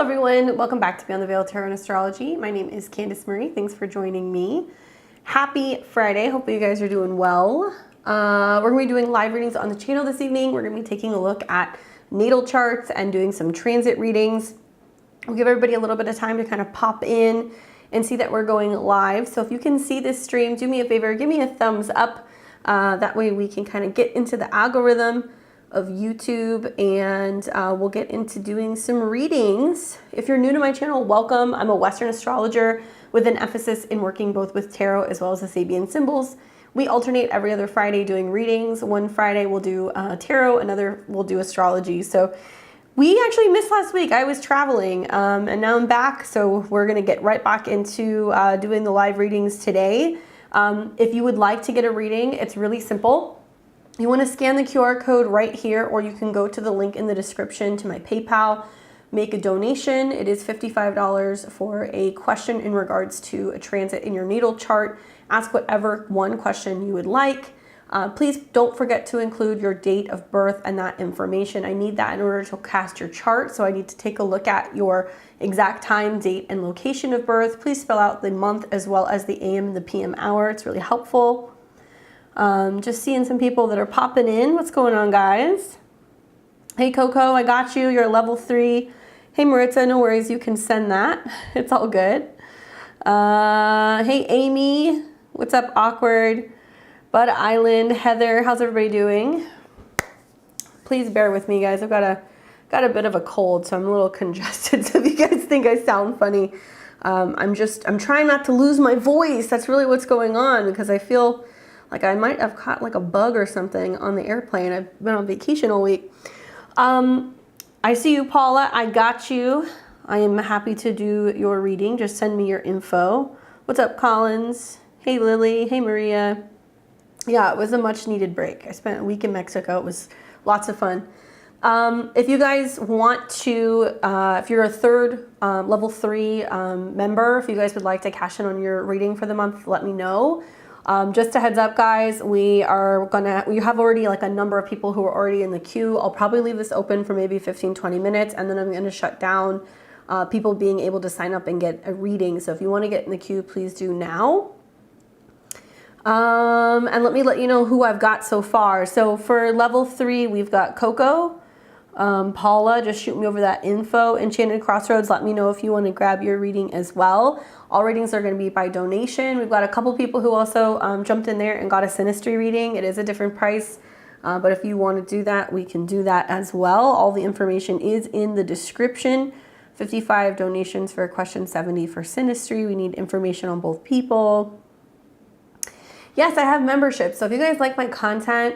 everyone, welcome back to Beyond the Veil Tarot and Astrology. My name is Candace Marie. Thanks for joining me. Happy Friday. Hope you guys are doing well. We're going to be doing live readings on the channel this evening. We're going to be taking a look at natal charts and doing some transit readings. We'll give everybody a little bit of time to kind of pop in and see that we're going live. So if you can see this stream, do me a favor, give me a thumbs up. That way we can kind of get into the algorithm of YouTube, and we'll get into doing some readings. If you're new to my channel, welcome. I'm a Western astrologer with an emphasis in working both with tarot as well as the Sabian symbols. We alternate every other Friday doing readings. One Friday we'll do tarot, another we'll do astrology. So we actually missed last week. I was traveling and now I'm back. So we're gonna get right back into doing the live readings today. If you would like to get a reading, it's really simple. You want to scan the QR code right here, or you can go to the link in the description to my PayPal, make a donation. It is $55 for a question in regards to a transit in your natal chart. Ask whatever one question you would like. Please don't forget to include your date of birth and that information. I need that in order to cast your chart. So I need to take a look at your exact time, date, and location of birth. Please spell out the month as well as the AM and the PM hour. It's really helpful. Just seeing some people that are popping in. What's going on, guys? Hey, Coco, I got you. You're level 3. Hey, Maritza, no worries. You can send that. It's all good. Hey, Amy. What's up, Awkward? Bud Island. Heather, how's everybody doing? Please bear with me, guys. I've got a bit of a cold, so I'm a little congested. So if you guys think I sound funny, I'm trying not to lose my voice. That's really what's going on, because I feel like I might have caught like a bug or something on the airplane. I've been on vacation all week. I see you, Paula. I got you. I am happy to do your reading. Just send me your info. What's up, Collins? Hey, Lily. Hey, Maria. Yeah, it was a much needed break. I spent a week in Mexico. It was lots of fun. If you guys want to, if you're a third level 3 member, if you guys would like to cash in on your reading for the month, let me know. Just a heads up, guys, we have already like a number of people who are already in the queue. I'll probably leave this open for maybe 15-20 minutes, and then I'm going to shut down people being able to sign up and get a reading. So if you want to get in the queue, please do now. And let me let you know who I've got so far. So for level 3, we've got Coco. Paula, just shoot me over that info. Enchanted Crossroads, let me know if you want to grab your reading as well. All readings are going to be by donation. We've got a couple people who also jumped in there and got a Synastry reading. It is a different price, but if you want to do that, we can do that as well. All the information is in the description. 55 donations for a question, 70 for Synastry. We need information on both people. Yes, I have memberships. So if you guys like my content,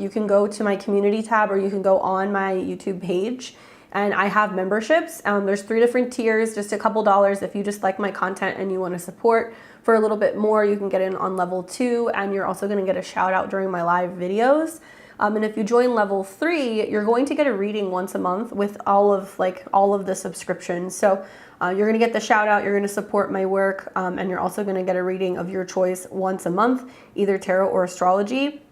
you can go to my community tab, or you can go on my YouTube page, and I have memberships. There's 3 different tiers, just a couple dollars. If you just like my content and you want to support for a little bit more, you can get in on level 2, and you're also going to get a shout out during my live videos. And if you join level 3, you're going to get a reading once a month with all of the subscriptions. So you're going to get the shout out, you're going to support my work, and you're also going to get a reading of your choice once a month, either tarot or astrology.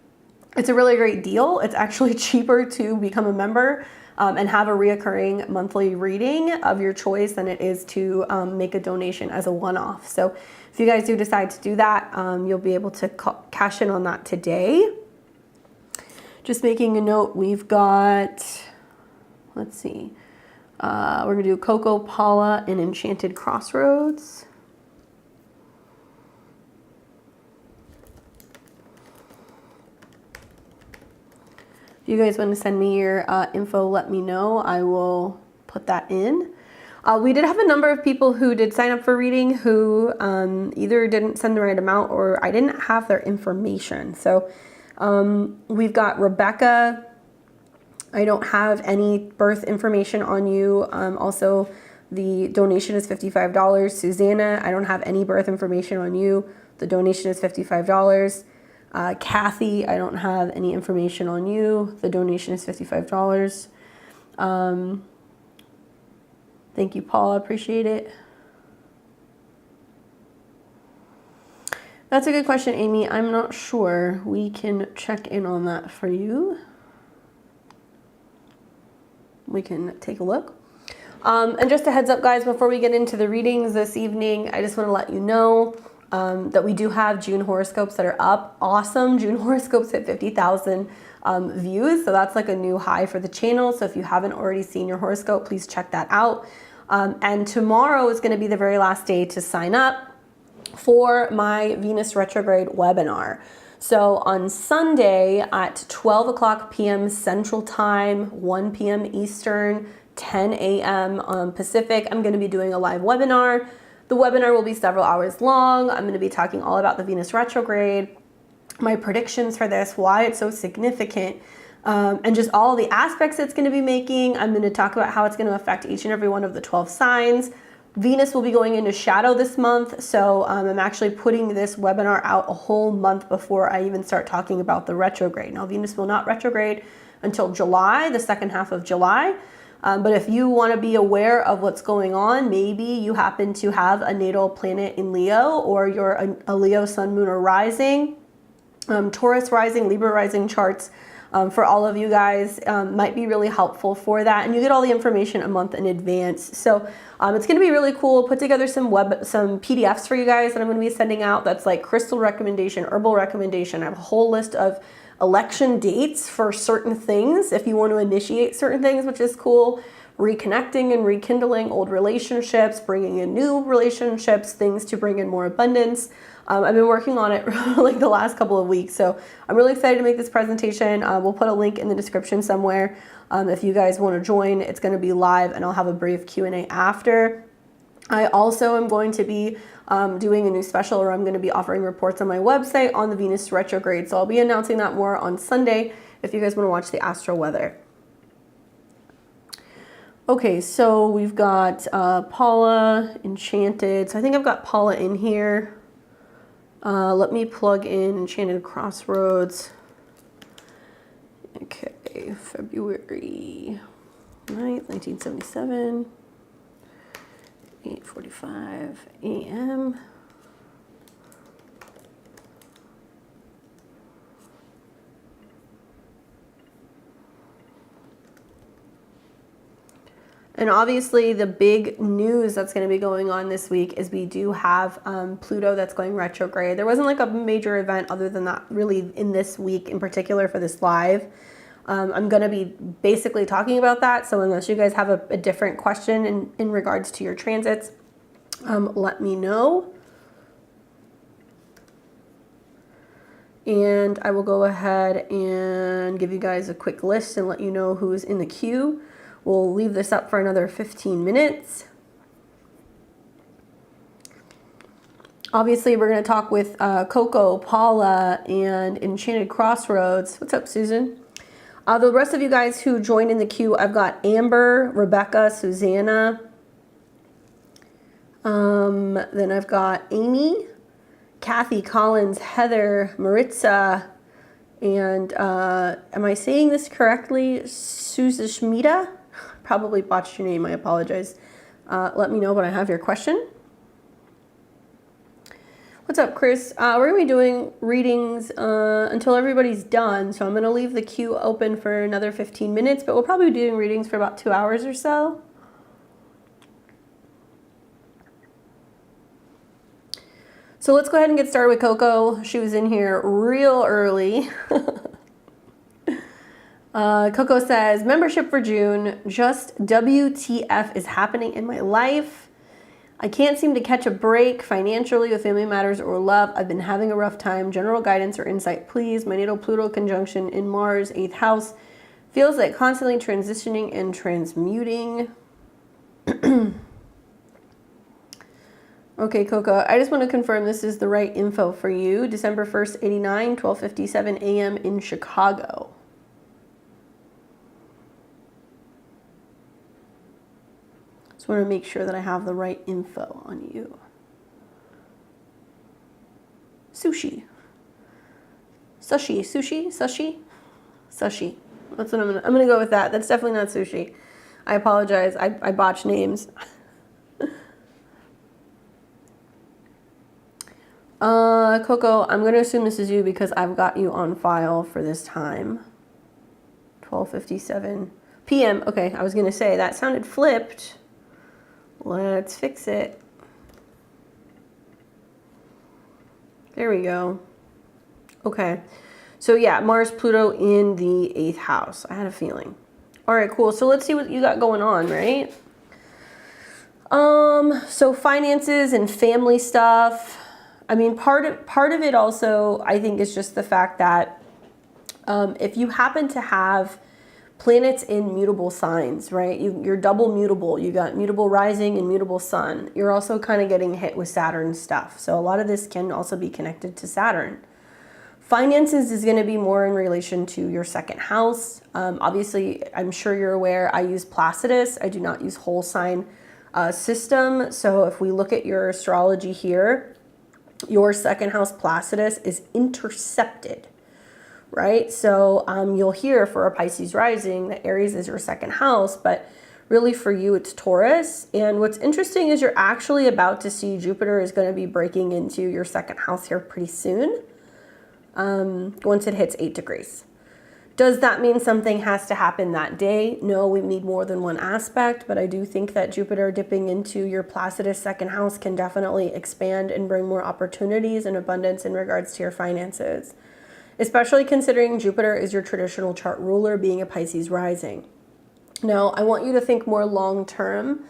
It's a really great deal. It's actually cheaper to become a member and have a reoccurring monthly reading of your choice than it is to make a donation as a one-off. So if you guys do decide to do that, you'll be able to cash in on that today. Just making a note, we've got, let's see, we're going to do Coco, Paula, and Enchanted Crossroads. If you guys want to send me your info, let me know. I will put that in. We did have a number of people who did sign up for reading who either didn't send the right amount, or I didn't have their information. So we've got Rebecca. I don't have any birth information on you. Also, the donation is $55. Susanna, I don't have any birth information on you. The donation is $55. Kathy, I don't have any information on you. The donation is $55. Thank you, Paula. Appreciate it. That's a good question, Amy. I'm not sure. We can check in on that for you. We can take a look. And just a heads up, guys, before we get into the readings this evening, I just want to let you know that we do have June horoscopes that are up. Awesome. June horoscopes hit 50,000 views. So that's like a new high for the channel. So if you haven't already seen your horoscope, please check that out. And tomorrow is going to be the very last day to sign up for my Venus retrograde webinar. So on Sunday at 12 o'clock p.m. Central Time, 1 p.m. Eastern, 10 a.m. Pacific, I'm going to be doing a live webinar. The webinar will be several hours long. I'm going to be talking all about the Venus retrograde, my predictions for this, why it's so significant, and just all the aspects it's going to be making. I'm going to talk about how it's going to affect each and every one of the 12 signs. Venus will be going into shadow this month, so I'm actually putting this webinar out a whole month before I even start talking about the retrograde. Now, Venus will not retrograde until July, the second half of July. But if you want to be aware of what's going on, maybe you happen to have a natal planet in Leo, or you're a Leo sun, moon, or rising, Taurus rising, Libra rising charts. For all of you guys, might be really helpful for that, and you get all the information a month in advance. So it's going to be really cool. Put together some PDFs for you guys that I'm going to be sending out. That's like crystal recommendation, herbal recommendation. I have a whole list of election dates for certain things if you want to initiate certain things, which is cool. Reconnecting and rekindling old relationships, bringing in new relationships, things to bring in more abundance. I've been working on it like the last couple of weeks, so I'm really excited to make this presentation. We'll put a link in the description somewhere if you guys want to join. It's going to be live, and I'll have a brief Q&A after. I also am going to be doing a new special, or I'm going to be offering reports on my website on the Venus retrograde, so I'll be announcing that more on Sunday if you guys want to watch the astro weather. Okay, so we've got Paula, Enchanted. So I think I've got Paula in here. Let me plug in Enchanted Crossroads. Okay, February 9th, 1977, 8:45 a.m. And obviously the big news that's going to be going on this week is we do have Pluto that's going retrograde. There wasn't like a major event other than that really in this week in particular for this live. I'm going to be basically talking about that. So unless you guys have a different question in regards to your transits, let me know. And I will go ahead and give you guys a quick list and let you know who's in the queue. We'll leave this up for another 15 minutes. Obviously, we're going to talk with Coco, Paula, and Enchanted Crossroads. What's up, Susan? The rest of you guys who joined in the queue, I've got Amber, Rebecca, Susanna. Then I've got Amy, Kathy, Collins, Heather, Maritza, and am I saying this correctly? Suzashmita? Probably botched your name, I apologize. Let me know when I have your question. What's up, Chris? We're going to be doing readings until everybody's done, so I'm going to leave the queue open for another 15 minutes, but we'll probably be doing readings for about 2 hours or so. So let's go ahead and get started with Coco. She was in here real early. Coco says, membership for June, just WTF is happening in my life. I can't seem to catch a break financially with family matters or love. I've been having a rough time. General guidance or insight, please. My natal Pluto conjunction in Mars, 8th house, feels like constantly transitioning and transmuting. Okay, Coco, I just want to confirm this is the right info for you. December 1st, 89, 12:57 a.m. in Chicago. Just want to make sure that I have the right info on you. Sushi. Sushi. Sushi? Sushi? Sushi. That's what I'm gonna go with that. That's definitely not sushi. I apologize. I botch names. Coco, I'm going to assume this is you because I've got you on file for this time. 12:57 p.m. Okay, I was going to say that sounded flipped. Let's fix it. There we go. Okay. So yeah, Mars, Pluto in the 8th house. I had a feeling. All right, cool. So let's see what you got going on, right? So finances and family stuff. I mean, part of it also, I think, is just the fact that if you happen to have planets in mutable signs, right? You're double mutable. You got mutable rising and mutable sun. You're also kind of getting hit with Saturn stuff. So a lot of this can also be connected to Saturn. Finances is going to be more in relation to your 2nd house. Obviously, I'm sure you're aware, I use Placidus. I do not use whole sign system. So if we look at your astrology here, your 2nd house Placidus is intercepted. Right? So you'll hear for a Pisces rising that Aries is your 2nd house, but really for you it's Taurus. And what's interesting is you're actually about to see Jupiter is going to be breaking into your 2nd house here pretty soon, once it hits 8 degrees. Does that mean something has to happen that day? No, we need more than one aspect, but I do think that Jupiter dipping into your Placidus 2nd house can definitely expand and bring more opportunities and abundance in regards to your finances. Especially considering Jupiter is your traditional chart ruler, being a Pisces rising. Now, I want you to think more long-term,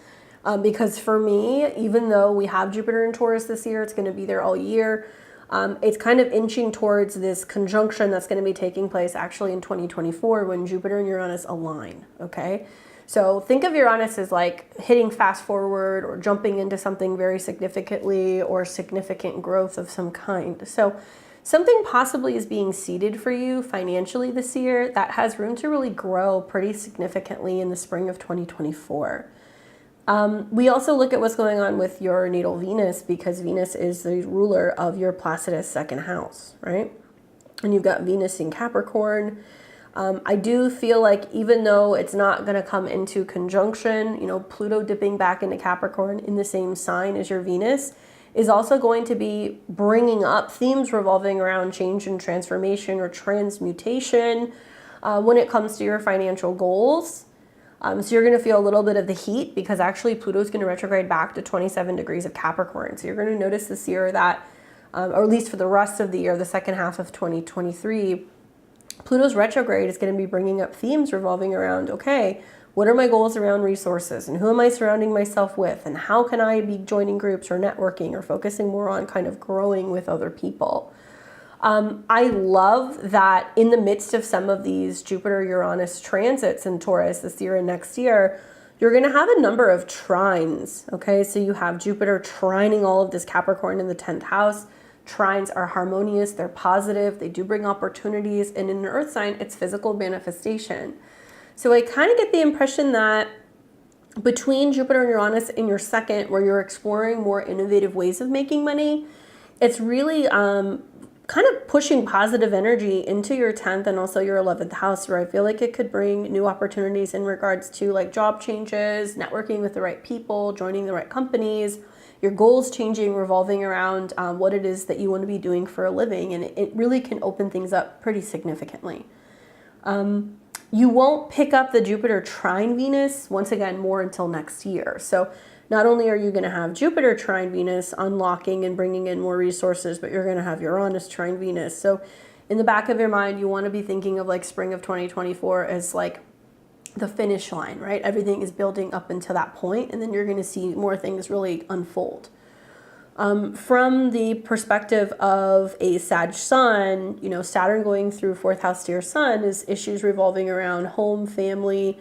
because for me, even though we have Jupiter in Taurus this year, it's going to be there all year, it's kind of inching towards this conjunction that's going to be taking place actually in 2024 when Jupiter and Uranus align, okay? So think of Uranus as like hitting fast forward or jumping into something very significantly or significant growth of some kind. So something possibly is being seeded for you financially this year that has room to really grow pretty significantly in the spring of 2024. We also look at what's going on with your natal Venus, because Venus is the ruler of your Placidus 2nd house, right? And you've got Venus in Capricorn. I do feel like even though it's not going to come into conjunction, you know, Pluto dipping back into Capricorn in the same sign as your Venus is also going to be bringing up themes revolving around change and transformation or transmutation when it comes to your financial goals. So you're going to feel a little bit of the heat because actually Pluto is going to retrograde back to 27 degrees of Capricorn. So you're going to notice this year that, or at least for the rest of the year, the 2nd half of 2023, Pluto's retrograde is going to be bringing up themes revolving around, okay, what are my goals around resources and who am I surrounding myself with and how can I be joining groups or networking or focusing more on kind of growing with other people. I love that in the midst of some of these Jupiter-Uranus transits in Taurus this year and next year, you're going to have a number of trines, okay? So you have Jupiter trining all of this Capricorn in the 10th house. Trines are harmonious, they're positive, they do bring opportunities, and in an earth sign, it's physical manifestation. So I kind of get the impression that between Jupiter and Uranus in your 2nd, where you're exploring more innovative ways of making money, it's really kind of pushing positive energy into your 10th and also your 11th house, where I feel like it could bring new opportunities in regards to like job changes, networking with the right people, joining the right companies, your goals changing, revolving around what it is that you want to be doing for a living. And it really can open things up pretty significantly. You won't pick up the Jupiter trine Venus, once again, more until next year. So not only are you going to have Jupiter trine Venus unlocking and bringing in more resources, but you're going to have Uranus trine Venus. So in the back of your mind, you want to be thinking of like spring of 2024 as like the finish line, right? Everything is building up until that point, and then you're going to see more things really unfold. From the perspective of a Sag sun, you know, Saturn going through 4th house to your sun is issues revolving around home, family,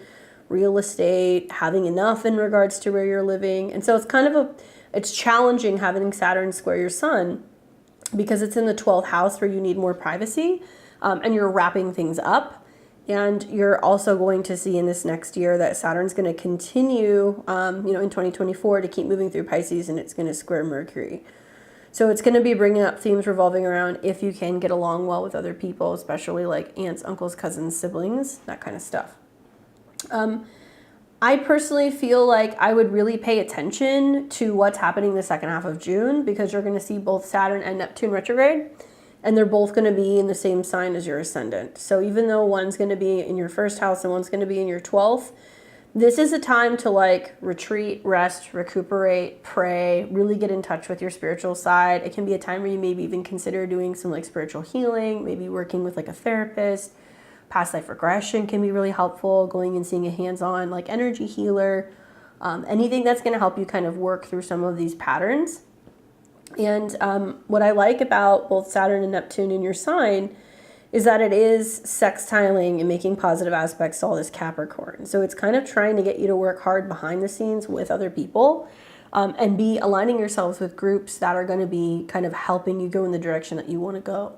real estate, having enough in regards to where you're living. And so it's kind of it's challenging having Saturn square your sun because it's in the 12th house where you need more privacy, and you're wrapping things up. And you're also going to see in this next year that Saturn's going to continue, you know, in 2024 to keep moving through Pisces, and it's going to square Mercury. So it's going to be bringing up themes revolving around if you can get along well with other people, especially like aunts, uncles, cousins, siblings, that kind of stuff. I personally feel like I would really pay attention to what's happening the 2nd half of June, because you're going to see both Saturn and Neptune retrograde. And they're both going to be in the same sign as your ascendant. So even though one's going to be in your 1st house and one's going to be in your 12th, This is a time to like retreat, rest, recuperate, pray, really get in touch with your spiritual side. It can be a time where you maybe even consider doing some like spiritual healing, maybe working with like a therapist. Past life regression can be really helpful, going and seeing a hands-on like energy healer, anything that's going to help you kind of work through some of these patterns. And what I like about both Saturn and Neptune in your sign is that it is sextiling and making positive aspects to all this Capricorn. So it's kind of trying to get you to work hard behind the scenes with other people, and be aligning yourselves with groups that are going to be kind of helping you go in the direction that you want to go.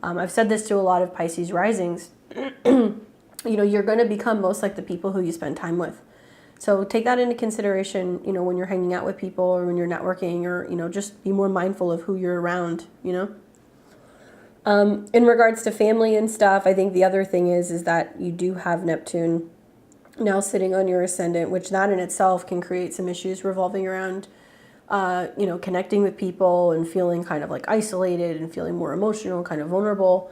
I've said this to a lot of Pisces risings. You're going to become most like the people who you spend time with. So take that into consideration, when you're hanging out with people or when you're networking, or, just be more mindful of who you're around, In regards to family and stuff, I think the other thing is that you do have Neptune now sitting on your ascendant, which that in itself can create some issues revolving around, connecting with people and feeling kind of like isolated and feeling more emotional, kind of vulnerable.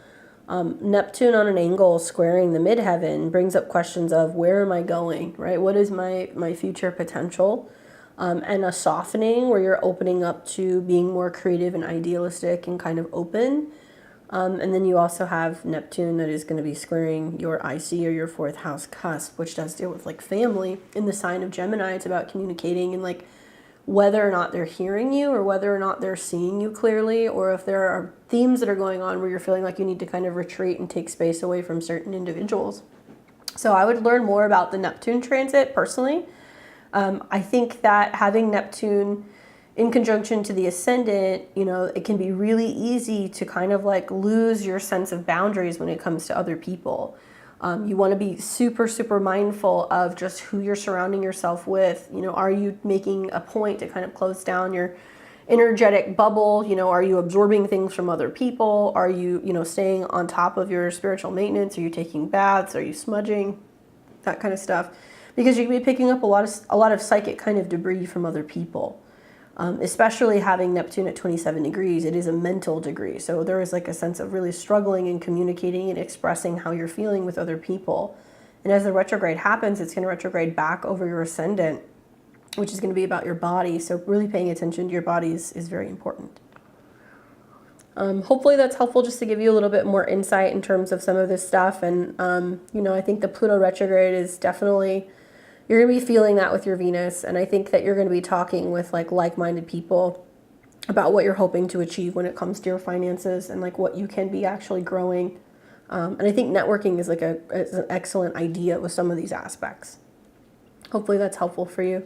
Neptune on an angle squaring the midheaven brings up questions of where am I going, right? What is my future potential? And a softening where you're opening up to being more creative and idealistic and kind of open. And then you also have Neptune that is going to be squaring your IC or your fourth house cusp, which does deal with like family. In the sign of Gemini, it's about communicating and like whether or not they're hearing you or whether or not they're seeing you clearly, or if there are themes that are going on where you're feeling like you need to kind of retreat and take space away from certain individuals. So I would learn more about the Neptune transit personally. I think that having Neptune in conjunction to the ascendant, it can be really easy to kind of like lose your sense of boundaries when it comes to other people. You want to be super, super mindful of just who you're surrounding yourself with. Are you making a point to kind of close down your energetic bubble? Are you absorbing things from other people? Are you, staying on top of your spiritual maintenance? Are you taking baths? Are you smudging? That kind of stuff. Because you can be picking up a lot of psychic kind of debris from other people. Especially having Neptune at 27 degrees, it is a mental degree. So there is like a sense of really struggling and communicating and expressing how you're feeling with other people. And as the retrograde happens, it's going to retrograde back over your ascendant, which is going to be about your body. So really paying attention to your body is very important. Hopefully that's helpful just to give you a little bit more insight in terms of some of this stuff. And, I think the Pluto retrograde is definitely... You're going to be feeling that with your Venus, and I think that you're going to be talking with like-minded people about what you're hoping to achieve when it comes to your finances and like what you can be actually growing. And I think networking is is an excellent idea with some of these aspects. Hopefully that's helpful for you.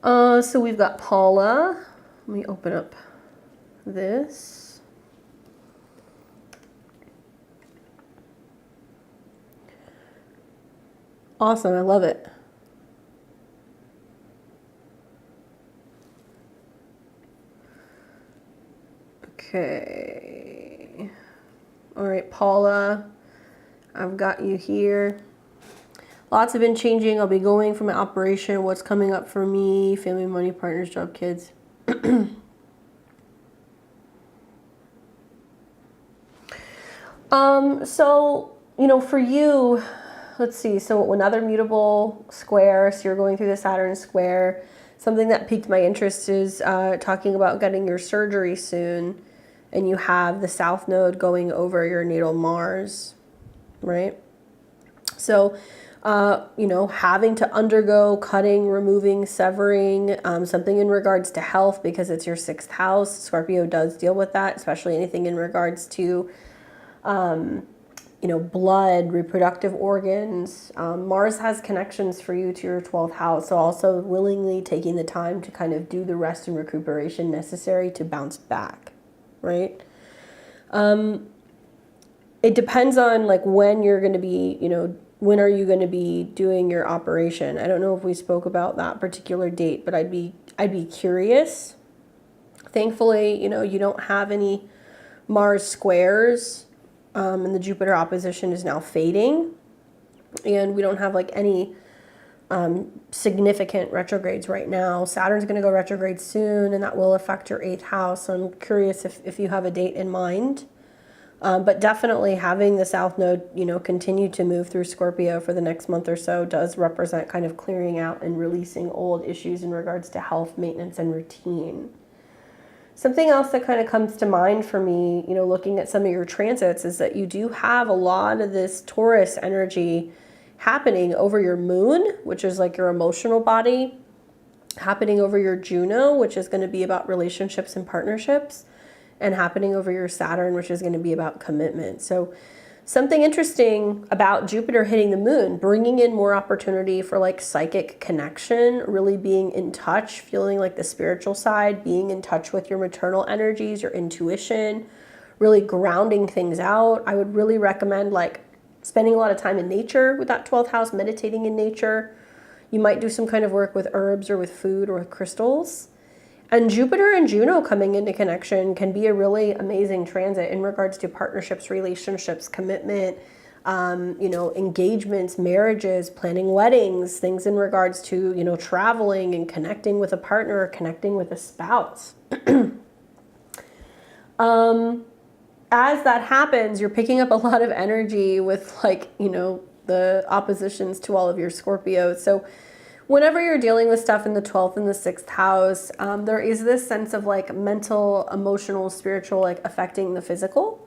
So we've got Paula. Let me open up this. Awesome, I love it. Okay. All right, Paula, I've got you here. Lots have been changing. I'll be going from an operation. What's coming up for me? Family, money, partners, job, kids. So, for you... Let's see, so another mutable square, so you're going through the Saturn square. Something that piqued my interest is talking about getting your surgery soon, and you have the South Node going over your natal Mars, right? So, having to undergo cutting, removing, severing, something in regards to health because it's your 6th house. Scorpio does deal with that, especially anything in regards to... blood, reproductive organs. Mars has connections for you to your 12th house, so also willingly taking the time to kind of do the rest and recuperation necessary to bounce back, right? It depends on like when you're going to be, when are you going to be doing your operation? I don't know if we spoke about that particular date, but I'd be curious. Thankfully, you don't have any Mars squares. And the Jupiter opposition is now fading, and we don't have like any significant retrogrades right now. Saturn's going to go retrograde soon, and that will affect your 8th house. So I'm curious if you have a date in mind. But definitely having the South Node, you know, continue to move through Scorpio for the next month or so does represent kind of clearing out and releasing old issues in regards to health, maintenance, and routine. Something else that kind of comes to mind for me, you know, looking at some of your transits, is that you do have a lot of this Taurus energy happening over your moon, which is like your emotional body, happening over your Juno, which is going to be about relationships and partnerships, and happening over your Saturn, which is going to be about commitment. So something interesting about Jupiter hitting the moon, bringing in more opportunity for like psychic connection, really being in touch, feeling like the spiritual side, being in touch with your maternal energies, your intuition, really grounding things out. I would really recommend like spending a lot of time in nature with that 12th house, meditating in nature. You might do some kind of work with herbs or with food or with crystals. And Jupiter and Juno coming into connection can be a really amazing transit in regards to partnerships, relationships, commitment, you know, engagements, marriages, planning weddings, things in regards to, you know, traveling and connecting with a partner or connecting with a spouse. As that happens, you're picking up a lot of energy with like, you know, the oppositions to all of your Scorpios. So whenever you're dealing with stuff in the 12th and the 6th house, there is this sense of like mental, emotional, spiritual, like affecting the physical.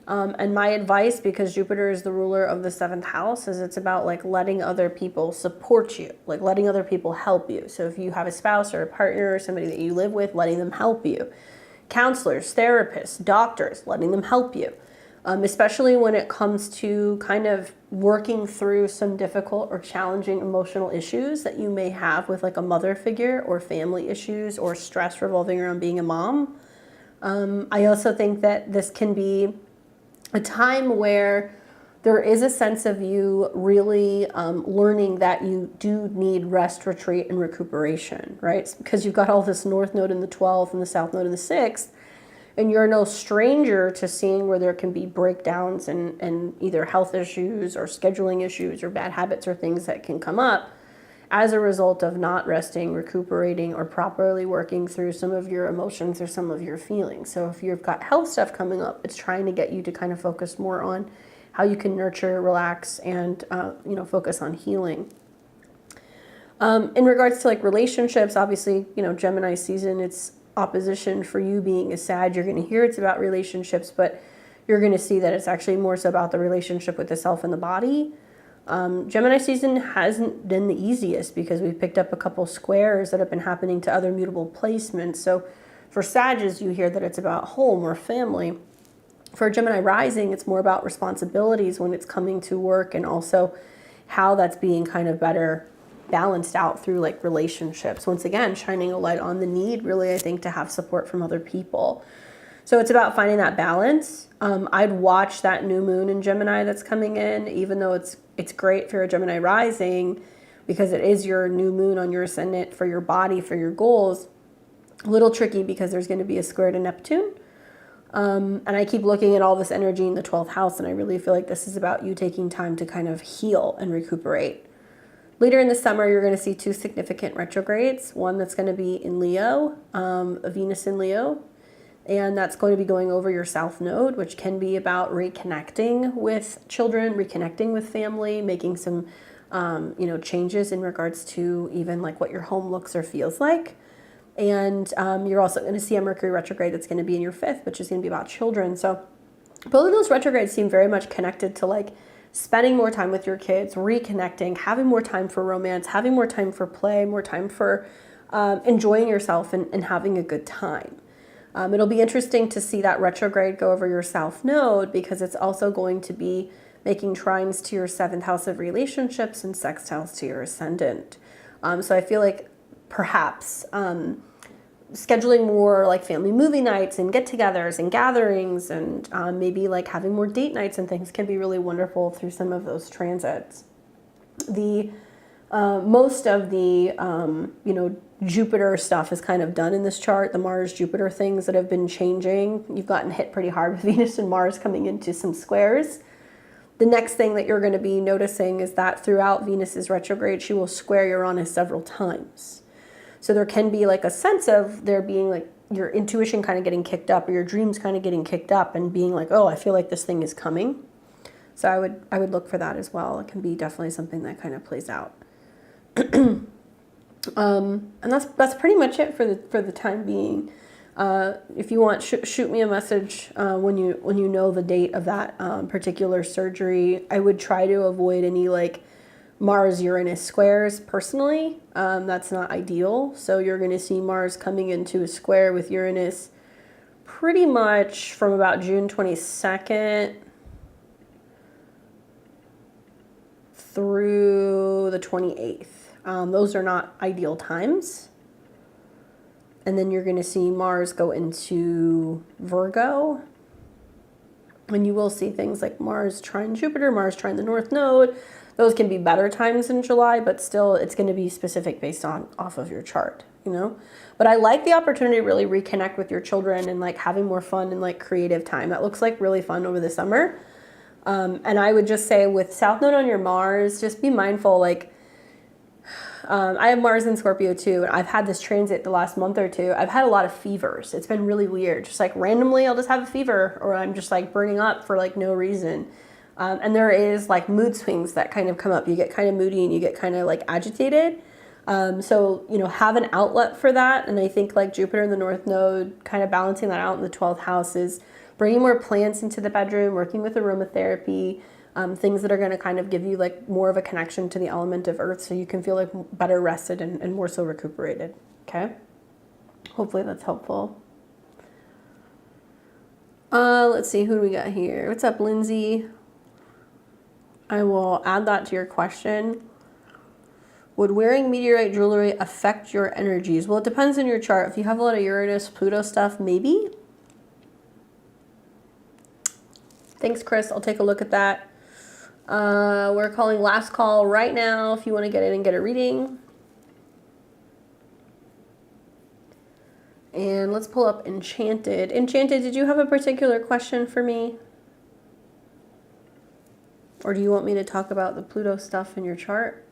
And my advice, because Jupiter is the ruler of the 7th house, is it's about like letting other people support you, like letting other people help you. So if you have a spouse or a partner or somebody that you live with, letting them help you. Counselors, therapists, doctors, letting them help you. Especially when it comes to kind of working through some difficult or challenging emotional issues that you may have with like a mother figure, or family issues, or stress revolving around being a mom. I also think that this can be a time where there is a sense of you really learning that you do need rest, retreat, and recuperation, right? Because you've got all this North Node in the 12th and the South Node in the 6th, and you're no stranger to seeing where there can be breakdowns and either health issues or scheduling issues or bad habits or things that can come up as a result of not resting, recuperating, or properly working through some of your emotions or some of your feelings. So if you've got health stuff coming up, it's trying to get you to kind of focus more on how you can nurture, relax, and you know, focus on healing. In regards to like relationships, obviously, you know, Gemini season, it's opposition for you being a Sag. You're going to hear it's about relationships, but you're going to see that it's actually more so about the relationship with the self and the body. Gemini season hasn't been the easiest because we've picked up a couple squares that have been happening to other mutable placements. So for Sages, you hear that it's about home or family. For Gemini rising, it's more about responsibilities when it's coming to work, and also how that's being kind of better balanced out through like relationships. Once again, shining a light on the need, really, I think, to have support from other people. So it's about finding that balance. I'd watch that new moon in Gemini that's coming in, even though it's great for a Gemini rising, because it is your new moon on your ascendant for your body, for your goals. A little tricky because there's going to be a square to Neptune. And I keep looking at all this energy in the 12th house, and I really feel like this is about you taking time to kind of heal and recuperate. Later in the summer, you're going to see two significant retrogrades. One that's going to be in Leo, a Venus in Leo, and that's going to be going over your South Node, which can be about reconnecting with children, reconnecting with family, making some you know, changes in regards to even like what your home looks or feels like. And you're also going to see a Mercury retrograde that's going to be in your 5th, which is going to be about children. So both of those retrogrades seem very much connected to like spending more time with your kids, reconnecting, having more time for romance, having more time for play, more time for enjoying yourself and having a good time. It'll be interesting to see that retrograde go over your South Node, because it's also going to be making trines to your 7th house of relationships and sextiles to your ascendant. So I feel like perhaps scheduling more like family movie nights and get-togethers and gatherings, and maybe like having more date nights and things can be really wonderful through some of those transits. The most of the you know, Jupiter stuff is kind of done in this chart. The Mars-Jupiter things that have been changing. You've gotten hit pretty hard with Venus and Mars coming into some squares. The next thing that you're going to be noticing is that throughout Venus's retrograde, she will square Uranus several times. So there can be like a sense of there being like your intuition kind of getting kicked up, or your dreams kind of getting kicked up and being like, oh, I feel like this thing is coming. So I would look for that as well. It can be definitely something that kind of plays out. And that's pretty much it for the time being. If you want, shoot me a message when you know the date of that particular surgery. I would try to avoid any like Mars-Uranus squares personally. That's not ideal. So you're going to see Mars coming into a square with Uranus pretty much from about June 22nd through the 28th. Those are not ideal times. And then you're going to see Mars go into Virgo. And you will see things like Mars trine Jupiter, Mars trine the North Node. Those can be better times in July, but still it's going to be specific based off of your chart, you know? But I like the opportunity to really reconnect with your children and like having more fun and like creative time. That looks like really fun over the summer. And I would just say with South Node on your Mars, just be mindful, like, I have Mars in Scorpio too, and I've had this transit the last month or two. I've had a lot of fevers. It's been really weird. Just like randomly, I'll just have a fever, or I'm just like burning up for like no reason. And there is like mood swings that kind of come up. You get kind of moody and you get kind of like agitated. So, you know, have an outlet for that. And I think like Jupiter in the North Node, kind of balancing that out in the 12th house is bringing more plants into the bedroom, working with aromatherapy, things that are going to kind of give you like more of a connection to the element of earth so you can feel like better rested and more so recuperated. Okay. Hopefully that's helpful. Let's see, who do we got here? What's up, Lindsay? I will add that to your question. Would wearing meteorite jewelry affect your energies? Well, it depends on your chart. If you have a lot of Uranus, Pluto stuff, maybe. Thanks, Chris. I'll take a look at that. We're calling last call right now if you want to get in and get a reading. And let's pull up Enchanted. Enchanted, did you have a particular question for me? Or do you want me to talk about the Pluto stuff in your chart?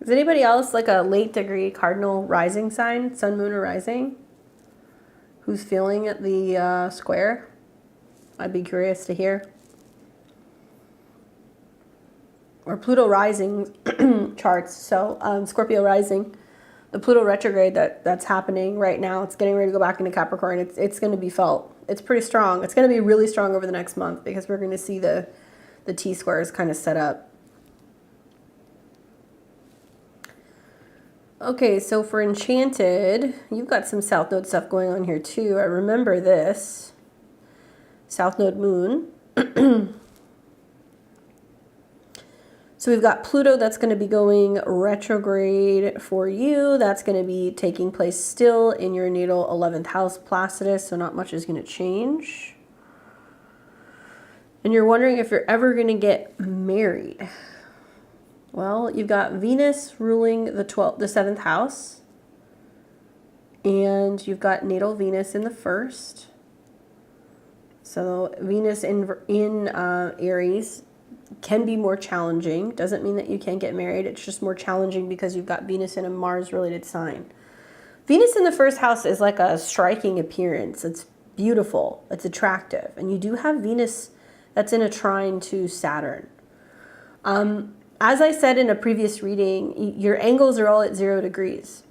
Is anybody else like a late degree cardinal rising sign, sun, moon, or rising, who's feeling at the square? I'd be curious to hear. Or Pluto rising charts. So Scorpio rising, the Pluto retrograde that's happening right now, it's getting ready to go back into Capricorn. It's going to be felt. It's pretty strong. It's going to be really strong over the next month because we're going to see the T-squares kind of set up. Okay, so for Enchanted, you've got some South Node stuff going on here too. I remember this. South Node Moon. So we've got Pluto that's going to be going retrograde for you. That's going to be taking place still in your natal 11th house, Placidus, so not much is going to change. And you're wondering if you're ever going to get married. Well, you've got Venus ruling the 7th house, and you've got natal Venus in the 1st. So Venus in Aries can be more challenging. Doesn't mean that you can't get married. It's just more challenging because you've got Venus in a Mars-related sign. Venus in the 1st house is like a striking appearance. It's beautiful. It's attractive. And you do have Venus that's in a trine to Saturn. As I said in a previous reading, your angles are all at 0 degrees.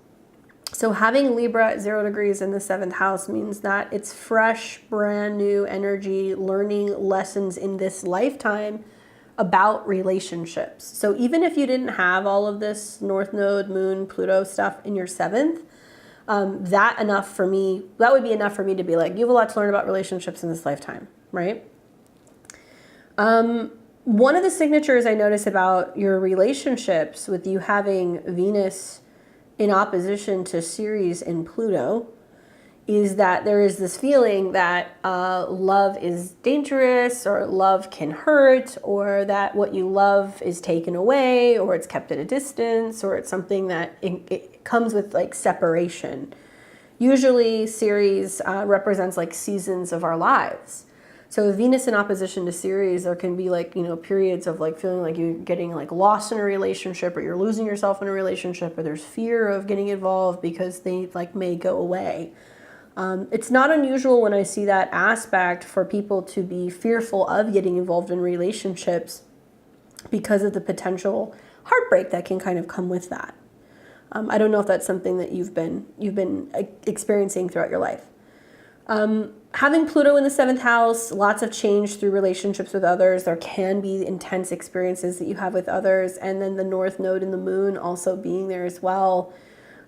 So having Libra at 0 degrees in the 7th house means that it's fresh, brand new energy, learning lessons in this lifetime about relationships. So even if you didn't have all of this North Node, Moon, Pluto stuff in your 7th, that would be enough for me to be like, you have a lot to learn about relationships in this lifetime, right? One of the signatures I notice about your relationships with you having Venus in opposition to Ceres in Pluto is that there is this feeling that love is dangerous, or love can hurt, or that what you love is taken away, or it's kept at a distance, or it's something that it comes with like separation. Usually Ceres represents like seasons of our lives. So Venus in opposition to Ceres, there can be like, periods of like feeling like you're getting like lost in a relationship, or you're losing yourself in a relationship, or there's fear of getting involved because they like may go away. It's not unusual when I see that aspect for people to be fearful of getting involved in relationships because of the potential heartbreak that can kind of come with that. I don't know if that's something that you've been experiencing throughout your life. Having Pluto in the 7th house, lots of change through relationships with others. There can be intense experiences that you have with others, and then the North Node and the Moon also being there as well,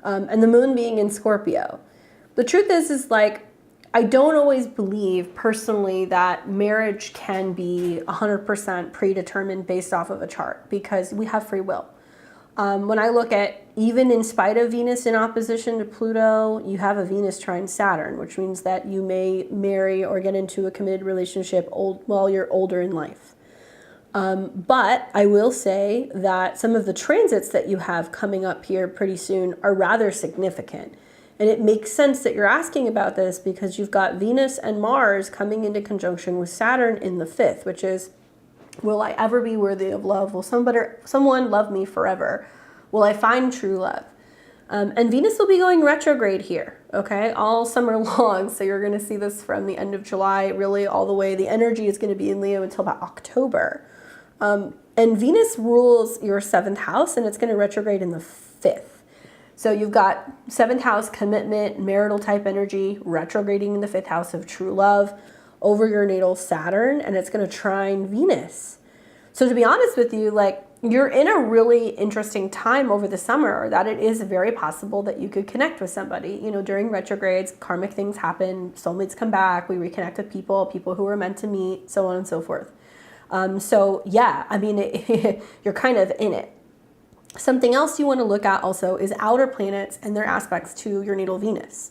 and the Moon being in Scorpio. The truth is like, I don't always believe personally that marriage can be 100% predetermined based off of a chart, because we have free will. When I look at, even in spite of Venus in opposition to Pluto, you have a Venus trine Saturn, which means that you may marry or get into a committed relationship while you're older in life. But I will say that some of the transits that you have coming up here pretty soon are rather significant. And it makes sense that you're asking about this, because you've got Venus and Mars coming into conjunction with Saturn in the 5th, which is, will I ever be worthy of love? Will someone love me forever? Will I find true love? And Venus will be going retrograde here, okay, all summer long. So you're going to see this from the end of July, really all the way. The energy is going to be in Leo until about October. And Venus rules your 7th house, and it's going to retrograde in the 5th. So you've got 7th house commitment, marital type energy, retrograding in the 5th house of true love over your natal Saturn, and it's going to trine Venus. So to be honest with you, like, you're in a really interesting time over the summer, that it is very possible that you could connect with somebody. During retrogrades, karmic things happen, soulmates come back, we reconnect with people who were meant to meet, so on and so forth. So yeah, I mean, you're kind of in it. Something else you want to look at also is outer planets and their aspects to your natal Venus.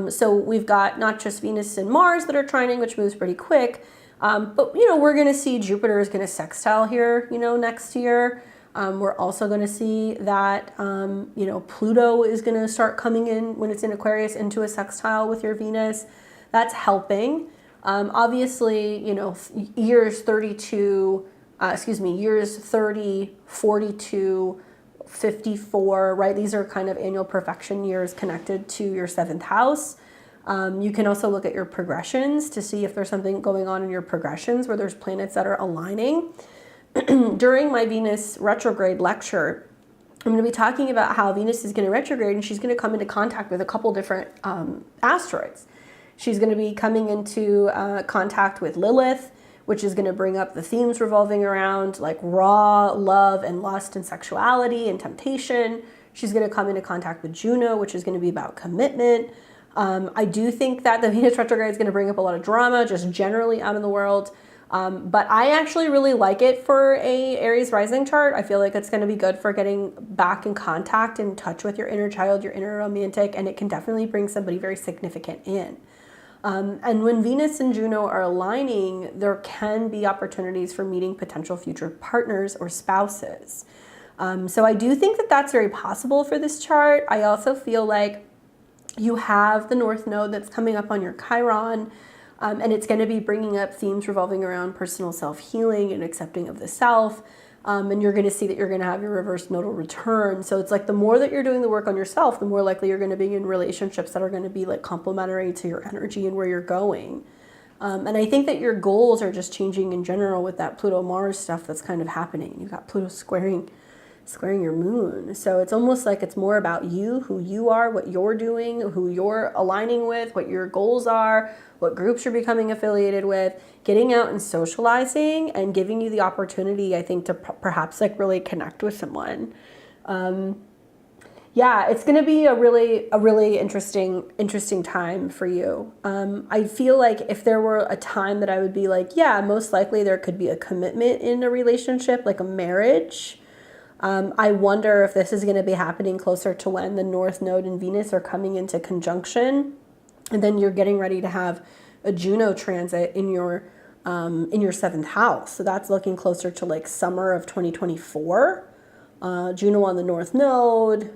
So we've got not just Venus and Mars that are trining, which moves pretty quick, but we're going to see Jupiter is going to sextile here, next year. We're also going to see that, Pluto is going to start coming in when it's in Aquarius into a sextile with your Venus. That's helping. Obviously, years 30, 42, 54, right? These are kind of annual perfection years connected to your 7th house. You can also look at your progressions to see if there's something going on in your progressions where there's planets that are aligning. During my Venus retrograde lecture, I'm going to be talking about how Venus is going to retrograde, and she's going to come into contact with a couple different asteroids. She's going to be coming into contact with Lilith, which is going to bring up the themes revolving around like raw love and lust and sexuality and temptation. She's going to come into contact with Juno, which is going to be about commitment. I do think that the Venus retrograde is going to bring up a lot of drama just generally out in the world. But I actually really like it for a Aries rising chart. I feel like it's going to be good for getting back in contact, in touch with your inner child, your inner romantic, and it can definitely bring somebody very significant in. And when Venus and Juno are aligning, there can be opportunities for meeting potential future partners or spouses. So I do think that that's very possible for this chart. I also feel like you have the North Node that's coming up on your Chiron, and it's going to be bringing up themes revolving around personal self-healing and accepting of the self. And you're going to see that you're going to have your reverse nodal return. So it's like the more that you're doing the work on yourself, the more likely you're going to be in relationships that are going to be like complementary to your energy and where you're going. And I think that your goals are just changing in general with that Pluto-Mars stuff that's kind of happening. You've got Pluto squaring your moon. So it's almost like it's more about you, who you are, what you're doing, who you're aligning with, what your goals are, what groups you're becoming affiliated with, getting out and socializing and giving you the opportunity, I think, to perhaps like really connect with someone. Yeah, it's going to be a really interesting time for you. I feel like if there were a time that I would be like, yeah, most likely there could be a commitment in a relationship, like a marriage. I wonder if this is going to be happening closer to when the North Node and Venus are coming into conjunction, and then you're getting ready to have a Juno transit in your 7th house. So that's looking closer to like summer of 2024. Juno on the North Node,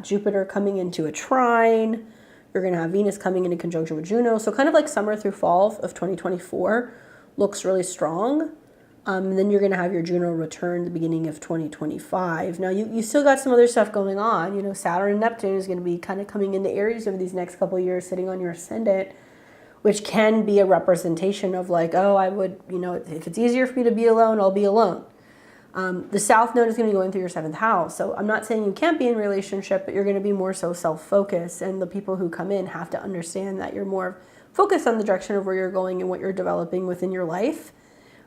Jupiter coming into a trine. You're going to have Venus coming into conjunction with Juno. So kind of like summer through fall of 2024 looks really strong. And then you're going to have your Juno return the beginning of 2025. Now, you still got some other stuff going on. You know, Saturn and Neptune is going to be kind of coming into Aries over these next couple of years, sitting on your ascendant, which can be a representation of like, oh, I would, you know, if it's easier for me to be alone, I'll be alone. The South Node is going to be going through your 7th house. So I'm not saying you can't be in a relationship, but you're going to be more so self-focused. And the people who come in have to understand that you're more focused on the direction of where you're going and what you're developing within your life.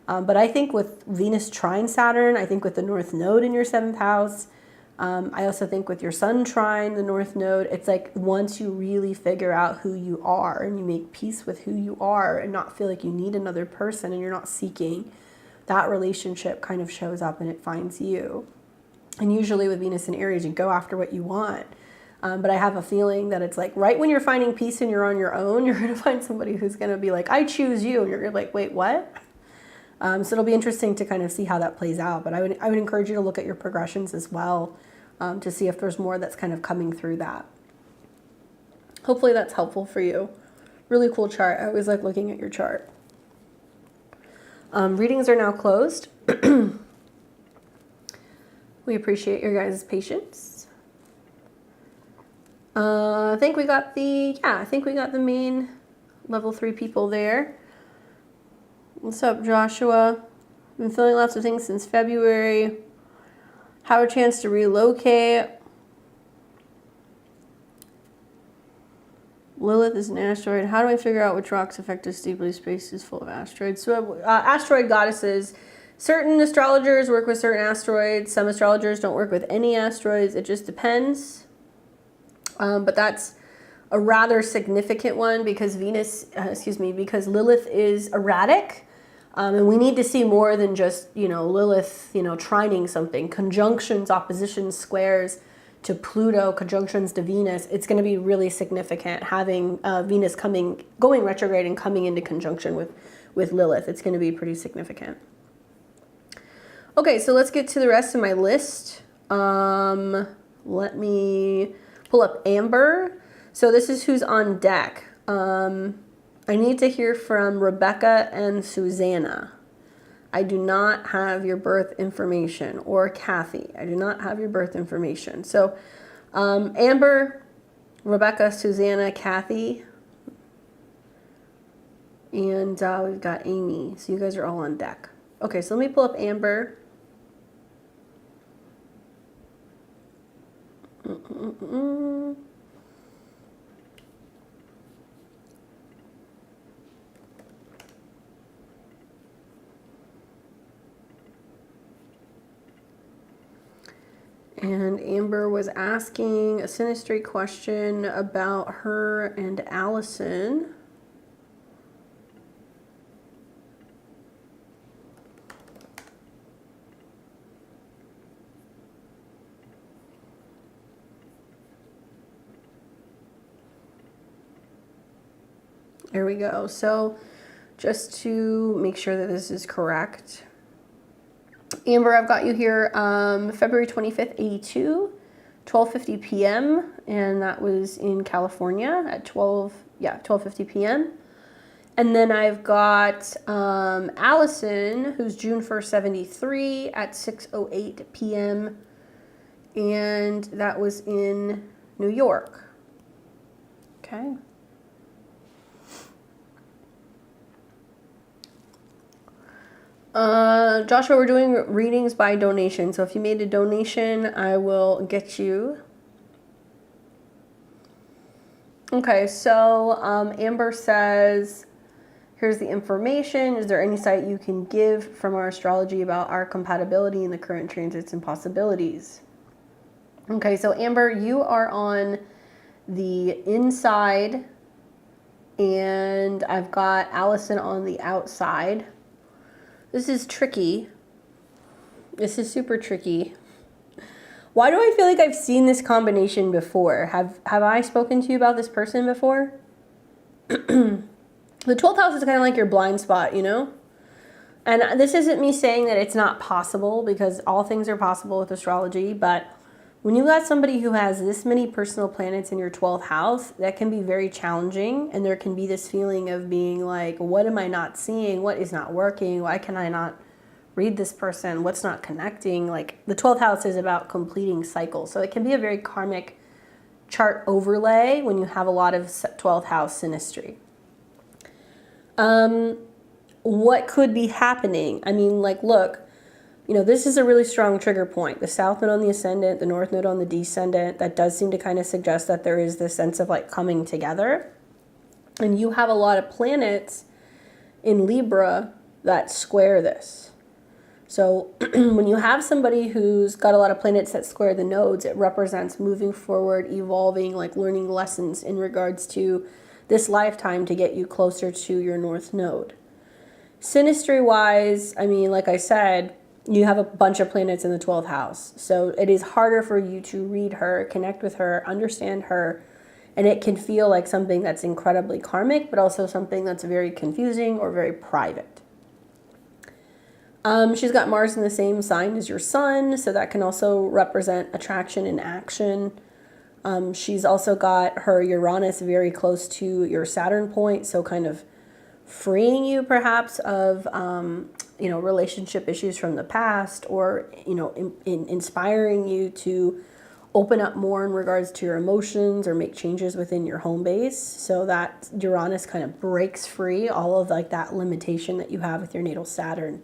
But I think with Venus trine Saturn, I think with the North Node in your 7th house, I also think with your Sun trine the North Node, it's like once you really figure out who you are and you make peace with who you are and not feel like you need another person and you're not seeking, that relationship kind of shows up and it finds you. And usually with Venus in Aries, you go after what you want. But I have a feeling that it's like right when you're finding peace and you're on your own, you're going to find somebody who's going to be like, I choose you. And you're like, wait, what? So it'll be interesting to kind of see how that plays out. But I would encourage you to look at your progressions as well to see if there's more that's kind of coming through that. Hopefully that's helpful for you. Really cool chart. I always like looking at your chart. Readings are now closed. We appreciate your guys' patience. I think we got the main level 3 people there. What's up, Joshua? Been feeling lots of things since February. Have a chance to relocate. Lilith is an asteroid. How do I figure out which rocks affect us deeply? Space is full of asteroids. So asteroid goddesses, certain astrologers work with certain asteroids. Some astrologers don't work with any asteroids. It just depends. But that's a rather significant one because because Lilith is erratic. And we need to see more than just, Lilith, trining something. Conjunctions, oppositions, squares to Pluto, conjunctions to Venus. It's going to be really significant having Venus going retrograde and coming into conjunction with Lilith. It's going to be pretty significant. Okay, so let's get to the rest of my list. Let me pull up Amber. So this is who's on deck. I need to hear from Rebecca and Susanna. I do not have your birth information. Or Kathy. I do not have your birth information. So Amber, Rebecca, Susanna, Kathy, and we've got Amy. So you guys are all on deck. Okay, so let me pull up Amber. And Amber was asking a Synastry question about her and Allison. There we go. So just to make sure that this is correct. Amber, I've got you here February 25th, 82, 12:50 p.m. And that was in California at 12:50 p.m. And then I've got Allison, who's June 1st, 73 at 6:08 p.m. And that was in New York. Okay. Joshua, we're doing readings by donation. So if you made a donation, I will get you. Okay, so Amber says, here's the information. Is there any site you can give from our astrology about our compatibility in the current transits and possibilities? Okay, so Amber, you are on the inside, and I've got Allison on the outside. This is tricky. This is super tricky. Why do I feel like I've seen this combination before? Have I spoken to you about this person before? The 12th house is kind of like your blind spot, And this isn't me saying that it's not possible, because all things are possible with astrology, but When you got somebody who has this many personal planets in your 12th house, that can be very challenging. And there can be this feeling of being like, what am I not seeing? What is not working? Why can I not read this person? What's not connecting? Like the 12th house is about completing cycles. So it can be a very karmic chart overlay when you have a lot of 12th house synastry. What could be happening? I mean, like, look, you know, this is a really strong trigger point. The south node on the ascendant, the north node on the descendant, that does seem to kind of suggest that there is this sense of like coming together. And you have a lot of planets in Libra that square this. So when you have somebody who's got a lot of planets that square the nodes, it represents moving forward, evolving, like learning lessons in regards to this lifetime to get you closer to your north node. Synastry wise, I mean, like I said, you have a bunch of planets in the 12th house. So it is harder for you to read her, connect with her, understand her. And it can feel like something that's incredibly karmic, but also something that's very confusing or very private. She's got Mars in the same sign as your sun. So that can also represent attraction and action. She's also got her Uranus very close to your Saturn point. So kind of freeing you perhaps of, you know, relationship issues from the past, or, you know, inspiring you to open up more in regards to your emotions or make changes within your home base. So that Uranus kind of breaks free all of like that limitation that you have with your natal Saturn.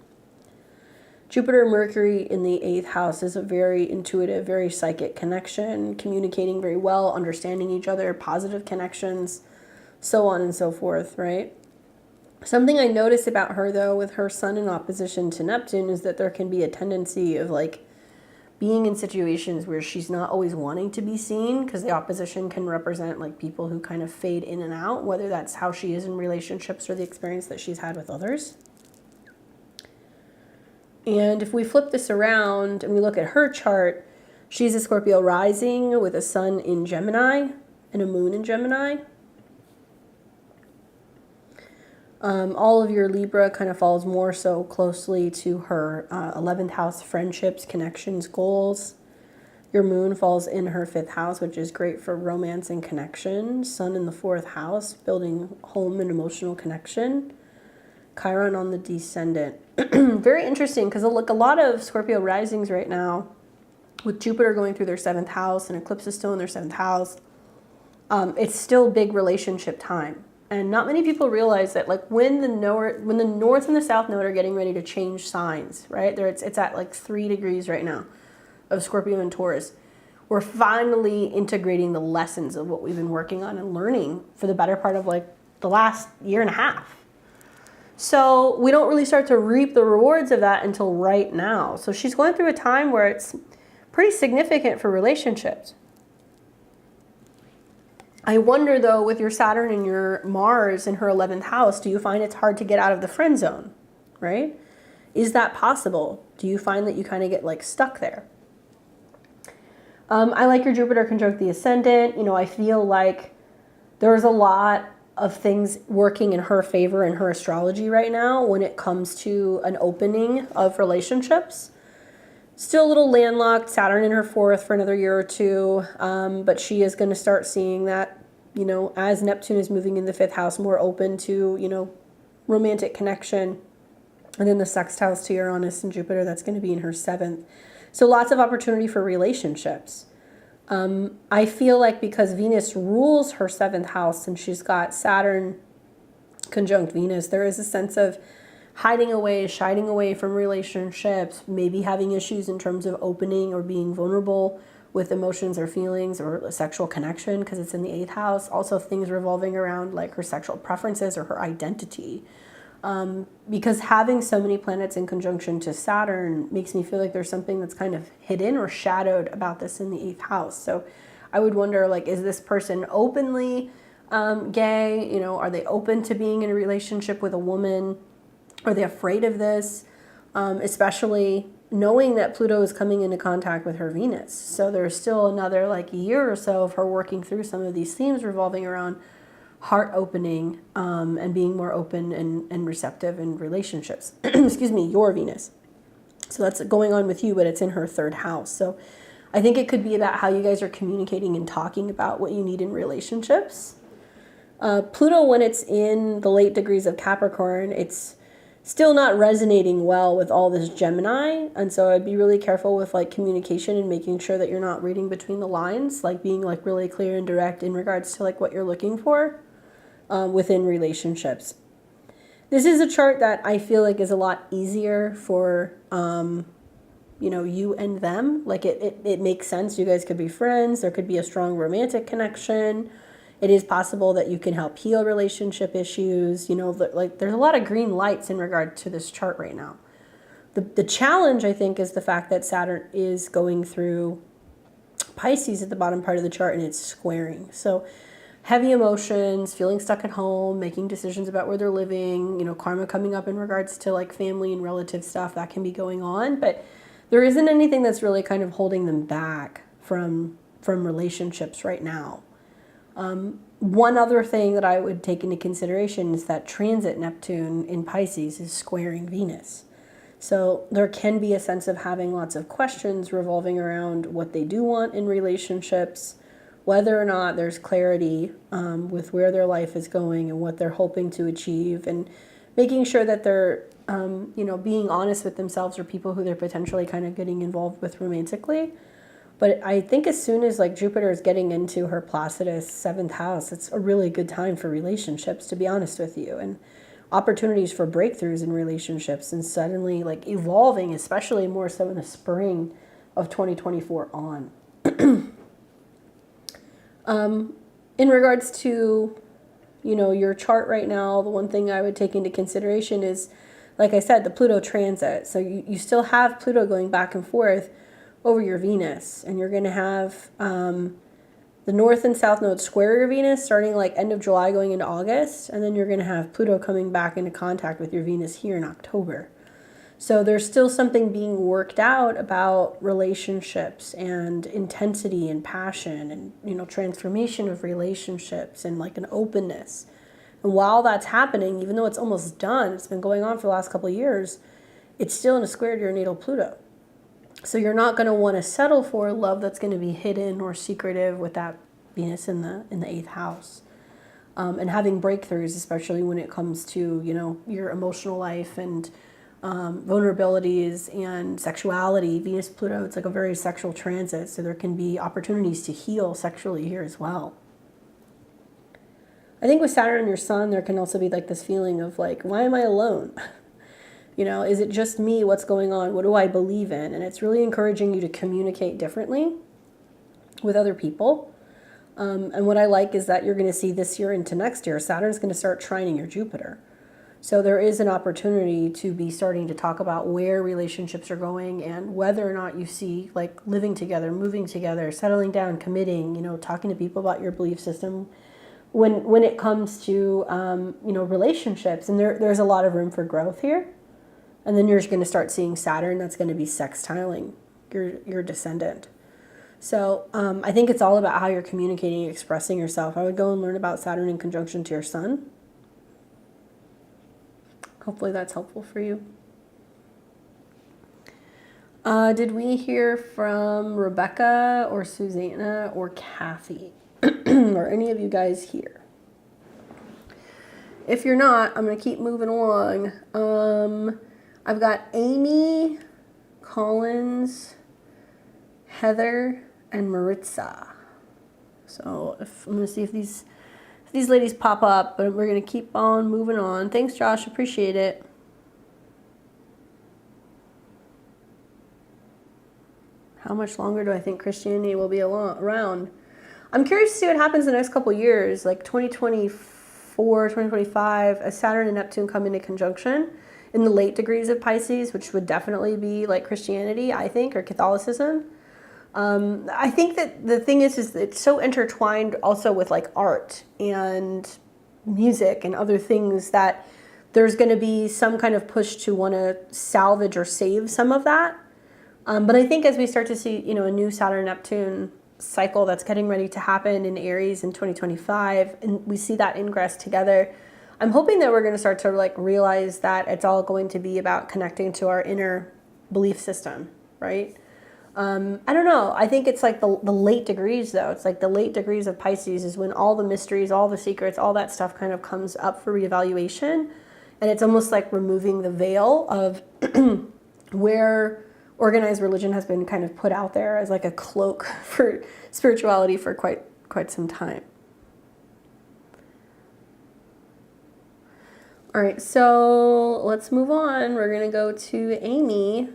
Jupiter and Mercury in the 8th house is a very intuitive, very psychic connection, communicating very well, understanding each other, positive connections, so on and so forth, right? Something I notice about her, though, with her sun in opposition to Neptune, is that there can be a tendency of like being in situations where she's not always wanting to be seen, because the opposition can represent like people who kind of fade in and out, whether that's how she is in relationships or the experience that she's had with others. And if we flip this around and we look at her chart, she's a Scorpio rising with a sun in Gemini and a moon in Gemini. All of your Libra kind of falls more so closely to her 11th house, friendships, connections, goals. Your moon falls in her 5th house, which is great for romance and connection. Sun in the 4th house, building home and emotional connection. Chiron on the descendant. Very interesting, because look, a lot of Scorpio risings right now, with Jupiter going through their 7th house and eclipses still in their 7th house, it's still big relationship time. And not many people realize that, like, when the north and the south node are getting ready to change signs, right? It's at like 3 degrees right now of Scorpio and Taurus. We're finally integrating the lessons of what we've been working on and learning for the better part of like the last year and a half. So we don't really start to reap the rewards of that until right now. So she's going through a time where it's pretty significant for relationships. I wonder, though, with your Saturn and your Mars in her 11th house, do you find it's hard to get out of the friend zone, right? Is that possible? Do you find that you kind of get like stuck there? I like your Jupiter conjunct the ascendant. You know, I feel like there's a lot of things working in her favor in her astrology right now when it comes to an opening of relationships. Still a little landlocked, Saturn in her 4th for another year or two, but she is going to start seeing that, you know, as Neptune is moving in the 5th house, more open to, you know, romantic connection. And then the sextiles to Uranus and Jupiter, that's going to be in her 7th. So lots of opportunity for relationships. I feel like because Venus rules her 7th house and she's got Saturn conjunct Venus, there is a sense of hiding away, shying away from relationships, maybe having issues in terms of opening or being vulnerable with emotions or feelings or sexual connection because it's in the 8th house. Also things revolving around like her sexual preferences or her identity. Because having so many planets in conjunction to Saturn makes me feel like there's something that's kind of hidden or shadowed about this in the 8th house. So I would wonder, like, is this person openly gay? You know, are they open to being in a relationship with a woman? Are they afraid of this? Especially knowing that Pluto is coming into contact with her Venus. So there's still another like year or so of her working through some of these themes revolving around heart opening and being more open and receptive in relationships. Excuse me, your Venus. So that's going on with you, but it's in her 3rd house. So I think it could be about how you guys are communicating and talking about what you need in relationships. Pluto, when it's in the late degrees of Capricorn, it's still not resonating well with all this Gemini. And so I'd be really careful with like communication and making sure that you're not reading between the lines, like being like really clear and direct in regards to like what you're looking for within relationships. This is a chart that I feel like is a lot easier for, you know, you and them. Like it makes sense. You guys could be friends. There could be a strong romantic connection. It is possible that you can help heal relationship issues. You know, like there's a lot of green lights in regard to this chart right now. The challenge, I think, is the fact that Saturn is going through Pisces at the bottom part of the chart and it's squaring. So heavy emotions, feeling stuck at home, making decisions about where they're living, you know, karma coming up in regards to like family and relative stuff that can be going on. But there isn't anything that's really kind of holding them back from relationships right now. One other thing that I would take into consideration is that transit Neptune in Pisces is squaring Venus. So there can be a sense of having lots of questions revolving around what they do want in relationships, whether or not there's clarity with where their life is going and what they're hoping to achieve, and making sure that they're, you know, being honest with themselves or people who they're potentially kind of getting involved with romantically. But I think as soon as like Jupiter is getting into her Placidus 7th house, it's a really good time for relationships, to be honest with you, and opportunities for breakthroughs in relationships and suddenly like evolving, especially more so in the spring of 2024 on. In regards to, you know, your chart right now, the one thing I would take into consideration is, like I said, the Pluto transit. So you still have Pluto going back and forth over your Venus, and you're going to have the north and south nodes square your Venus starting like end of July going into August, and then you're going to have Pluto coming back into contact with your Venus here in October. So there's still something being worked out about relationships and intensity and passion and, you know, transformation of relationships and like an openness. And while that's happening, even though it's almost done, it's been going on for the last couple of years, it's still in a square to your natal Pluto. So you're not going to want to settle for love that's going to be hidden or secretive with that Venus in the 8th house. And having breakthroughs, especially when it comes to, you know, your emotional life and vulnerabilities and sexuality. Venus, Pluto, it's like a very sexual transit, so there can be opportunities to heal sexually here as well. I think with Saturn and your Sun, there can also be like this feeling of like, why am I alone? You know, is it just me? What's going on? What do I believe in? And it's really encouraging you to communicate differently with other people. And what I like is that you're going to see this year into next year, Saturn's going to start trining your Jupiter. So there is an opportunity to be starting to talk about where relationships are going and whether or not you see like living together, moving together, settling down, committing, you know, talking to people about your belief system when it comes to, you know, relationships. And there's a lot of room for growth here. And then you're just going to start seeing Saturn that's going to be sextiling your descendant. So I think it's all about how you're communicating and expressing yourself. I would go and learn about Saturn in conjunction to your Sun. Hopefully that's helpful for you. Did we hear from Rebecca or Susanna or Kathy or any of you guys here? If you're not, I'm going to keep moving along. I've got Amy, Collins, Heather, and Maritza. So I'm going to see if these ladies pop up, but we're going to keep on moving on. Thanks, Josh. Appreciate it. How much longer do I think Christianity will be around? I'm curious to see what happens in the next couple of years, like 2024, 2025, as Saturn and Neptune come into conjunction in the late degrees of Pisces, which would definitely be like Christianity, I think, or Catholicism. I think that the thing is it's so intertwined also with like art and music and other things that there's going to be some kind of push to want to salvage or save some of that. But I think as we start to see, you know, a new Saturn-Neptune cycle that's getting ready to happen in Aries in 2025, and we see that ingress together, I'm hoping that we're going to start to like realize that it's all going to be about connecting to our inner belief system, right? I don't know. I think it's like the late degrees, though. It's like the late degrees of Pisces is when all the mysteries, all the secrets, all that stuff kind of comes up for reevaluation. And it's almost like removing the veil of where organized religion has been kind of put out there as like a cloak for spirituality for quite some time. All right, so let's move on. We're going to go to Amy.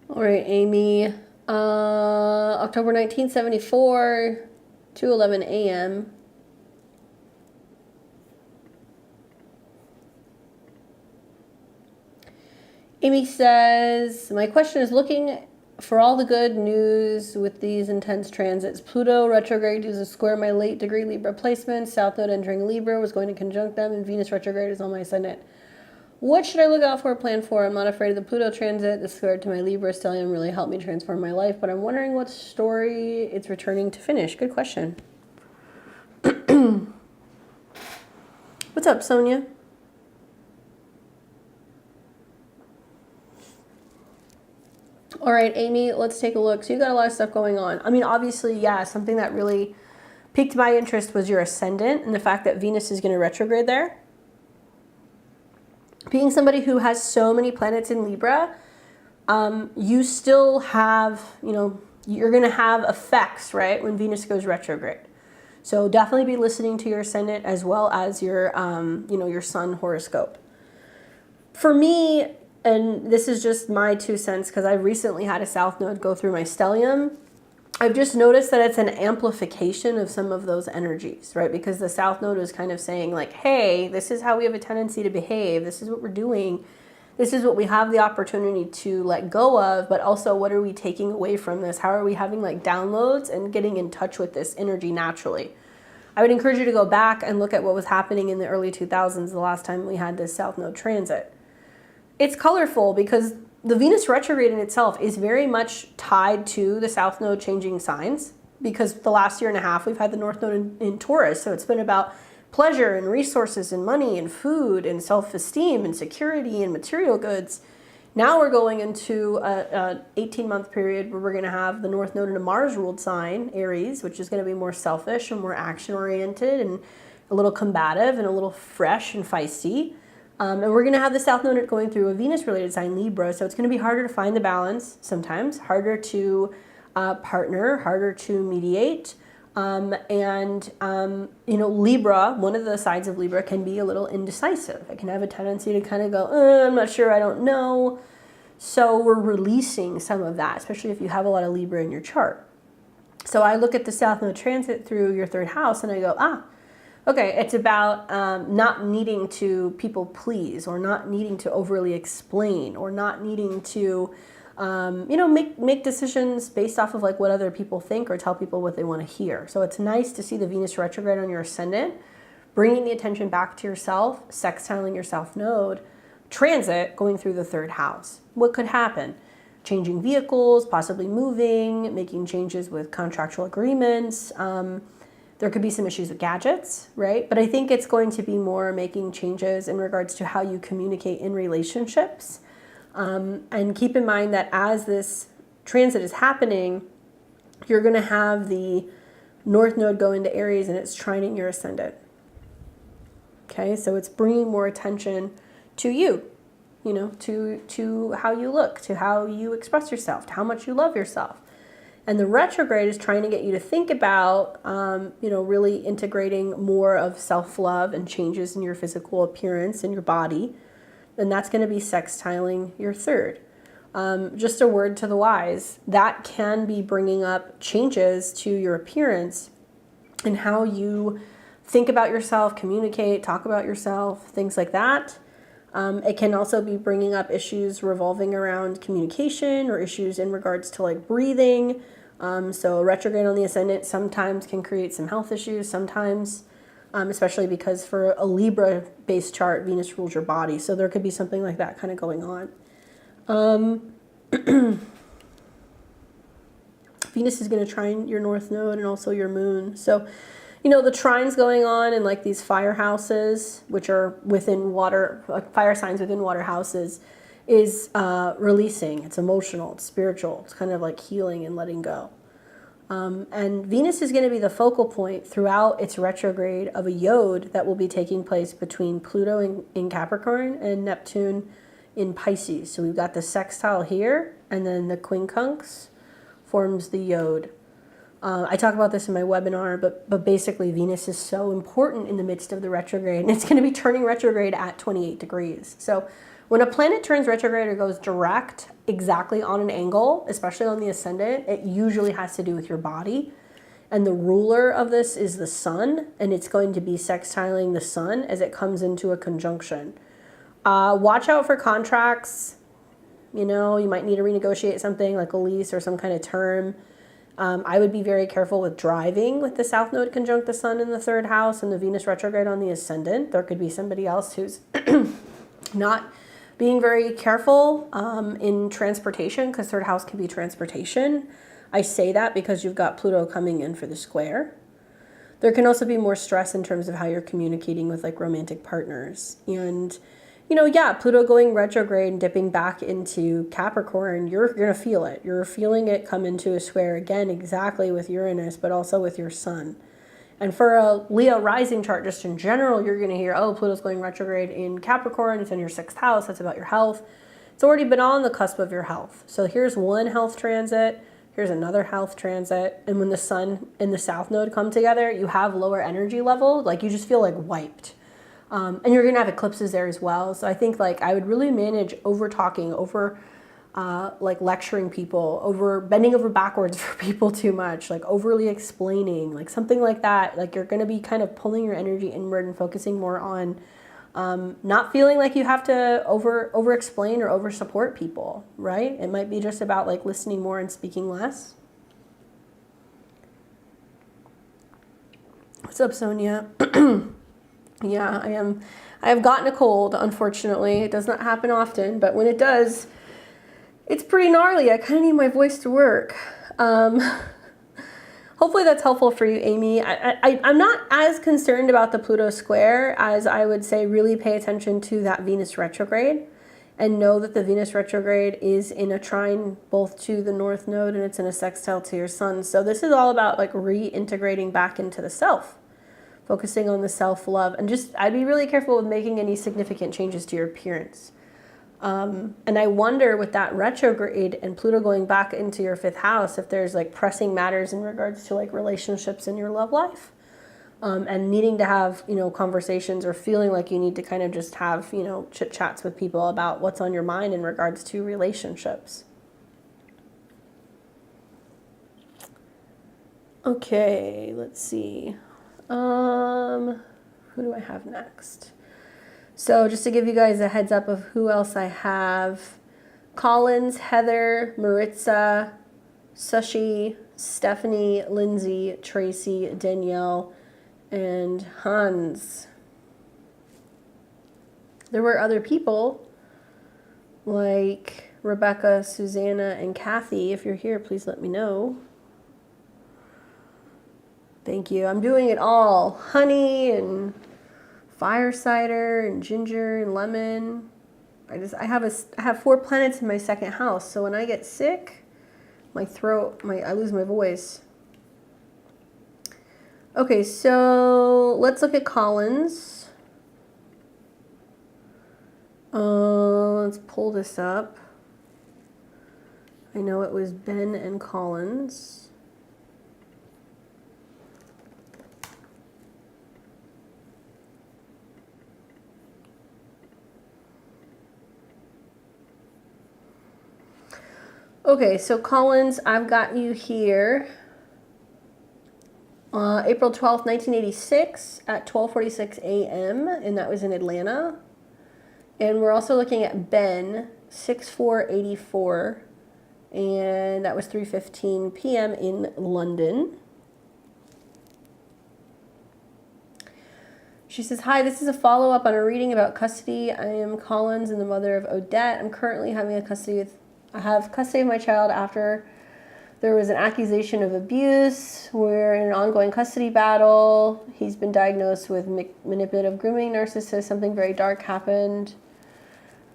All right, Amy, October 1974, 2:11 a.m. Amy says, my question is looking for all the good news with these intense transits. Pluto retrograde is a square my late degree Libra placement. South Node entering Libra was going to conjunct them, and Venus retrograde is on my ascendant. What should I look out for, plan for? I'm not afraid of the Pluto transit. The square to my Libra stellium really helped me transform my life, but I'm wondering what story it's returning to finish. Good question. What's up, Sonia? All right, Amy, let's take a look. So you got a lot of stuff going on. I mean, obviously, yeah, something that really piqued my interest was your ascendant and the fact that Venus is going to retrograde there. Being somebody who has so many planets in Libra, you still have, you're going to have effects, right, when Venus goes retrograde. So definitely be listening to your ascendant as well as your, your sun horoscope. For me, and this is just my 2 cents because I recently had a South Node go through my stellium, I've just noticed that it's an amplification of some of those energies, right? Because the South Node is kind of saying like, hey, this is how we have a tendency to behave. This is what we're doing. This is what we have the opportunity to let go of, but also what are we taking away from this? How are we having like downloads and getting in touch with this energy naturally? I would encourage you to go back and look at what was happening in the early 2000s, the last time we had this South Node transit. It's colorful because the Venus retrograde in itself is very much tied to the South Node changing signs, because the last year and a half we've had the North Node in Taurus. So it's been about pleasure and resources and money and food and self-esteem and security and material goods. Now we're going into an 18-month period where we're going to have the North Node in a Mars-ruled sign, Aries, which is going to be more selfish and more action-oriented and a little combative and a little fresh and feisty. And we're going to have the South Node going through a Venus-related sign, Libra, so it's going to be harder to find the balance sometimes, harder to partner, harder to mediate. Libra, one of the sides of Libra can be a little indecisive. It can have a tendency to kind of go, I'm not sure, I don't know. So we're releasing some of that, especially if you have a lot of Libra in your chart. So I look at the South Node transit through your 3rd house and I go, okay, it's about not needing to people please, or not needing to overly explain, or not needing to, make decisions based off of like what other people think or tell people what they want to hear. So it's nice to see the Venus retrograde on your ascendant, bringing the attention back to yourself, sextiling your South Node, transit going through the 3rd house. What could happen? Changing vehicles, possibly moving, making changes with contractual agreements. There could be some issues with gadgets, right? But I think it's going to be more making changes in regards to how you communicate in relationships. And keep in mind that as this transit is happening, you're going to have the North Node go into Aries and it's trining your ascendant. Okay, so it's bringing more attention to you, to how you look, to how you express yourself, to how much you love yourself. And the retrograde is trying to get you to think about, really integrating more of self-love and changes in your physical appearance and your body. And that's going to be sextiling your 3rd. Just a word to the wise, that can be bringing up changes to your appearance and how you think about yourself, communicate, talk about yourself, things like that. It can also be bringing up issues revolving around communication or issues in regards to like breathing. So retrograde on the ascendant sometimes can create some health issues, sometimes, especially because for a Libra-based chart, Venus rules your body. So there could be something like that kind of going on. Venus is going to trine your north node and also your moon. So, you know, the trines going on in like these fire houses, which are within water, like fire signs within water houses, is releasing. It's emotional, it's spiritual, it's kind of like healing and letting go. And Venus is going to be the focal point throughout its retrograde of a yod that will be taking place between Pluto in Capricorn and Neptune in Pisces. So we've got the sextile here, and then the quincunx forms the yod. I talk about this in my webinar, but basically Venus is so important in the midst of the retrograde, and it's going to be turning retrograde at 28 degrees. So when a planet turns retrograde or goes direct exactly on an angle, especially on the ascendant, it usually has to do with your body. And the ruler of this is the sun, and it's going to be sextiling the sun as it comes into a conjunction. Watch out for contracts. You know, you might need to renegotiate something like a lease or some kind of term. I would be very careful with driving with the South Node conjunct the Sun in the third house and the Venus retrograde on the ascendant. There could be somebody else who's not being very careful in transportation, because third house can be transportation. I say that because you've got Pluto coming in for the square. There can also be more stress in terms of how you're communicating with like romantic partners. And you know, yeah, Pluto going retrograde and dipping back into Capricorn, you're going to feel it. You're feeling it come into a square again, exactly with Uranus, but also with your sun. And for a Leo rising chart, just in general, you're going to hear, oh, Pluto's going retrograde in Capricorn. It's in your 6th house. That's about your health. It's already been on the cusp of your health. So here's one health transit. Here's another health transit. And when the sun and the South Node come together, you have lower energy level. Like you just feel like wiped. And you're going to have eclipses there as well. So I think like I would really manage over talking, over like lecturing people, over bending over backwards for people too much, like overly explaining, like something like that. Like you're going to be kind of pulling your energy inward and focusing more on not feeling like you have to over explain or over support people, right? It might be just about like listening more and speaking less. What's up, Sonia? Yeah, I have gotten a cold, unfortunately. It does not happen often, but when it does, it's pretty gnarly. I kind of need my voice to work. Hopefully that's helpful for you, Amy. I'm not as concerned about the Pluto square as I would say really pay attention to that Venus retrograde and know that the Venus retrograde is in a trine both to the North Node and it's in a sextile to your Sun. So this is all about like reintegrating back into the self. Focusing on the self-love, and just I'd be really careful with making any significant changes to your appearance. And I wonder with that retrograde and Pluto going back into your 5th house, if there's like pressing matters in regards to like relationships in your love life, and needing to have, you know, conversations or feeling like you need to kind of just have, you know, chit chats with people about what's on your mind in regards to relationships. Okay, let's see. Who do I have next? So just to give you guys a heads up of who else I have. Collins, Heather, Maritza, Sushi, Stephanie, Lindsay, Tracy, Danielle, and Hans. There were other people like Rebecca, Susanna, and Kathy. If you're here, please let me know. Thank you. I'm doing it all. Honey and fire cider and ginger and lemon. I have 4 planets in my 2nd house. So when I get sick, I lose my voice. Okay, so let's look at Collins. Let's pull this up. I know it was Ben and Collins. Okay, so Collins, I've got you here. April 12th, 1986 at 12:46 a.m. and that was in Atlanta. And we're also looking at Ben, 6/4/84, and that was 3:15 p.m. in London. She says, hi, this is a follow-up on a reading about custody. I am Collins and the mother of Odette. I'm currently having I have custody of my child after There was an accusation of abuse. We're in an ongoing custody battle. He's been diagnosed with manipulative grooming, narcissist. Something very dark happened.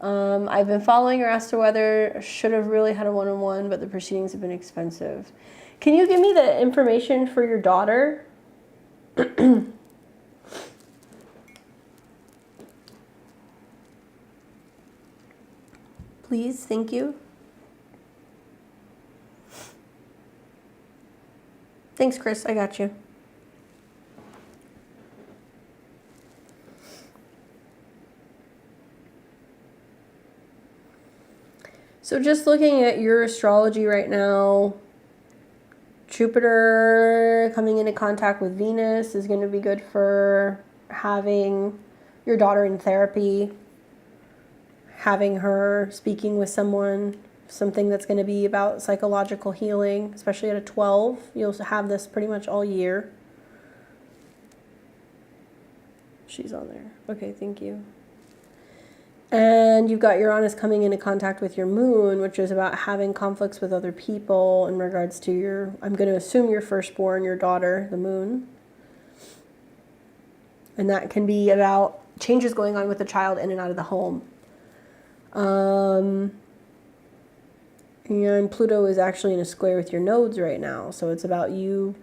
I've been following her as to whether should have really had a one-on-one, but the proceedings have been expensive. Can you give me the information for your daughter? Please, thank you. Thanks, Chris. I got you. So just looking at your astrology right now, Jupiter coming into contact with Venus is going to be good for having your daughter in therapy, having her speaking with someone, something that's going to be about psychological healing, especially at a 12. You'll have this pretty much all year. She's on there. Okay, thank you. And you've got Uranus coming into contact with your moon, which is about having conflicts with other people in regards to your, I'm going to assume your firstborn, your daughter, the moon. And that can be about changes going on with the child in and out of the home. And Pluto is actually in a square with your nodes right now. So it's about you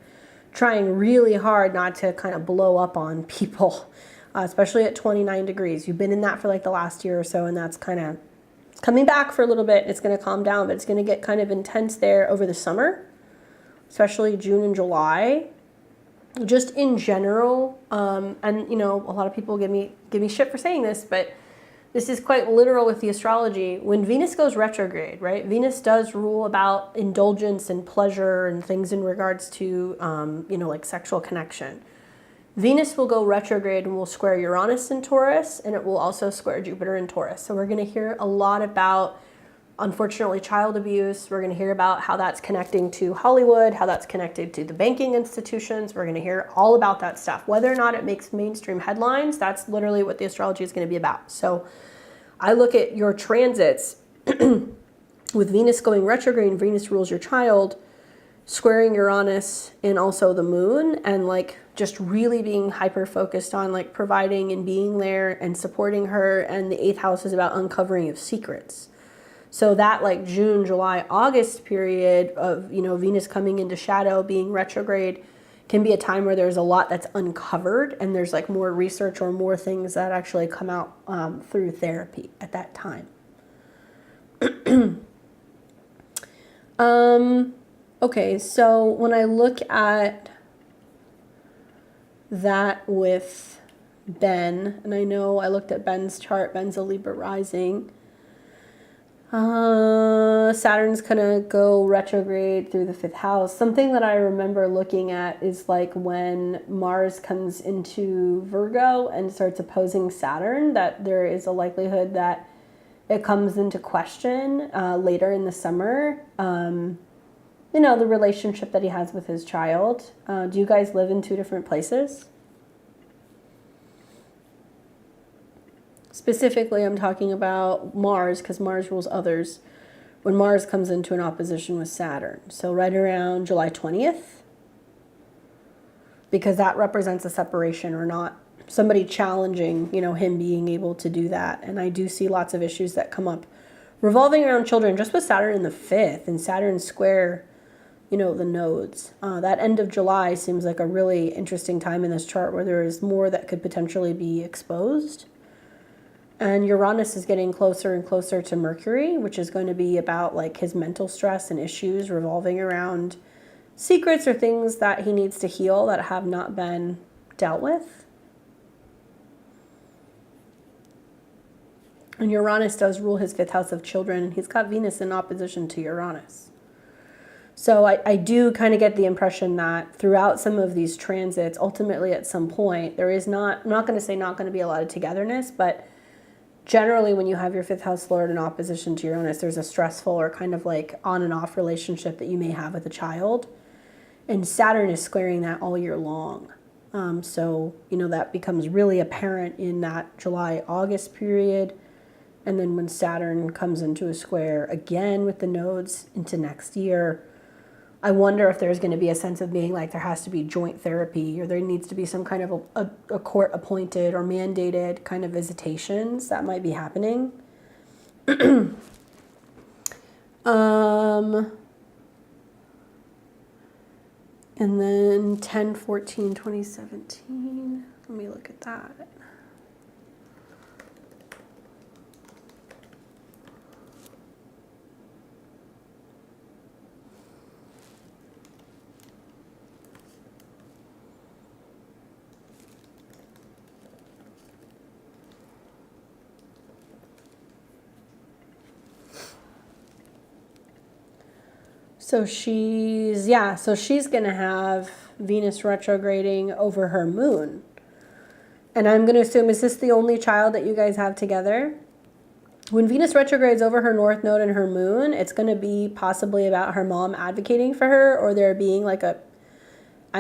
trying really hard not to kind of blow up on people, especially at 29 degrees. You've been in that for like the last year or so, and that's kind of coming back for a little bit. It's going to calm down, but it's going to get kind of intense there over the summer, especially June and July. Just in general, and you know, a lot of people give me shit for saying this, but this is quite literal with the astrology. When Venus goes retrograde, right? Venus does rule about indulgence and pleasure and things in regards to, you know, like sexual connection. Venus will go retrograde and will square Uranus in Taurus, and it will also square Jupiter in Taurus. So we're going to hear a lot about, unfortunately, child abuse. We're going to hear about how that's connecting to Hollywood, how that's connected to the banking institutions. We're going to hear all about that stuff. Whether or not it makes mainstream headlines, that's literally what the astrology is going to be about. So I look at your transits with Venus going retrograde, and Venus rules your child, squaring Uranus and also the moon, and like just really being hyper focused on like providing and being there and supporting her. And the 8th house is about uncovering of secrets. So that like June, July, August period of, you know, Venus coming into shadow, being retrograde, can be a time where there's a lot that's uncovered and there's like more research or more things that actually come out through therapy at that time. Okay, so when I look at that with Ben, and I know I looked at Ben's chart, Ben's a Libra rising. Saturn's gonna go retrograde through the 5th house. Something that I remember looking at is like when Mars comes into Virgo and starts opposing Saturn, that there is a likelihood that it comes into question later in the summer. You know, the relationship that he has with his child. Do you guys live in 2 different places? Specifically, I'm talking about Mars, because Mars rules others, when Mars comes into an opposition with Saturn. So right around July 20th, because that represents a separation or not somebody challenging, you know, him being able to do that. And I do see lots of issues that come up revolving around children, just with Saturn in the 5th and Saturn square, you know, the nodes. That end of July seems like a really interesting time in this chart where there is more that could potentially be exposed. And Uranus is getting closer and closer to Mercury, which is going to be about like his mental stress and issues revolving around secrets or things that he needs to heal that have not been dealt with. And Uranus does rule his 5th house of children, and he's got Venus in opposition to Uranus. So I do kind of get the impression that throughout some of these transits, ultimately at some point, there is not, I'm not going to say not going to be a lot of togetherness, but generally when you have your 5th house lord in opposition to Uranus, there's a stressful or kind of like on and off relationship that you may have with a child. And Saturn is squaring that all year long. So, you know, that becomes really apparent in that July-August period. And then when Saturn comes into a square again with the nodes into next year, I wonder if there's going to be a sense of being like there has to be joint therapy, or there needs to be some kind of a court appointed or mandated kind of visitations that might be happening. And then 10/14/2017. Let me look at that. So she's going to have Venus retrograding over her moon. And I'm going to assume, is this the only child that you guys have together? When Venus retrogrades over her north node and her moon, it's going to be possibly about her mom advocating for her, or there being like I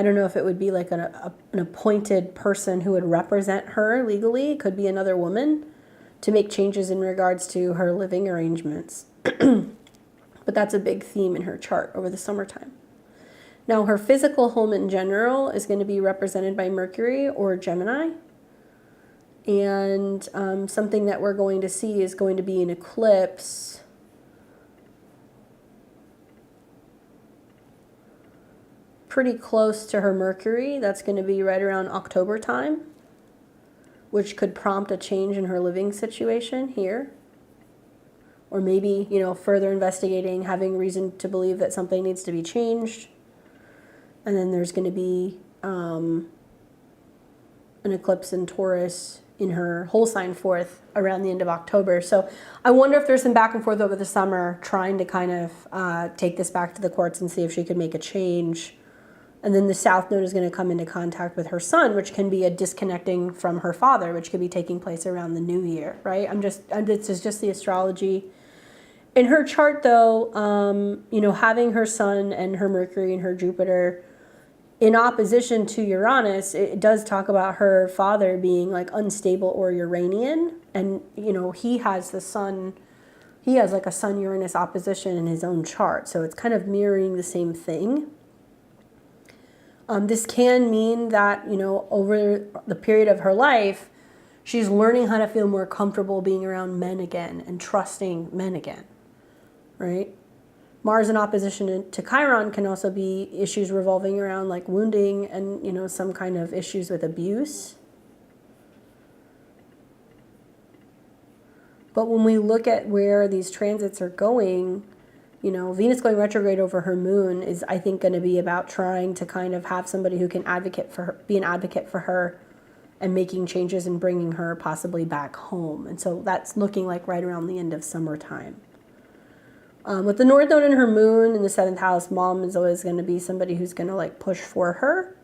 don't know if it would be like an appointed person who would represent her legally. It could be another woman to make changes in regards to her living arrangements. But that's a big theme in her chart over the summertime. Now, her physical home in general is going to be represented by Mercury or Gemini. And something that we're going to see is going to be an eclipse pretty close to her Mercury. That's going to be right around October time, which could prompt a change in her living situation here. Or maybe, further investigating, having reason to believe that something needs to be changed. And then there's going to be an eclipse in Taurus in her whole sign fourth around the end of October. So I wonder if there's some back and forth over the summer trying to kind of take this back to the courts and see if she could make a change. And then the South Node is going to come into contact with her sun, which can be a disconnecting from her father, which could be taking place around the new year, right? This is just the astrology. In her chart, though, having her sun and her Mercury and her Jupiter in opposition to Uranus, it does talk about her father being like unstable or Uranian. And, he has the sun, he has like a Sun-Uranus opposition in his own chart. So it's kind of mirroring the same thing. This can mean that, over the period of her life, she's learning how to feel more comfortable being around men again and trusting men again, right? Mars in opposition to Chiron can also be issues revolving around like wounding and, some kind of issues with abuse. But when we look at where these transits are going, Venus going retrograde over her moon is, I think, going to be about trying to kind of have somebody who can advocate for her, be an advocate for her, and making changes and bringing her possibly back home. And so that's looking like right around the end of summertime. With the North Node and her moon in the 7th house, mom is always going to be somebody who's going to like push for her.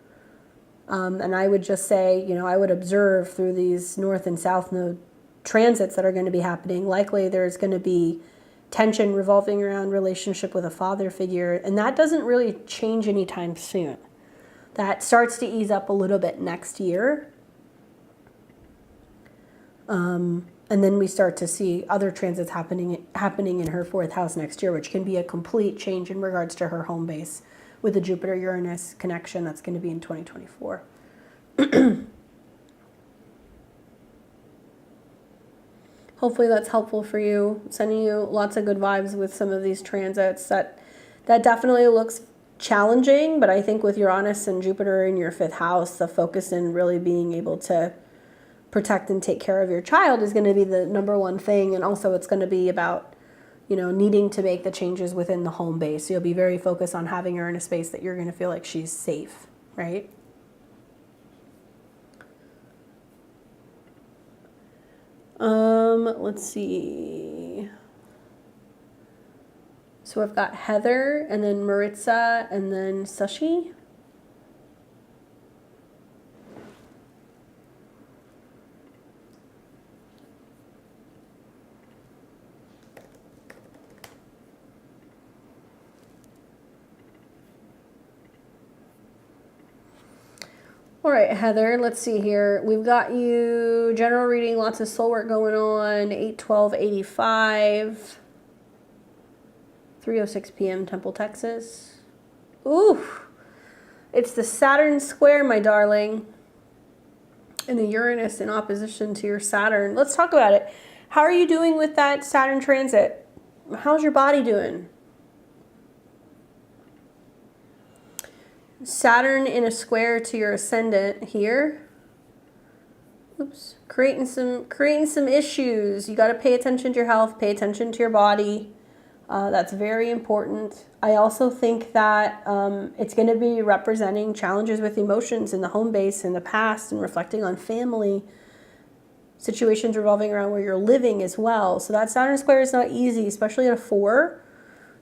And I would just say, I would observe through these North and South Node transits that are going to be happening. Likely there's going to be tension revolving around relationship with a father figure, and that doesn't really change anytime soon. That starts to ease up a little bit next year. And then we start to see other transits happening in her 4th house next year, which can be a complete change in regards to her home base with the Jupiter-Uranus connection that's going to be in 2024. Hopefully that's helpful for you. Sending you lots of good vibes with some of these transits. That definitely looks challenging, but I think with Uranus and Jupiter in your 5th house, the focus in really being able to protect and take care of your child is going to be the number one thing. And also it's going to be about, needing to make the changes within the home base. So you'll be very focused on having her in a space that you're going to feel like she's safe, right? Let's see. So I've got Heather and then Maritza and then Sushi. All right, Heather, let's see here. We've got you general reading, lots of soul work going on, 8/12/85, 3:06 p.m. Temple, Texas. Ooh, it's the Saturn square, my darling. And the Uranus in opposition to your Saturn. Let's talk about it. How are you doing with that Saturn transit? How's your body doing? Saturn in a square to your ascendant here. Oops, creating some issues. You got to pay attention to your health, pay attention to your body. That's very important. I also think that it's going to be representing challenges with emotions in the home base in the past and reflecting on family situations revolving around where you're living as well. So that Saturn square is not easy, especially at a 4.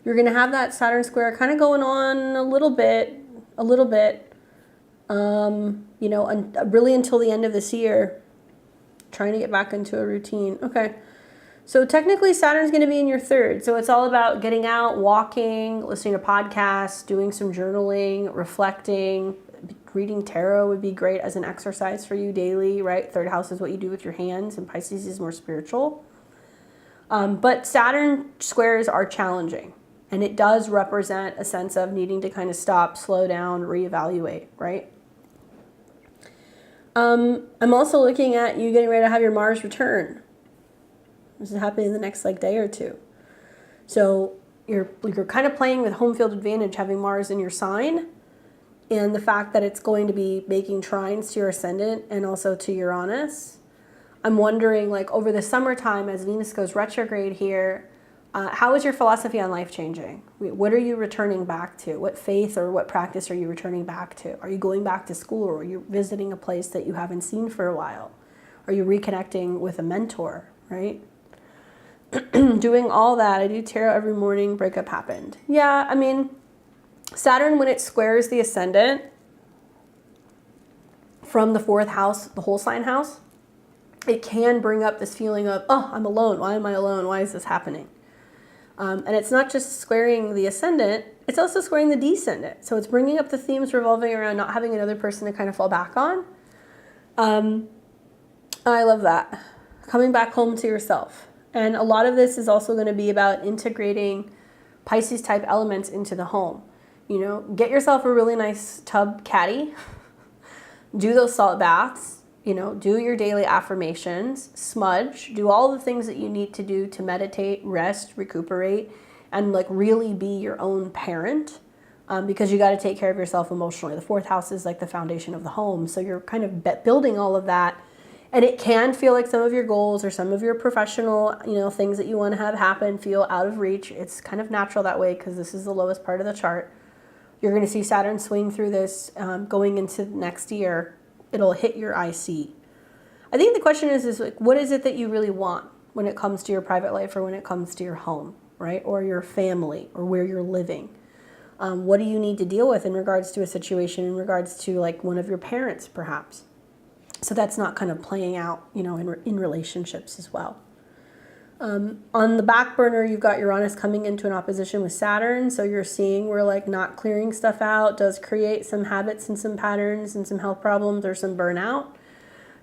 You're going to have that Saturn square kind of going on a little bit, you know, really until the end of this year, trying to get back into a routine. Okay. So technically Saturn's going to be in your 3rd. So it's all about getting out, walking, listening to podcasts, doing some journaling, reflecting. Reading tarot would be great as an exercise for you daily, right? 3rd house is what you do with your hands, and Pisces is more spiritual. But Saturn squares are challenging, and it does represent a sense of needing to kind of stop, slow down, reevaluate, right? I'm also looking at you getting ready to have your Mars return. This is happening in the next day or 2. So you're kind of playing with home field advantage, having Mars in your sign, and the fact that it's going to be making trines to your ascendant and also to Uranus. I'm wondering, over the summertime as Venus goes retrograde here, how is your philosophy on life changing? What are you returning back to? What faith or what practice are you returning back to? Are you going back to school, or are you visiting a place that you haven't seen for a while? Are you reconnecting with a mentor, right? Doing all that. I do tarot every morning. Breakup happened. Yeah, I mean, Saturn, when it squares the ascendant from the 4th house, the whole sign house, it can bring up this feeling of, oh, I'm alone. Why am I alone? Why is this happening? And it's not just squaring the ascendant, it's also squaring the descendant. So it's bringing up the themes revolving around not having another person to kind of fall back on. I love that. Coming back home to yourself. And a lot of this is also going to be about integrating Pisces type elements into the home. You know, get yourself a really nice tub caddy, do those salt baths, you know, do your daily affirmations, smudge, do all the things that you need to do to meditate, rest, recuperate, and really be your own parent, because you got to take care of yourself emotionally. The 4th house is the foundation of the home. So you're kind of building all of that. And it can feel like some of your goals or some of your professional, things that you want to have happen feel out of reach. It's kind of natural that way because this is the lowest part of the chart. You're going to see Saturn swing through this going into next year. It'll hit your IC. I think the question is what is it that you really want when it comes to your private life or when it comes to your home, right? Or your family or where you're living. What do you need to deal with in regards to a situation, in regards to one of your parents, perhaps? So that's not kind of playing out, in relationships as well. On the back burner, you've got Uranus coming into an opposition with Saturn. So you're seeing where not clearing stuff out does create some habits and some patterns and some health problems or some burnout.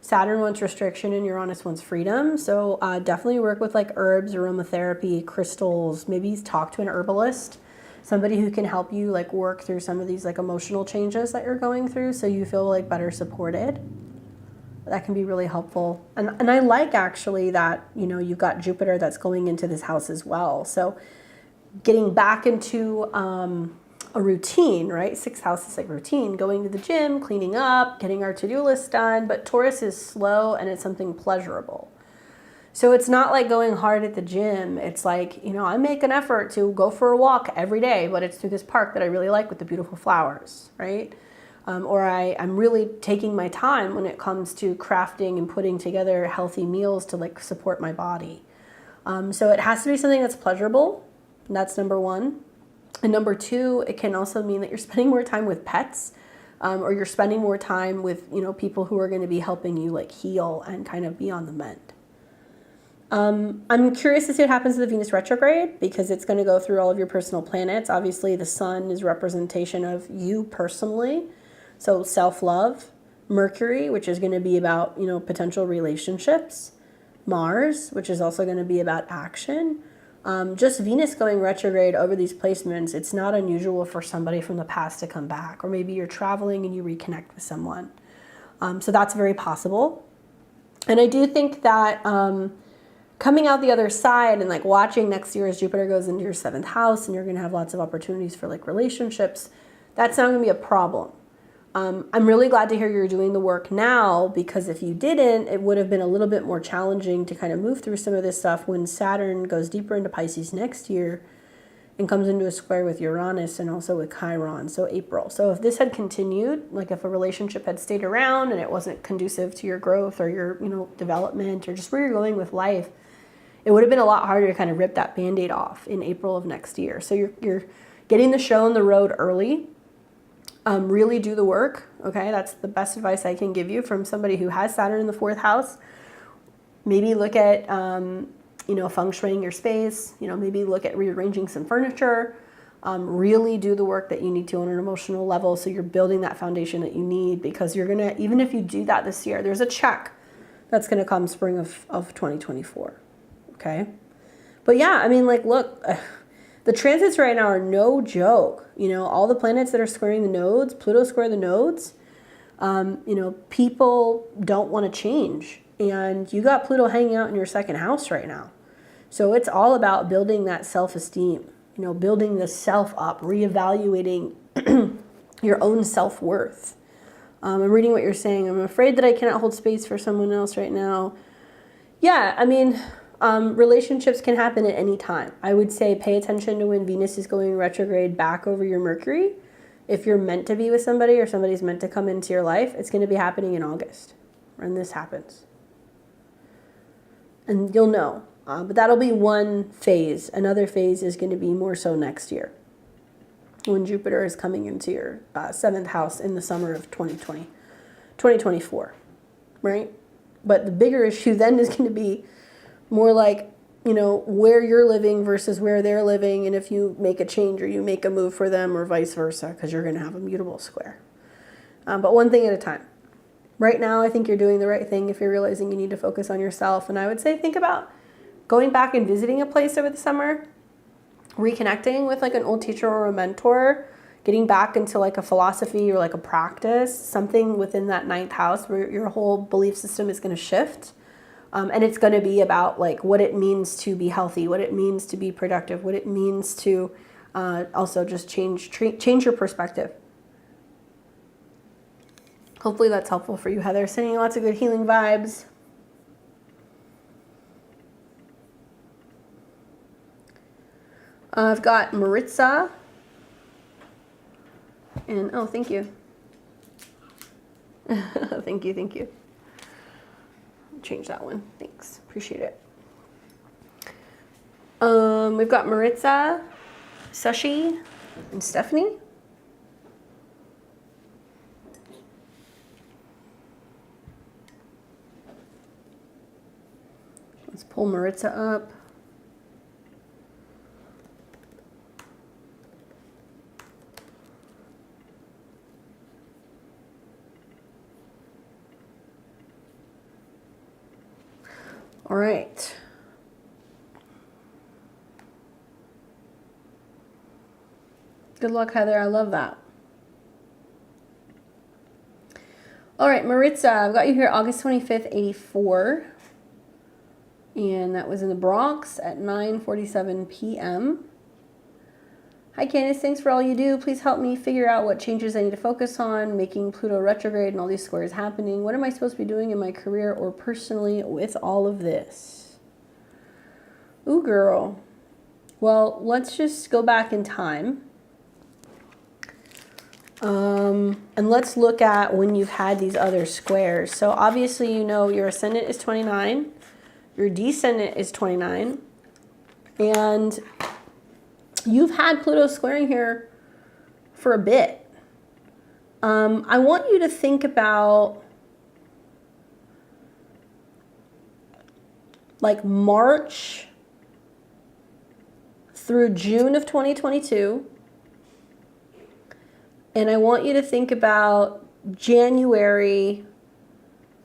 Saturn wants restriction and Uranus wants freedom. So definitely work with herbs, aromatherapy, crystals. Maybe talk to an herbalist, somebody who can help you work through some of these emotional changes that you're going through so you feel better supported. That can be really helpful. And I like actually that, you've got Jupiter that's going into this house as well. So getting back into a routine, right? 6th house is routine, going to the gym, cleaning up, getting our to-do list done. But Taurus is slow and it's something pleasurable. So it's not going hard at the gym. It's I make an effort to go for a walk every day, but it's through this park that I really like with the beautiful flowers, right? Or I'm really taking my time when it comes to crafting and putting together healthy meals to support my body. So it has to be something that's pleasurable. That's number 1. And number 2, it can also mean that you're spending more time with pets, or you're spending more time with, people who are going to be helping you heal and kind of be on the mend. I'm curious to see what happens to the Venus retrograde because it's going to go through all of your personal planets. Obviously, the sun is representation of you personally. So self-love, Mercury, which is going to be about, potential relationships, Mars, which is also going to be about action, Just Venus going retrograde over these placements, it's not unusual for somebody from the past to come back, or maybe you're traveling and you reconnect with someone. So that's very possible. And I do think that coming out the other side and like watching next year as Jupiter goes into your 7th house and you're going to have lots of opportunities for like relationships, that's not going to be a problem. I'm really glad to hear you're doing the work now, because if you didn't, it would have been a little bit more challenging to kind of move through some of this stuff when Saturn goes deeper into Pisces next year and comes into a square with Uranus and also with Chiron, so April. So if this had continued, like if a relationship had stayed around and it wasn't conducive to your growth or your, development or just where you're going with life, it would have been a lot harder to kind of rip that Band-Aid off in April of next year. So you're getting the show on the road early. Really do the work, okay? That's the best advice I can give you from somebody who has Saturn in the 4th house. Maybe look at, feng shuiing your space, maybe look at rearranging some furniture. Really do the work that you need to on an emotional level, so you're building that foundation that you need, because you're going to, even if you do that this year, there's a check that's going to come spring of 2024. Okay. But yeah, look, the transits right now are no joke. All the planets that are squaring the nodes, Pluto square the nodes, people don't want to change. And you got Pluto hanging out in your 2nd house right now. So it's all about building that self-esteem, building the self up, reevaluating your own self-worth. I'm reading what you're saying. I'm afraid that I cannot hold space for someone else right now. Yeah, relationships can happen at any time. I would say pay attention to when Venus is going retrograde back over your Mercury. If you're meant to be with somebody or somebody's meant to come into your life, it's going to be happening in August when this happens. And you'll know. But that'll be one phase. Another phase is going to be more so next year, when Jupiter is coming into your 7th house in the summer of 2024, right? But the bigger issue then is going to be more like, where you're living versus where they're living, and if you make a change or you make a move for them or vice versa, because you're going to have a mutable square. But one thing at a time. Right now, I think you're doing the right thing if you're realizing you need to focus on yourself. And I would say think about going back and visiting a place over the summer, reconnecting with like an old teacher or a mentor, getting back into like a philosophy or like a practice, something within that 9th house where your whole belief system is going to shift. And it's going to be about like what it means to be healthy, what it means to be productive, what it means to also just change your perspective. Hopefully that's helpful for you, Heather. Sending you lots of good healing vibes. I've got Maritza. And, oh, thank you. Thank you. Change that one. Thanks. Appreciate it. We've got Maritza, Sushi, and Stephanie. Let's pull Maritza up. All right. Good luck, Heather. I love that. All right, Maritza, I've got you here August 25th, 84. And that was in the Bronx at 9:47 p.m. Hi, Candace. Thanks for all you do. Please help me figure out what changes I need to focus on, making Pluto retrograde and all these squares happening. What am I supposed to be doing in my career or personally with all of this? Ooh, girl. Well, let's just go back in time. And let's look at when you've had these other squares. So obviously, your ascendant is 29. Your descendant is 29. And you've had Pluto squaring here for a bit. I want you to think about like March through June of 2022. And I want you to think about January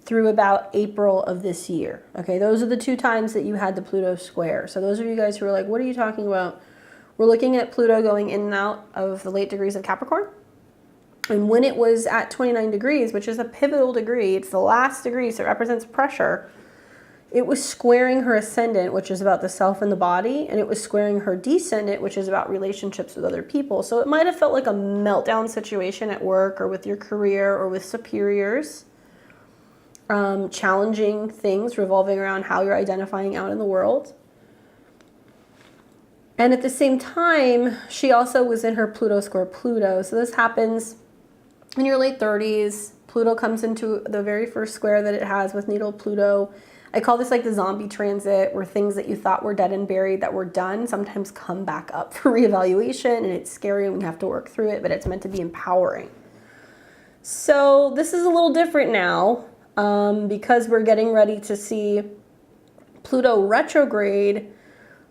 through about April of this year. Okay, those are the 2 times that you had the Pluto square. So those of you guys who are like, what are you talking about? We're looking at Pluto going in and out of the late degrees of Capricorn. And when it was at 29 degrees, which is a pivotal degree, it's the last degree, so it represents pressure, it was squaring her ascendant, which is about the self and the body, and it was squaring her descendant, which is about relationships with other people. So it might have felt like a meltdown situation at work or with your career or with superiors. Challenging things revolving around how you're identifying out in the world. And at the same time, she also was in her Pluto square Pluto. So this happens in your late 30s. Pluto comes into the very first square that it has with natal Pluto. I call this like the zombie transit, where things that you thought were dead and buried that were done sometimes come back up for reevaluation, and it's scary and we have to work through it, but it's meant to be empowering. So this is a little different now. Because we're getting ready to see Pluto retrograde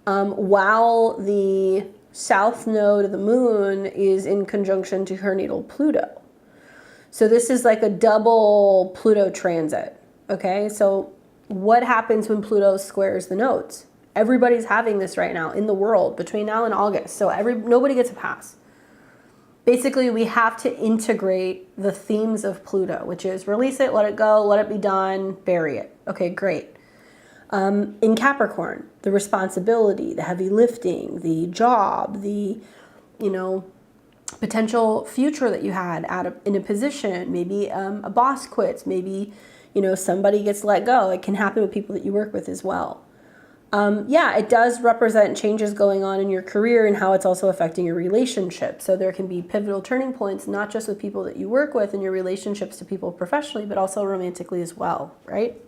while the south node of the moon is in conjunction to her natal Pluto. So this is like a double Pluto transit, okay? So what happens when Pluto squares the nodes? Everybody's having this right now in the world between now and August, so nobody gets a pass. Basically, we have to integrate the themes of Pluto, which is release it, let it go, let it be done, bury it. Okay, great. In Capricorn, the responsibility, the heavy lifting, the job, the, potential future that you had in a position, maybe a boss quits, maybe, somebody gets let go. It can happen with people that you work with as well. Yeah, it does represent changes going on in your career and how it's also affecting your relationship. So there can be pivotal turning points, not just with people that you work with in your relationships to people professionally, but also romantically as well, right?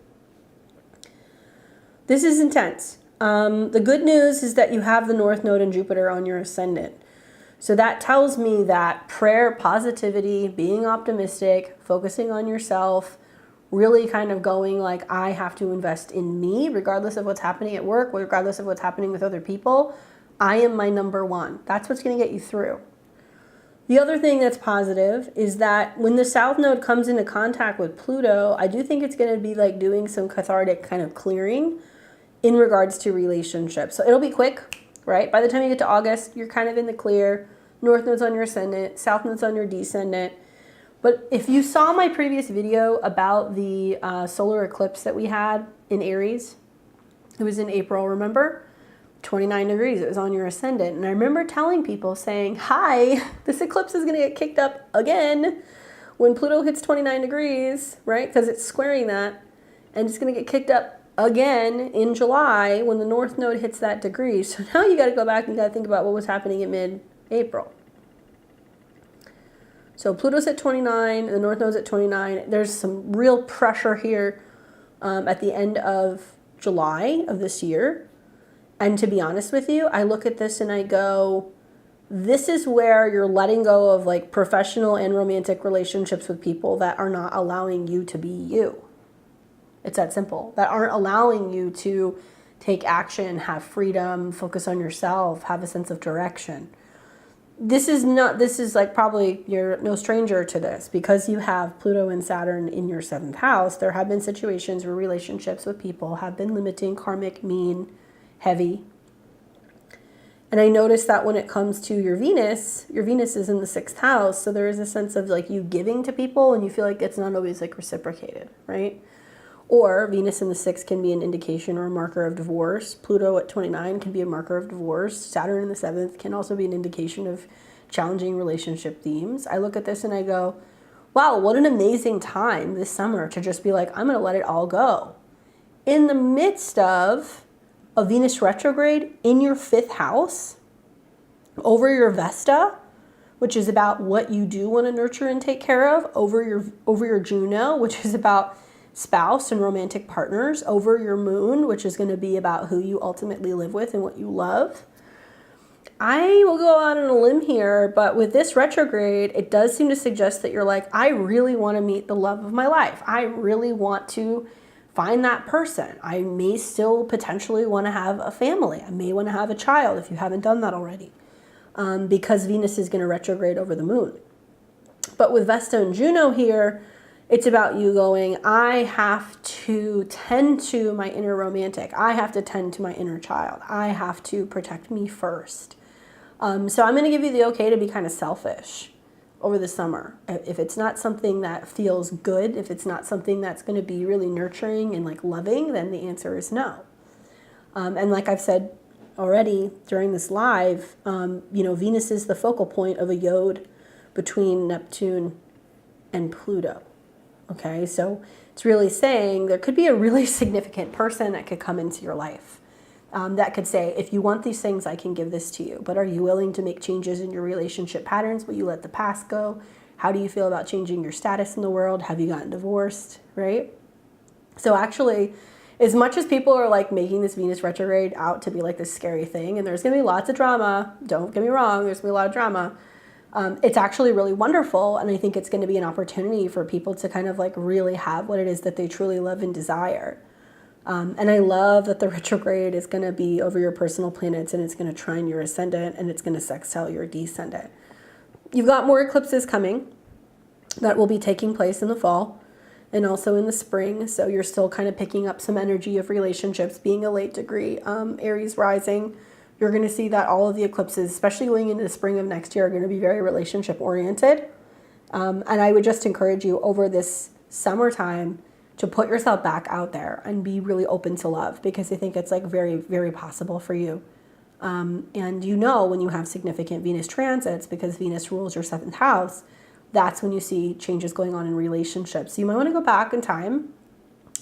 This is intense. The good news is that you have the North Node and Jupiter on your ascendant. So that tells me that prayer, positivity, being optimistic, focusing on yourself, really kind of going like, I have to invest in me, regardless of what's happening at work, regardless of what's happening with other people. I am my number one. That's what's going to get you through. The other thing that's positive is that when the South Node comes into contact with Pluto, I do think it's going to be like doing some cathartic kind of clearing in regards to relationships. So it'll be quick, right? By the time you get to August, you're kind of in the clear. North Node's on your ascendant, South Node's on your descendant. But if you saw my previous video about the solar eclipse that we had in Aries, it was in April, remember? 29 degrees, it was on your ascendant. And I remember telling people saying, hi, this eclipse is going to get kicked up again when Pluto hits 29 degrees, right? Because it's squaring that. And it's going to get kicked up again in July when the North Node hits that degree. So now you got to go back and you got to think about what was happening in mid-April. So Pluto's at 29, the North Node's at 29. There's some real pressure here at the end of July of this year. And to be honest with you, I look at this and I go, this is where you're letting go of like professional and romantic relationships with people that are not allowing you to be you. It's that simple. That aren't allowing you to take action, have freedom, focus on yourself, have a sense of direction. This is like probably you're no stranger to this because you have Pluto and Saturn in your 7th house. There have been situations where relationships with people have been limiting, karmic, mean, heavy. And I noticed that when it comes to your Venus is in the 6th house. So there is a sense of like you giving to people and you feel like it's not always like reciprocated, right? Or Venus in the 6th can be an indication or a marker of divorce. Pluto at 29 can be a marker of divorce. Saturn in the 7th can also be an indication of challenging relationship themes. I look at this and I go, wow, what an amazing time this summer to just be like, I'm going to let it all go. In the midst of a Venus retrograde in your 5th house, over your Vesta, which is about what you do want to nurture and take care of, over your Juno, which is about spouse and romantic partners, over your moon, which is going to be about who you ultimately live with and what you love. I will go out on a limb here, but with this retrograde, it does seem to suggest that you're like, I really want to meet the love of my life. I really want to find that person. I may still potentially want to have a family. I may want to have a child if you haven't done that already, because Venus is going to retrograde over the moon. But with Vesta and Juno here, It's about you going, I have to tend to my inner romantic. I have to tend to my inner child. I have to protect me first. So I'm going to give you the okay to be kind of selfish over the summer. If it's not something that feels good, if it's not something that's going to be really nurturing and like loving, then the answer is no. And like I've said already during this live, you know, Venus is the focal point of a yod between Neptune and Pluto. Okay, so it's really saying there could be a really significant person that could come into your life that could say, if you want these things, I can give this to you. But are you willing to make changes in your relationship patterns? Will you let the past go? How do you feel about changing your status in the world? Have you gotten divorced, right? So actually, as much as people are like making this Venus retrograde out to be like this scary thing, and there's going to be lots of drama, don't get me wrong, there's going to be a lot of drama. It's actually really wonderful, and I think it's going to be an opportunity for people to kind of like really have what it is that they truly love and desire. And I love that the retrograde is going to be over your personal planets, and it's going to trine your ascendant, and it's going to sextile your descendant. You've got more eclipses coming that will be taking place in the fall and also in the spring, so you're still kind of picking up some energy of relationships, being a late degree Aries rising. You're going to see that all of the eclipses, especially going into the spring of next year, are going to be very relationship oriented. And I would just encourage you over this summertime to put yourself back out there and be really open to love, because I think it's like very, very possible for you. And you know, when you have significant Venus transits, because Venus rules your 7th house, that's when you see changes going on in relationships. So you might want to go back in time.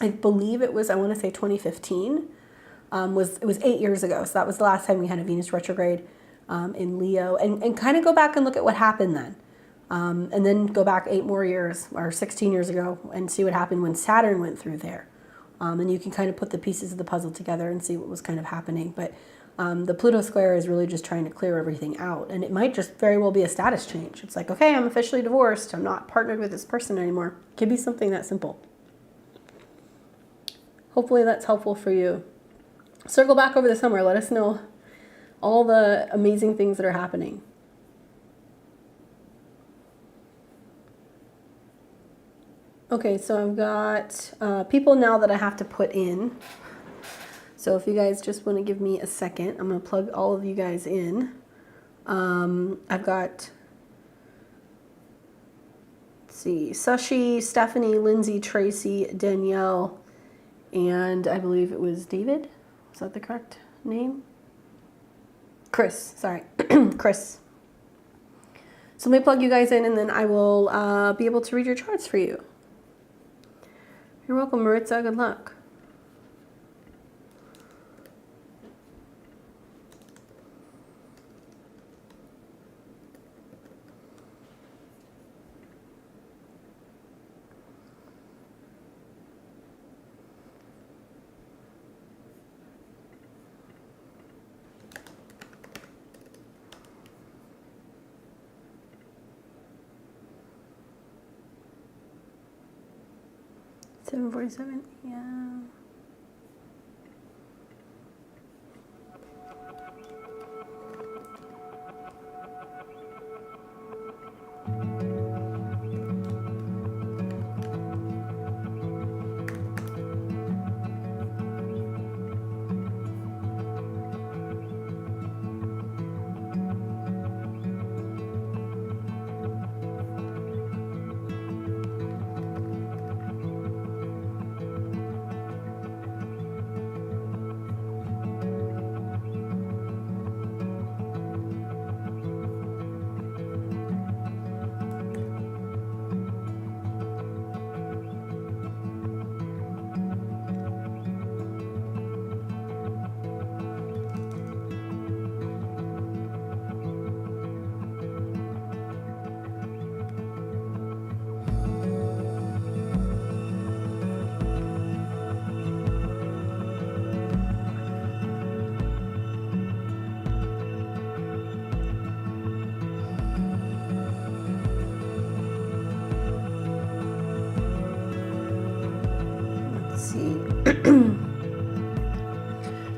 I believe it was, I want to say 2015. It was 8 years ago. So that was the last time we had a Venus retrograde in Leo, and kind of go back and look at what happened then. And then go back 8 more years or 16 years ago and see what happened when Saturn went through there. And you can kind of put the pieces of the puzzle together and see what was kind of happening. But the Pluto square is really just trying to clear everything out. And it might just very well be a status change. It's like, okay, I'm officially divorced. I'm not partnered with this person anymore. It could be something that simple. Hopefully that's helpful for you. Circle back over the summer. Let us know all the amazing things that are happening. Okay, so I've got people now that I have to put in. So if you guys just want to give me a second, I'm going to plug all of you guys in. I've got, let's see, Sushi, Stephanie, Lindsay, Tracy, Danielle, and I believe it was David. Is that the correct name? Chris, sorry, Chris. So let me plug you guys in, and then I will be able to read your charts for you. You're welcome, Maritza. Good luck. $7:47, yeah.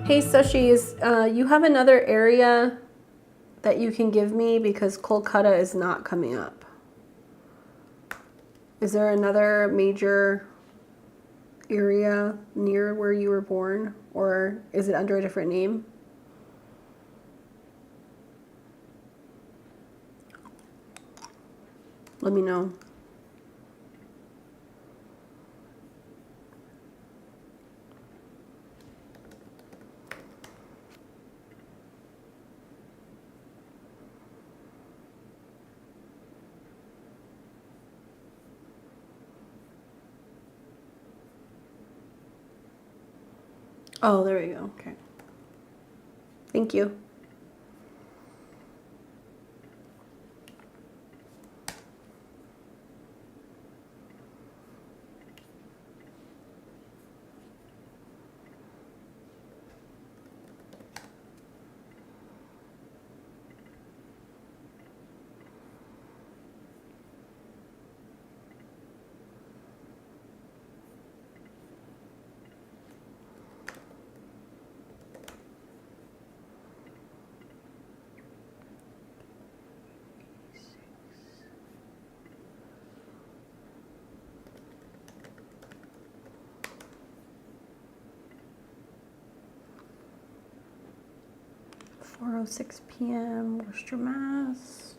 Hey, Sushi, you have another area that you can give me, because Kolkata is not coming up. Is there another major area near where you were born, or is it under a different name? Let me know. Oh, there we go. Okay. Thank you. .4:06 p.m. Worcester, Mass.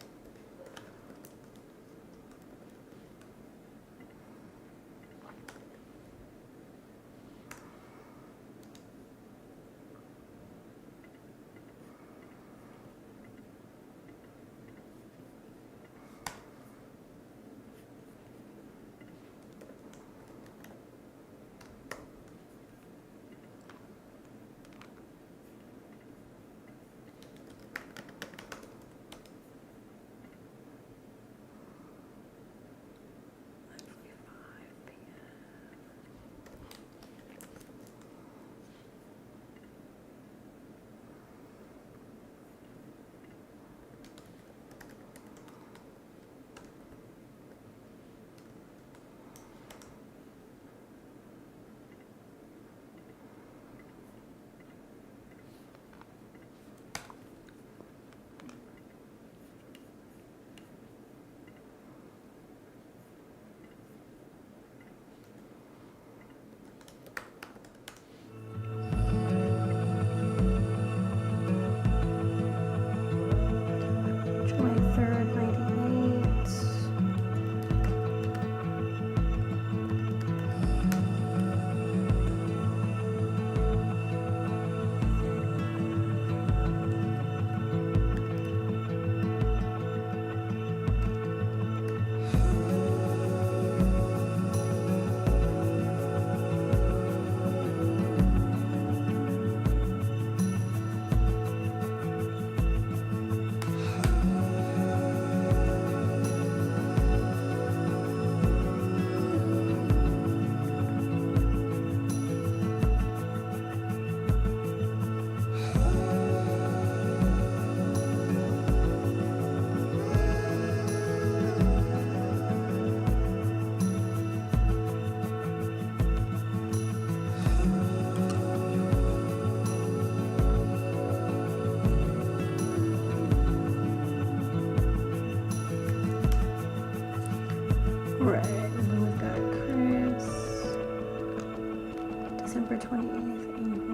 Right, and then we've got Chris, December 28th, 81.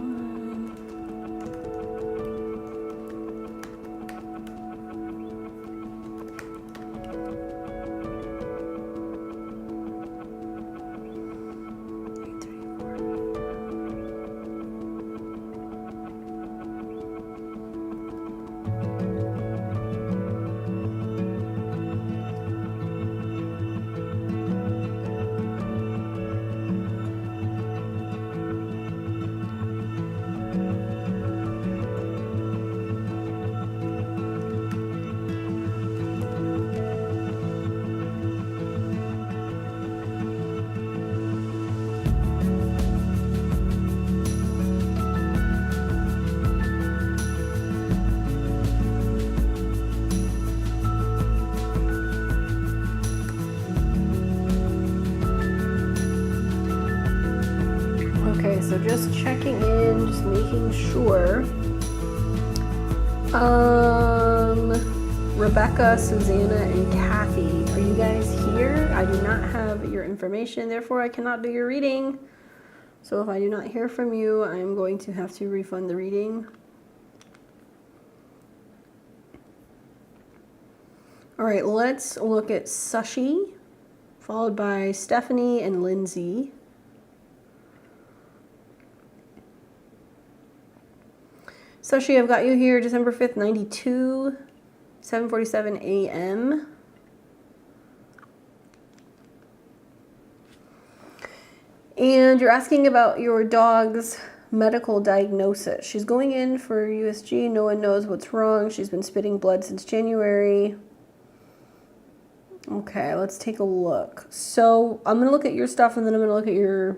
So just checking in, just making sure. Rebecca, Susanna, and Kathy. Are you guys here? I do not have your information, therefore I cannot do your reading. So if I do not hear from you, I'm going to have to refund the reading. All right, let's look at Sushi, followed by Stephanie and Lindsay. Sushi, I've got you here December 5th, 92, 7:47 a.m. And you're asking about your dog's medical diagnosis. She's going in for USG. No one knows what's wrong. She's been spitting blood since January. Okay, let's take a look. So I'm going to look at your stuff and then I'm going to look at your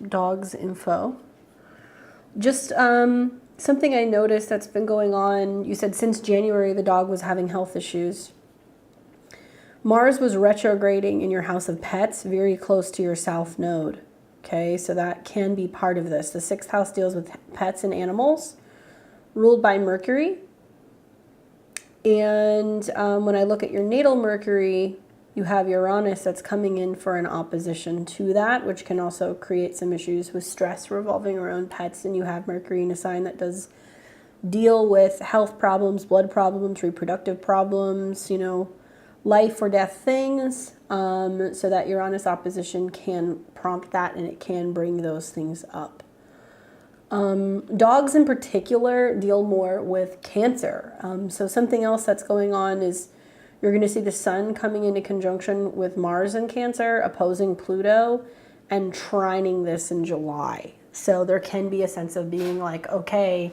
dog's info. Just something I noticed that's been going on. You said since January the dog was having health issues. Mars was retrograding in your house of pets, very close to your south node. Okay, so that can be part of this. The 6th house deals with pets and animals, ruled by Mercury. And when I look at your natal Mercury, you have Uranus that's coming in for an opposition to that, which can also create some issues with stress revolving around pets. And you have Mercury in a sign that does deal with health problems, blood problems, reproductive problems, you know, life or death things. So that Uranus opposition can prompt that and it can bring those things up. Dogs in particular deal more with Cancer. So something else that's going on is you're going to see the Sun coming into conjunction with Mars in Cancer, opposing Pluto, and trining this in July. So there can be a sense of being like, okay,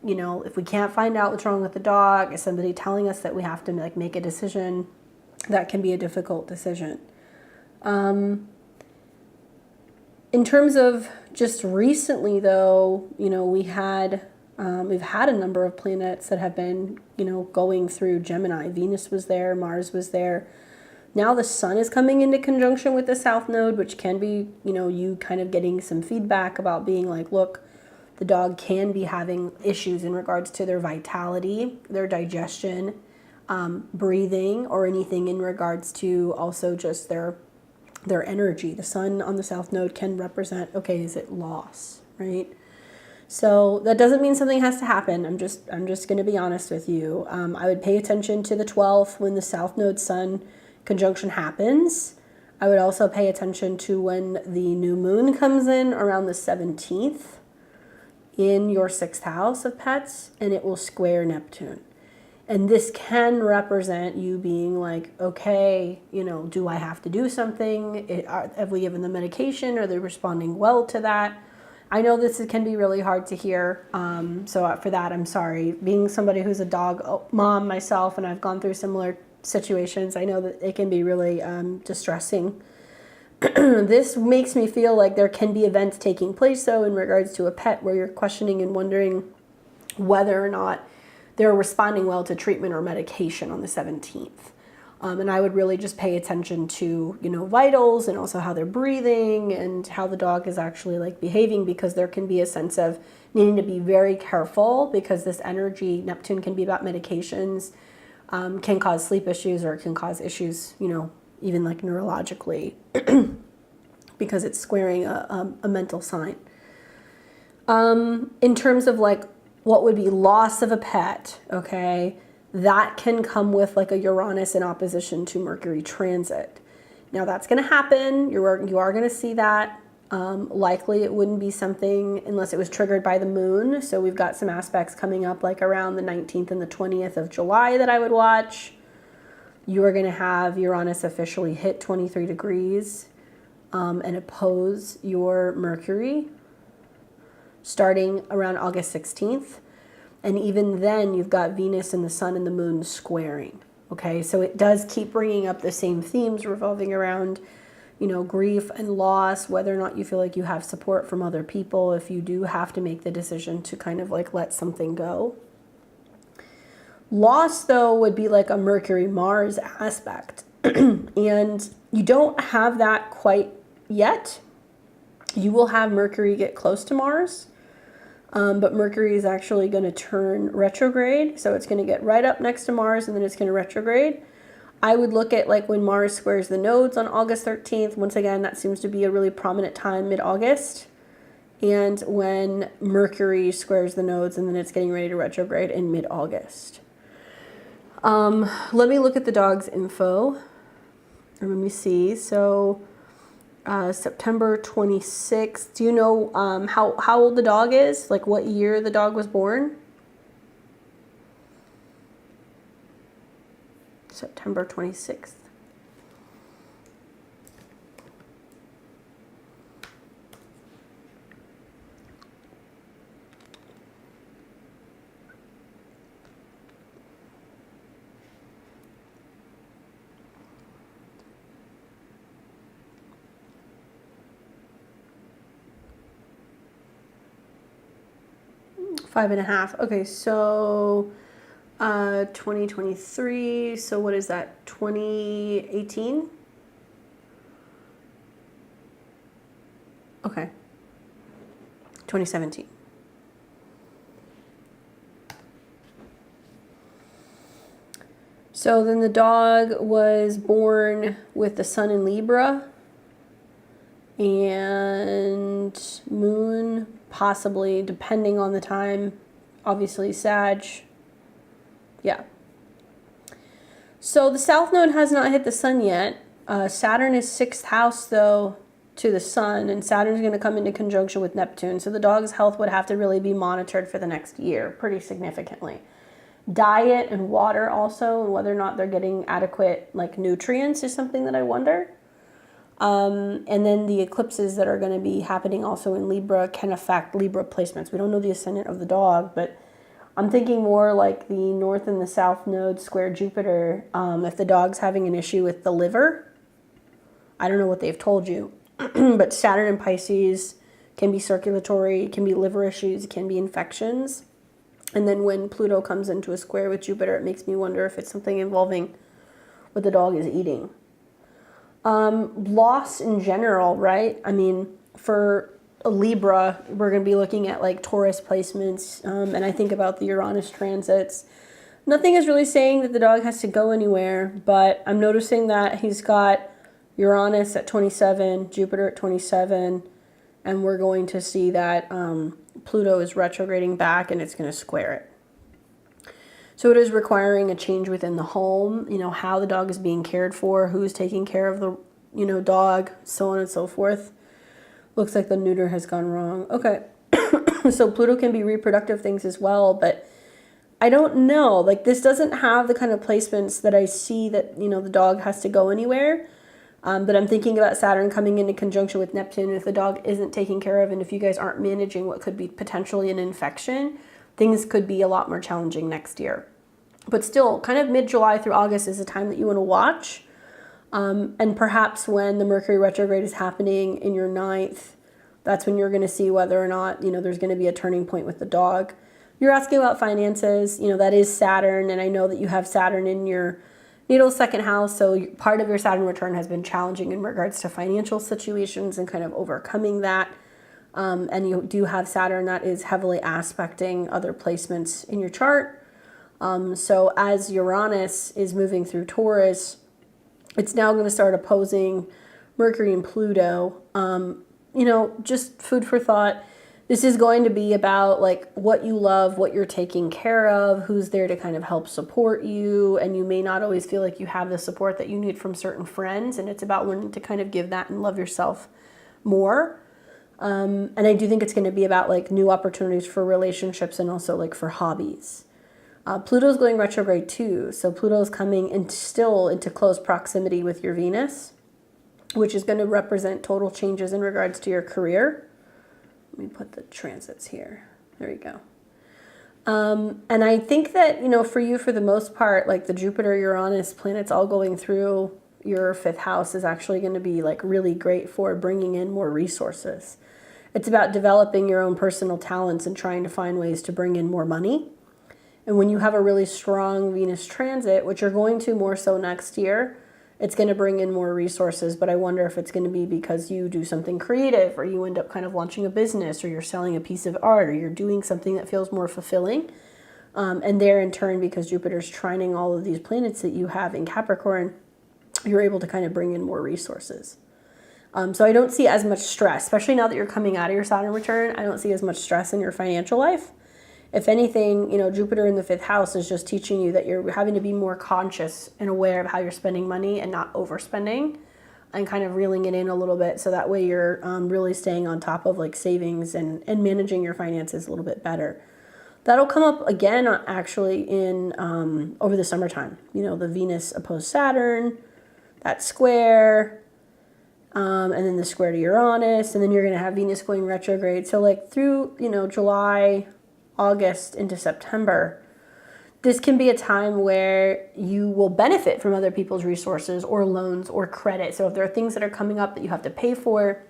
you know, if we can't find out what's wrong with the dog, is somebody telling us that we have to like make a decision? That can be a difficult decision. In terms of just recently, though, you know, we've had a number of planets that have been, you know, going through Gemini. Venus was there, Mars was there. Now the Sun is coming into conjunction with the South Node, which can be, you know, you kind of getting some feedback about being like, look, the dog can be having issues in regards to their vitality, their digestion, breathing, or anything in regards to also just their energy. The Sun on the South Node can represent, okay, is it loss, right? So that doesn't mean something has to happen. I'm just going to be honest with you. I would pay attention to the 12th when the South Node Sun conjunction happens. I would also pay attention to when the new moon comes in around the 17th in your 6th house of pets, and it will square Neptune. And this can represent you being like, okay, you know, do I have to do something? Have we given them medication? Are they responding well to that? I know this can be really hard to hear. So for that, I'm sorry. Being somebody who's a dog mom myself, and I've gone through similar situations, I know that it can be really distressing. This makes me feel like there can be events taking place, though, in regards to a pet where you're questioning and wondering whether or not they're responding well to treatment or medication on the 17th. And I would really just pay attention to, you know, vitals and also how they're breathing and how the dog is actually like behaving, because there can be a sense of needing to be very careful because this energy, Neptune, can be about medications, can cause sleep issues, or it can cause issues, you know, even like neurologically because it's squaring a mental sign. In terms of like what would be loss of a pet, okay, that can come with like a Uranus in opposition to Mercury transit. Now that's going to happen. You are going to see that. Likely it wouldn't be something unless it was triggered by the moon. So we've got some aspects coming up like around the 19th and the 20th of July that I would watch. You are going to have Uranus officially hit 23 degrees and oppose your Mercury starting around August 16th. And even then, you've got Venus and the Sun and the Moon squaring. Okay, so it does keep bringing up the same themes revolving around, you know, grief and loss, whether or not you feel like you have support from other people if you do have to make the decision to kind of like let something go. Loss, though, would be like a Mercury-Mars aspect. And you don't have that quite yet. You will have Mercury get close to Mars. But Mercury is actually going to turn retrograde. So it's going to get right up next to Mars and then it's going to retrograde. I would look at like when Mars squares the nodes on August 13th. Once again, that seems to be a really prominent time, mid-August. And when Mercury squares the nodes and then it's getting ready to retrograde in mid-August. Let me look at the dog's info. Let me see. So September 26th. Do you know how old the dog is? Like what year the dog was born? September 26th. Five and a half. Okay, so 2023. So what is that? 2018? Okay. 2017. So then the dog was born with the sun in Libra and moon possibly, depending on the time, obviously Sag. Yeah. So the South Node has not hit the sun yet. Saturn is 6th house, though, to the sun, and Saturn's going to come into conjunction with Neptune. So the dog's health would have to really be monitored for the next year pretty significantly. Diet and water also, and whether or not they're getting adequate like nutrients is something that I wonder. And then the eclipses that are going to be happening also in Libra can affect Libra placements. We don't know the ascendant of the dog, but I'm thinking more like the North and the South Node square Jupiter. If the dog's having an issue with the liver, I don't know what they've told you, but Saturn in Pisces can be circulatory, can be liver issues, can be infections. And then when Pluto comes into a square with Jupiter, it makes me wonder if it's something involving what the dog is eating. Loss in general, right? I mean, for a Libra, we're going to be looking at like Taurus placements, and I think about the Uranus transits. Nothing is really saying that the dog has to go anywhere, but I'm noticing that he's got Uranus at 27, Jupiter at 27, and we're going to see that Pluto is retrograding back and it's going to square it. So it is requiring a change within the home, you know, how the dog is being cared for, who's taking care of the, you know, dog, so on and so forth. Looks like the neuter has gone wrong. Okay. So Pluto can be reproductive things as well, but I don't know. Like this doesn't have the kind of placements that I see that, you know, the dog has to go anywhere. But I'm thinking about Saturn coming into conjunction with Neptune. If the dog isn't taken care of and if you guys aren't managing what could be potentially an infection, things could be a lot more challenging next year. But still, kind of mid-July through August is a time that you want to watch. And perhaps when the Mercury retrograde is happening in your 9th, that's when you're going to see whether or not, you know, there's going to be a turning point with the dog. You're asking about finances. You know, that is Saturn. And I know that you have Saturn in your natal 2nd house. So part of your Saturn return has been challenging in regards to financial situations and kind of overcoming that. And you do have Saturn that is heavily aspecting other placements in your chart. So as Uranus is moving through Taurus, it's now going to start opposing Mercury and Pluto. You know, just food for thought. This is going to be about like what you love, what you're taking care of, who's there to kind of help support you. And you may not always feel like you have the support that you need from certain friends. And it's about learning to kind of give that and love yourself more. And I do think it's going to be about like new opportunities for relationships and also like for hobbies. Pluto's going retrograde too. So Pluto's coming in still into close proximity with your Venus, which is going to represent total changes in regards to your career. Let me put the transits here. There you go. And I think that, you know, for you, for the most part, like the Jupiter, Uranus planets all going through your 5th house is actually going to be like really great for bringing in more resources. It's about developing your own personal talents and trying to find ways to bring in more money. And when you have a really strong Venus transit, which you're going to more so next year, it's going to bring in more resources, but I wonder if it's going to be because you do something creative, or you end up kind of launching a business, or you're selling a piece of art, or you're doing something that feels more fulfilling. And there in turn, because Jupiter's trining all of these planets that you have in Capricorn, you're able to kind of bring in more resources. So I don't see as much stress, especially now that you're coming out of your Saturn return. I don't see as much stress in your financial life. If anything, you know, Jupiter in the 5th house is just teaching you that you're having to be more conscious and aware of how you're spending money and not overspending, and kind of reeling it in a little bit, so that way you're really staying on top of like savings and managing your finances a little bit better. That'll come up again actually in over the summertime. You know, the Venus opposed Saturn, that square, and then the square to Uranus, and then you're going to have Venus going retrograde. So like through, you know, July, August into September, this can be a time where you will benefit from other people's resources or loans or credit. So if there are things that are coming up that you have to pay for,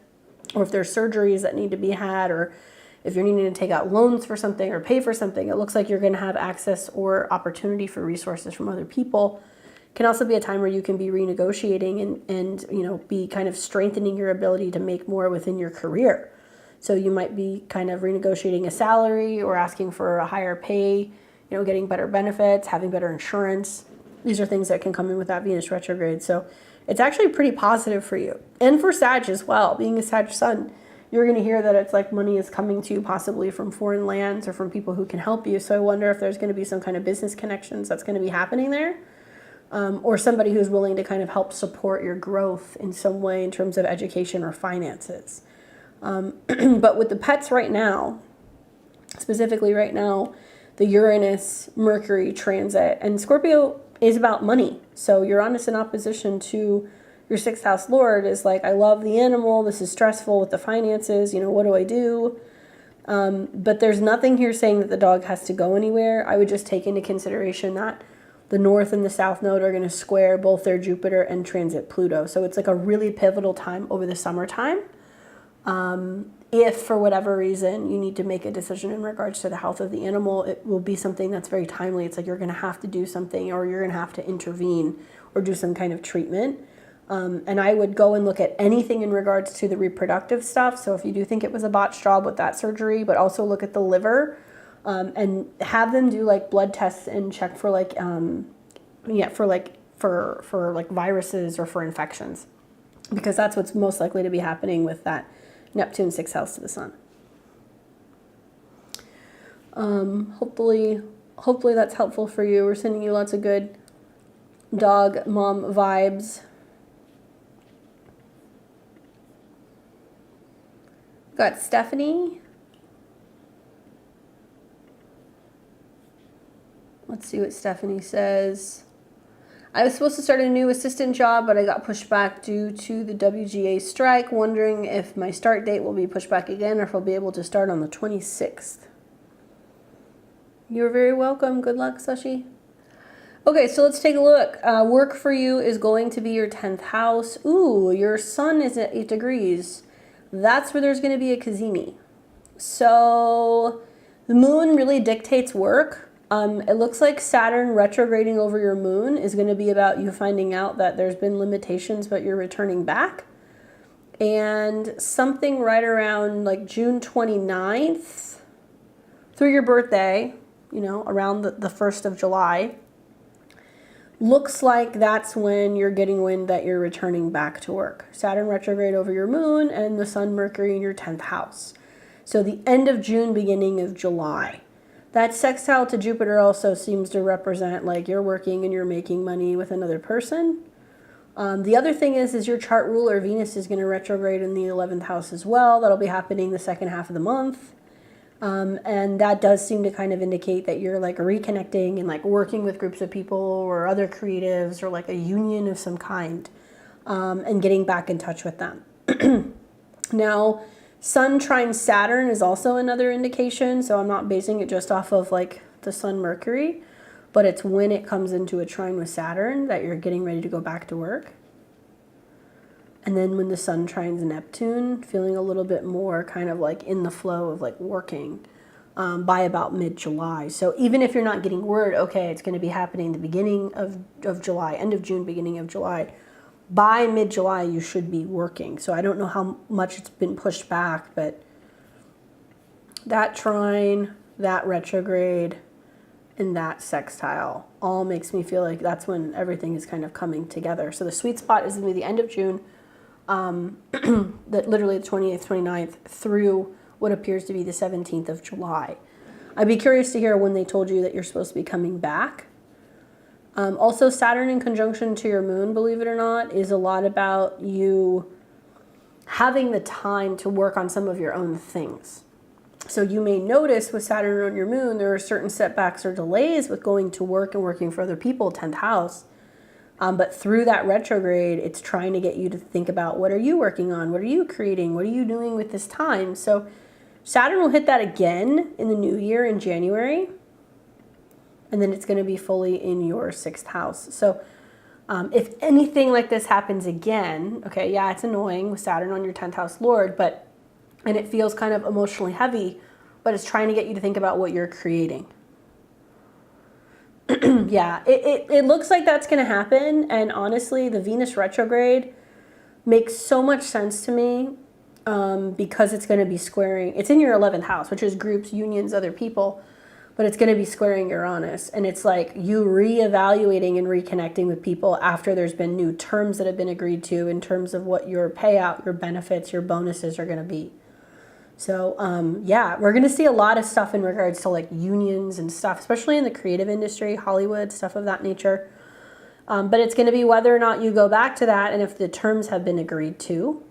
or if there are surgeries that need to be had, or if you're needing to take out loans for something or pay for something, it looks like you're going to have access or opportunity for resources from other people. It can also be a time where you can be renegotiating and you know, be kind of strengthening your ability to make more within your career. So you might be kind of renegotiating a salary or asking for a higher pay, you know, getting better benefits, having better insurance. These are things that can come in with that Venus retrograde. So it's actually pretty positive for you. And for Sag as well, being a Sag sun, you're going to hear that it's like money is coming to you possibly from foreign lands or from people who can help you. So I wonder if there's going to be some kind of business connections that's going to be happening there. Or somebody who's willing to kind of help support your growth in some way in terms of education or finances. But with the pets right now, specifically right now, the Uranus, Mercury transit, and Scorpio is about money. So Uranus in opposition to your 6th house Lord is like, I love the animal, this is stressful with the finances, you know, what do I do? But there's nothing here saying that the dog has to go anywhere. I would just take into consideration that the North and the South Node are going to square both their Jupiter and transit Pluto. So it's like a really pivotal time over the summertime. If for whatever reason you need to make a decision in regards to the health of the animal, it will be something that's very timely. It's like you're going to have to do something, or you're going to have to intervene or do some kind of treatment. And I would go and look at anything in regards to the reproductive stuff. So if you do think it was a botched job with that surgery, but also look at the liver, and have them do like blood tests and check for like, for like viruses or for infections, because that's what's most likely to be happening with that Neptune 6th house to the sun. Hopefully that's helpful for you. We're sending you lots of good dog mom vibes. Got Stephanie. Let's see what Stephanie says. I was supposed to start a new assistant job, but I got pushed back due to the WGA strike. Wondering if my start date will be pushed back again, or if I'll be able to start on the 26th. You're very welcome. Good luck, Sushi. Okay, so let's take a look. Work for you is going to be your 10th house. Ooh, your sun is at 8 degrees. That's where there's going to be a Kazemi. So the moon really dictates work. It looks like Saturn retrograding over your moon is going to be about you finding out that there's been limitations, but you're returning back. And something right around like June 29th through your birthday, you know, around the 1st of July, looks like that's when you're getting wind that you're returning back to work. Saturn retrograde over your moon and the sun, Mercury in your 10th house. So the end of June, beginning of July. That sextile to Jupiter also seems to represent like you're working and you're making money with another person. The other thing is your chart ruler, Venus, is going to retrograde in the 11th house as well. That'll be happening the second half of the month. And that does seem to kind of indicate that you're like reconnecting and like working with groups of people or other creatives, or like a union of some kind, and getting back in touch with them. Now, Sun trine Saturn is also another indication, so I'm not basing it just off of like the Sun Mercury, but it's when it comes into a trine with Saturn that you're getting ready to go back to work. And then when the Sun trines Neptune, feeling a little bit more kind of like in the flow of like working by about mid-July. So even if you're not getting word, okay, it's going to be happening the beginning of July, end of June, beginning of July, by mid-July, you should be working. So I don't know how much it's been pushed back, but that trine, that retrograde, and that sextile all makes me feel like that's when everything is kind of coming together. So the sweet spot is going to be the end of June, that literally the 28th, 29th through what appears to be the 17th of July. I'd be curious to hear when they told you that you're supposed to be coming back. Also, Saturn in conjunction to your moon, believe it or not, is a lot about you having the time to work on some of your own things. So you may notice with Saturn on your moon, there are certain setbacks or delays with going to work and working for other people, 10th house. But through that retrograde, it's trying to get you to think about, what are you working on? What are you creating? What are you doing with this time? So Saturn will hit that again in the new year in January. And then it's going to be fully in your 6th house. So if anything like this happens again, okay, yeah, it's annoying with Saturn on your 10th house Lord, and it feels kind of emotionally heavy, but it's trying to get you to think about what you're creating. Yeah, it looks like that's going to happen. And honestly, the Venus retrograde makes so much sense to me because it's going to be squaring. It's in your 11th house, which is groups, unions, other people, but it's going to be squaring Uranus. And it's like you reevaluating and reconnecting with people after there's been new terms that have been agreed to in terms of what your payout, your benefits, your bonuses are going to be. So, yeah, we're going to see a lot of stuff in regards to like unions and stuff, especially in the creative industry, Hollywood, stuff of that nature. But it's going to be whether or not you go back to that and if the terms have been agreed to.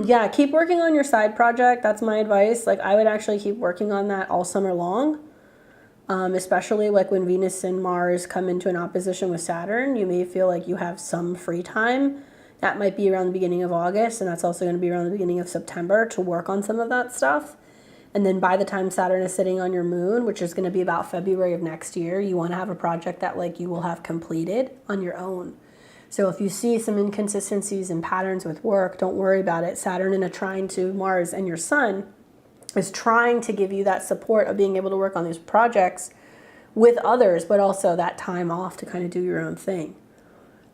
Yeah, keep working on your side project. That's my advice. Like, I would actually keep working on that all summer long, especially like when Venus and Mars come into an opposition with Saturn. You may feel like you have some free time. That might be around the beginning of August, and that's also going to be around the beginning of September to work on some of that stuff. And then by the time Saturn is sitting on your moon, which is going to be about February of next year, you want to have a project that like you will have completed on your own. So if you see some inconsistencies and patterns with work, don't worry about it. Saturn in a trine to Mars and your Sun is trying to give you that support of being able to work on these projects with others, but also that time off to kind of do your own thing.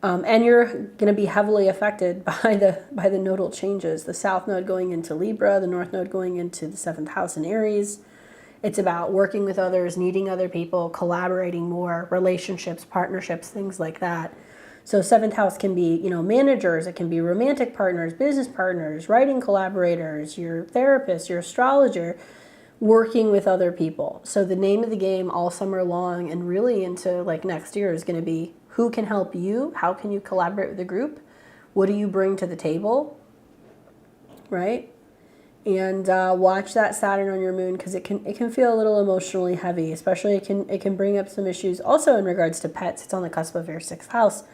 And you're going to be heavily affected by the nodal changes. The South Node going into Libra, the North Node going into the 7th house in Aries. It's about working with others, needing other people, collaborating more, relationships, partnerships, things like that. So 7th house can be, you know, managers. It can be romantic partners, business partners, writing collaborators, your therapist, your astrologer, working with other people. So the name of the game all summer long and really into like next year is going to be, who can help you? How can you collaborate with the group? What do you bring to the table? Right? And watch that Saturn on your moon because it can feel a little emotionally heavy. Especially it can bring up some issues also in regards to pets. It's on the cusp of your 6th house,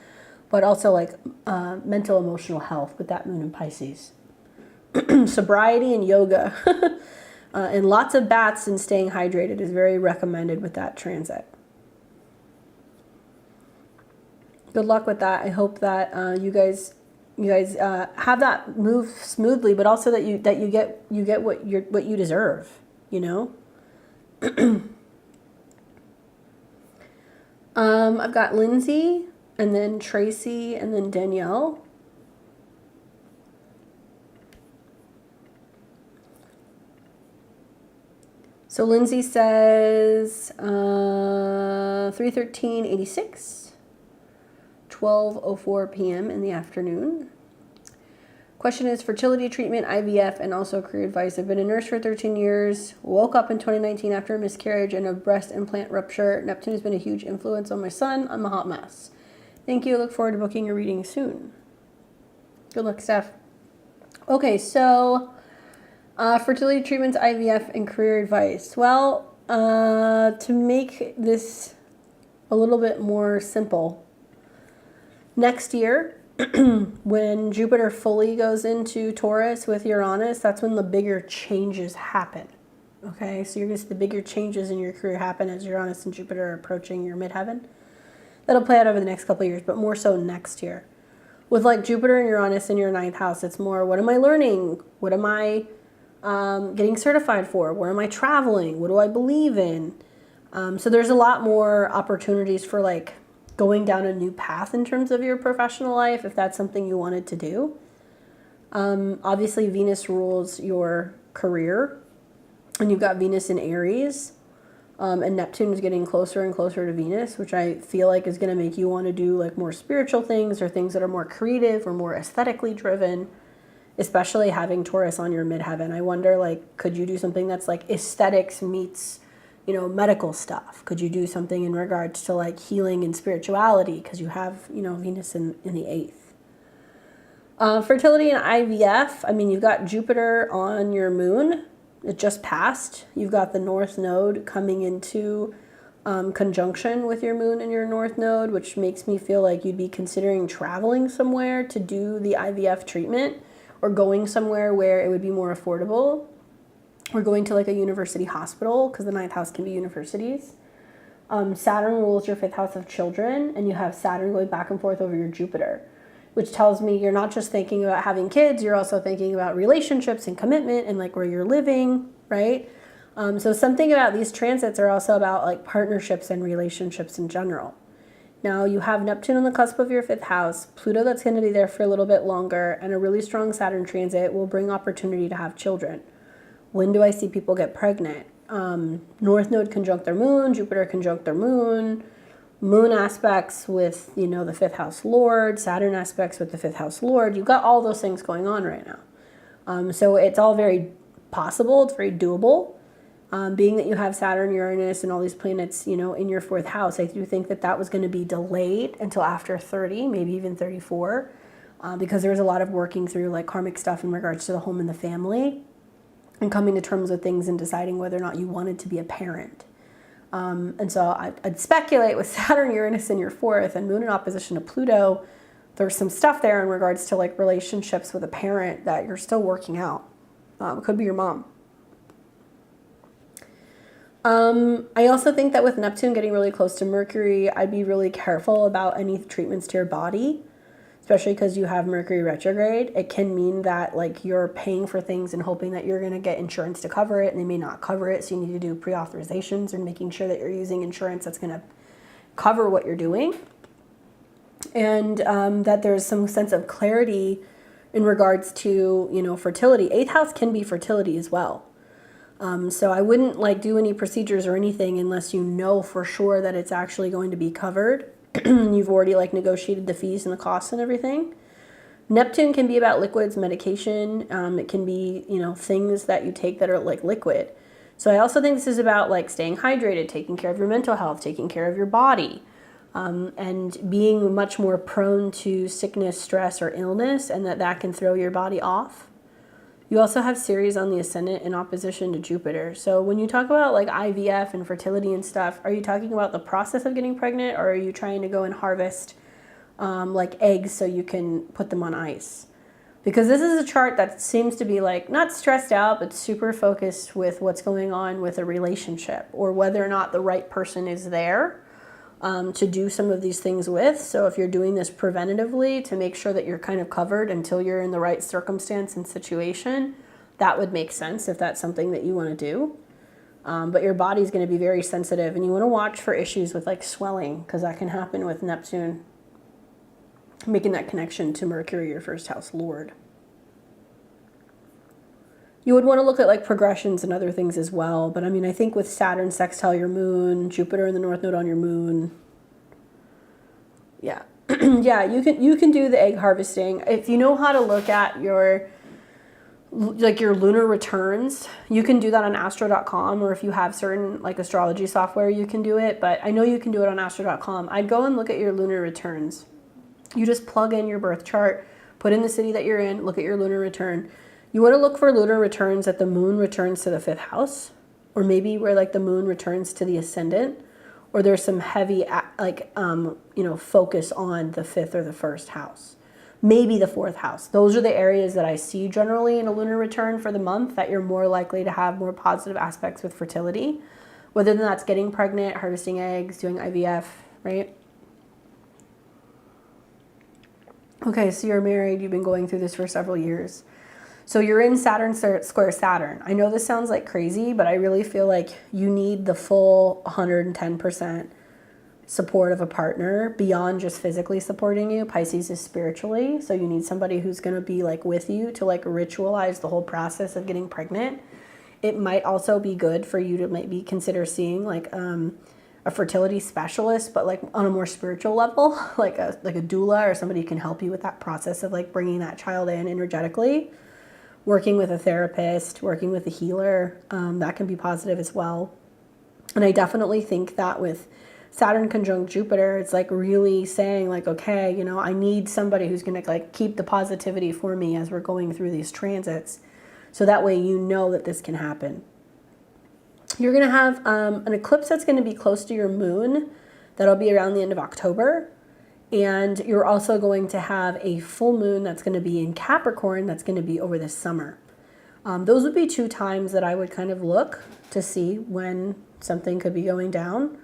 but also like mental emotional health with that moon in Pisces. Sobriety and yoga and lots of baths and staying hydrated is very recommended with that transit. Good luck with that. I hope that you guys have that move smoothly, but also that you get what you deserve. You know. I've got Lindsay, and then Tracy, and then Danielle. So Lindsay says 3:13:86. 12:04 p.m. in the afternoon. Question is fertility treatment, IVF, and also career advice. I've been a nurse for 13 years, woke up in 2019 after a miscarriage and a breast implant rupture. Neptune has been a huge influence on my son. I'm a hot mess. Thank you. Look forward to booking a reading soon. Good luck, Steph. Okay, so fertility treatments, IVF, and career advice. Well, to make this a little bit more simple, next year, when Jupiter fully goes into Taurus with Uranus, that's when the bigger changes happen. Okay, so you're going to see the bigger changes in your career happen as Uranus and Jupiter are approaching your midheaven. That'll play out over the next couple of years, but more so next year. With like Jupiter and Uranus in your 9th house, it's more, what am I learning? What am I getting certified for? Where am I traveling? What do I believe in? So there's a lot more opportunities for like going down a new path in terms of your professional life, if that's something you wanted to do. Obviously, Venus rules your career, and you've got Venus in Aries, and Neptune is getting closer and closer to Venus, which I feel like is going to make you want to do like more spiritual things or things that are more creative or more aesthetically driven, especially having Taurus on your midheaven. I wonder, like, could you do something that's like aesthetics meets, you know, medical stuff? Could you do something in regards to like healing and spirituality? Because you have, you know, Venus in the 8th. Fertility and IVF, I mean, you've got Jupiter on your moon. It just passed. You've got the North Node coming into conjunction with your moon and your North Node, which makes me feel like you'd be considering traveling somewhere to do the IVF treatment, or going somewhere where it would be more affordable, or going to like a university hospital, because the 9th house can be universities. Saturn rules your 5th house of children, and you have Saturn going back and forth over your Jupiter, which tells me you're not just thinking about having kids, you're also thinking about relationships and commitment and like where you're living, right? So something about these transits are also about like partnerships and relationships in general. Now you have Neptune on the cusp of your 5th house, Pluto that's going to be there for a little bit longer, and a really strong Saturn transit will bring opportunity to have children. When do I see people get pregnant? North Node conjunct their moon, Jupiter conjunct their moon, moon aspects with, you know, the 5th house lord, Saturn aspects with the 5th house lord. You've got all those things going on right now. So it's all very possible. It's very doable. Being that you have Saturn, Uranus, and all these planets, you know, in your 4th house, I do think that that was going to be delayed until after 30, maybe even 34, because there was a lot of working through like karmic stuff in regards to the home and the family, and coming to terms with things and deciding whether or not you wanted to be a parent. And so I'd speculate with Saturn, Uranus in your 4th and moon in opposition to Pluto, there's some stuff there in regards to like relationships with a parent that you're still working out. It could be your mom. I also think that with Neptune getting really close to Mercury, I'd be really careful about any treatments to your body, especially because you have Mercury retrograde. It can mean that like you're paying for things and hoping that you're going to get insurance to cover it, and they may not cover it. So you need to do pre-authorizations and making sure that you're using insurance that's going to cover what you're doing. And that there's some sense of clarity in regards to, you know, fertility. 8th house can be fertility as well. So I wouldn't like do any procedures or anything unless you know for sure that it's actually going to be covered. You've already like negotiated the fees and the costs and everything. Neptune can be about liquids, medication. It can be, you know, things that you take that are like liquid. So I also think this is about like staying hydrated, taking care of your mental health, taking care of your body, and being much more prone to sickness, stress, or illness, and that can throw your body off. You also have Ceres on the ascendant in opposition to Jupiter. So when you talk about like IVF and fertility and stuff, are you talking about the process of getting pregnant, or are you trying to go and harvest like eggs so you can put them on ice? Because this is a chart that seems to be like not stressed out, but super focused with what's going on with a relationship, or whether or not the right person is there to do some of these things with. So if you're doing this preventatively to make sure that you're kind of covered until you're in the right circumstance and situation, that would make sense if that's something that you want to do. But your body's going to be very sensitive, and you want to watch for issues with like swelling, because that can happen with Neptune making that connection to Mercury, your 1st house lord. You would want to look at like progressions and other things as well. But I mean, I think with Saturn sextile your moon, Jupiter in the North Node on your moon. Yeah. Yeah, you can do the egg harvesting. If you know how to look at your lunar returns, you can do that on astro.com, or if you have certain like astrology software, you can do it. But I know you can do it on astro.com. I'd go and look at your lunar returns. You just plug in your birth chart, put in the city that you're in, look at your lunar return. You want to look for lunar returns that the moon returns to the 5th house, or maybe where like the moon returns to the ascendant, or there's some heavy like focus on the 5th or the 1st house, maybe the 4th house. Those are the areas that I see generally in a lunar return for the month that you're more likely to have more positive aspects with fertility, whether that's getting pregnant, harvesting eggs, doing IVF, right? Okay, so you're married, you've been going through this for several years. So you're in Saturn square Saturn. I know this sounds like crazy, but I really feel like you need the full 110% support of a partner beyond just physically supporting you. Pisces is spiritually, so you need somebody who's going to be like with you to like ritualize the whole process of getting pregnant. It might also be good for you to maybe consider seeing like a fertility specialist, but like on a more spiritual level, like a doula or somebody who can help you with that process of like bringing that child in energetically. Working with a therapist, working with a healer, that can be positive as well. And I definitely think that with Saturn conjunct Jupiter, it's like really saying like, okay, you know, I need somebody who's going to like keep the positivity for me as we're going through these transits. So that way you know that this can happen. You're going to have an eclipse that's going to be close to your moon. That'll be around the end of October. And you're also going to have a full moon that's going to be in Capricorn that's going to be over the summer. Those would be 2 times that I would kind of look to see when something could be going down.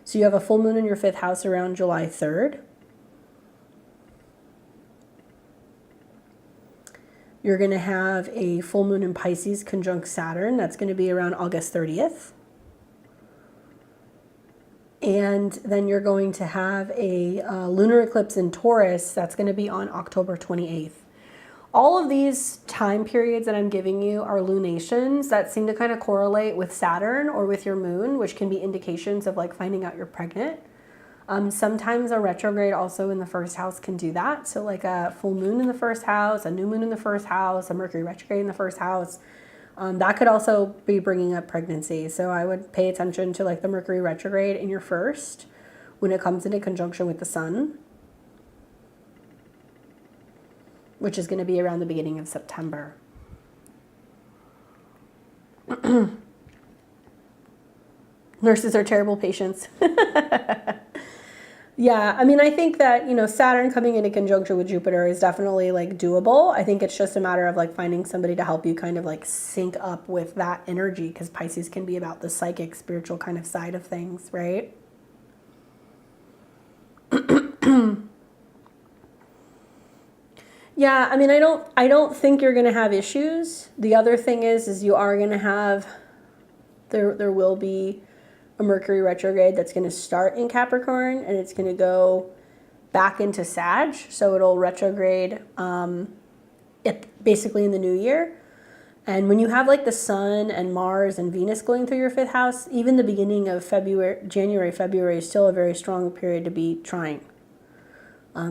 So you have a full moon in your 5th house around July 3rd. You're going to have a full moon in Pisces conjunct Saturn. That's going to be around August 30th. And then you're going to have a lunar eclipse in Taurus. That's going to be on October 28th. All of these time periods that I'm giving you are lunations that seem to kind of correlate with Saturn or with your moon, which can be indications of like finding out you're pregnant. Sometimes a retrograde also in the 1st house can do that. So like a full moon in the 1st house, a new moon in the 1st house, a Mercury retrograde in the 1st house. That could also be bringing up pregnancy. So I would pay attention to like the Mercury retrograde in your 1st when it comes into conjunction with the sun, which is going to be around the beginning of September. Nurses are terrible patients. Yeah, I mean, I think that, you know, Saturn coming into conjunction with Jupiter is definitely like doable. I think it's just a matter of like finding somebody to help you kind of like sync up with that energy, because Pisces can be about the psychic, spiritual kind of side of things, right? Yeah, I mean, I don't think you're going to have issues. The other thing is you are going to have, there will be a Mercury retrograde that's going to start in Capricorn and it's going to go back into Sag. So it'll retrograde basically in the new year. And when you have like the Sun and Mars and Venus going through your 5th house, even the beginning of January, February is still a very strong period to be trying.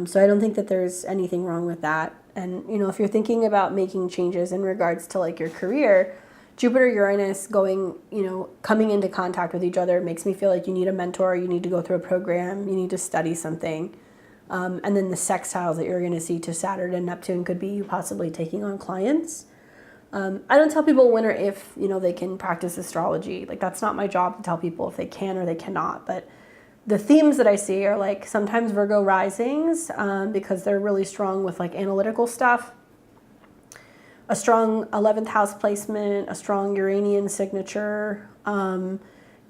So I don't think that there's anything wrong with that. And, you know, if you're thinking about making changes in regards to like your career, Jupiter, Uranus going, you know, coming into contact with each other makes me feel like you need a mentor, you need to go through a program, you need to study something. And then the sextiles that you're going to see to Saturn and Neptune could be you possibly taking on clients. I don't tell people when or if, you know, they can practice astrology. Like, that's not my job to tell people if they can or they cannot. But the themes that I see are like sometimes Virgo risings, because they're really strong with like analytical stuff. A strong 11th house placement, a strong Uranian signature, you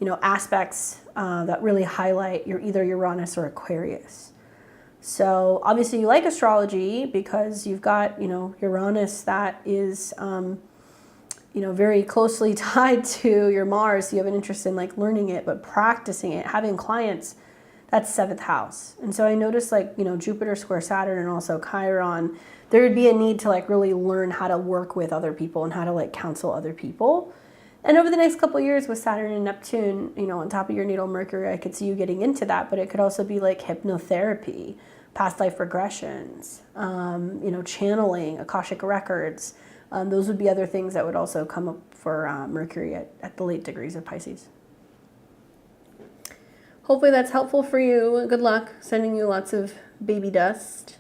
know, aspects that really highlight your either Uranus or Aquarius. So obviously you like astrology because you've got, you know, Uranus that is, you know, very closely tied to your Mars. So you have an interest in like learning it, but practicing it, having clients, that's 7th house. And so I noticed like, you know, Jupiter square Saturn and also Chiron, there would be a need to like really learn how to work with other people and how to like counsel other people. And over the next couple of years with Saturn and Neptune, you know, on top of your natal Mercury, I could see you getting into that, but it could also be like hypnotherapy, past life regressions, you know, channeling, Akashic records. Those would be other things that would also come up for Mercury at the late degrees of Pisces. Hopefully that's helpful for you. Good luck. Sending you lots of baby dust.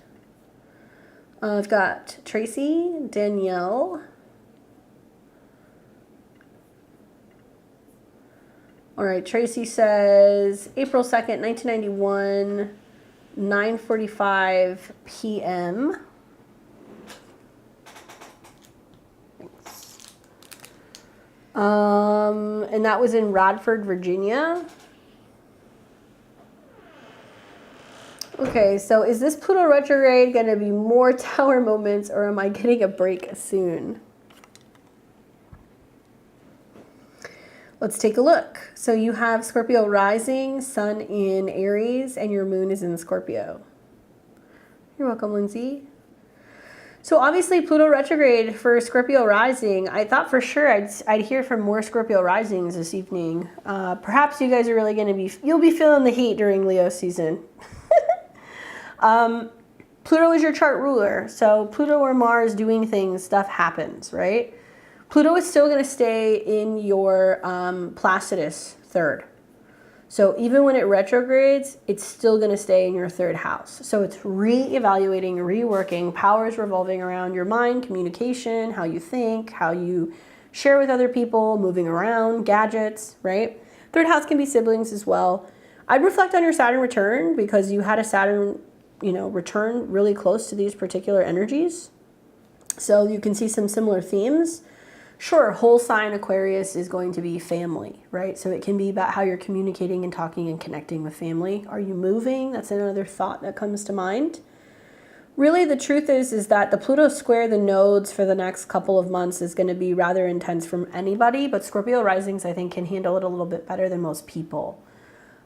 I've got Tracy, Danielle. All right, Tracy says April 2nd, 1991, 9:45 p.m. Thanks. And that was in Radford, Virginia. Okay, so is this Pluto retrograde going to be more tower moments, or am I getting a break soon? Let's take a look. So you have Scorpio rising, sun in Aries, and your moon is in Scorpio. You're welcome, Lindsay. So obviously Pluto retrograde for Scorpio rising. I thought for sure I'd hear from more Scorpio risings this evening. Perhaps you guys are really going to you'll be feeling the heat during Leo season. Pluto is your chart ruler. So Pluto or Mars doing things, stuff happens, right? Pluto is still going to stay in your Placidus third. So even when it retrogrades, it's still going to stay in your third house. So it's re-evaluating, reworking, powers revolving around your mind, communication, how you think, how you share with other people, moving around, gadgets, right? Third house can be siblings as well. I'd reflect on your Saturn return because you had a Saturn, return really close to these particular energies. So you can see some similar themes. Sure, whole sign Aquarius is going to be family, right? So it can be about how you're communicating and talking and connecting with family. Are you moving? That's another thought that comes to mind. Really, the truth is that the Pluto square, the nodes for the next couple of months is going to be rather intense from anybody, but Scorpio risings, I think, can handle it a little bit better than most people.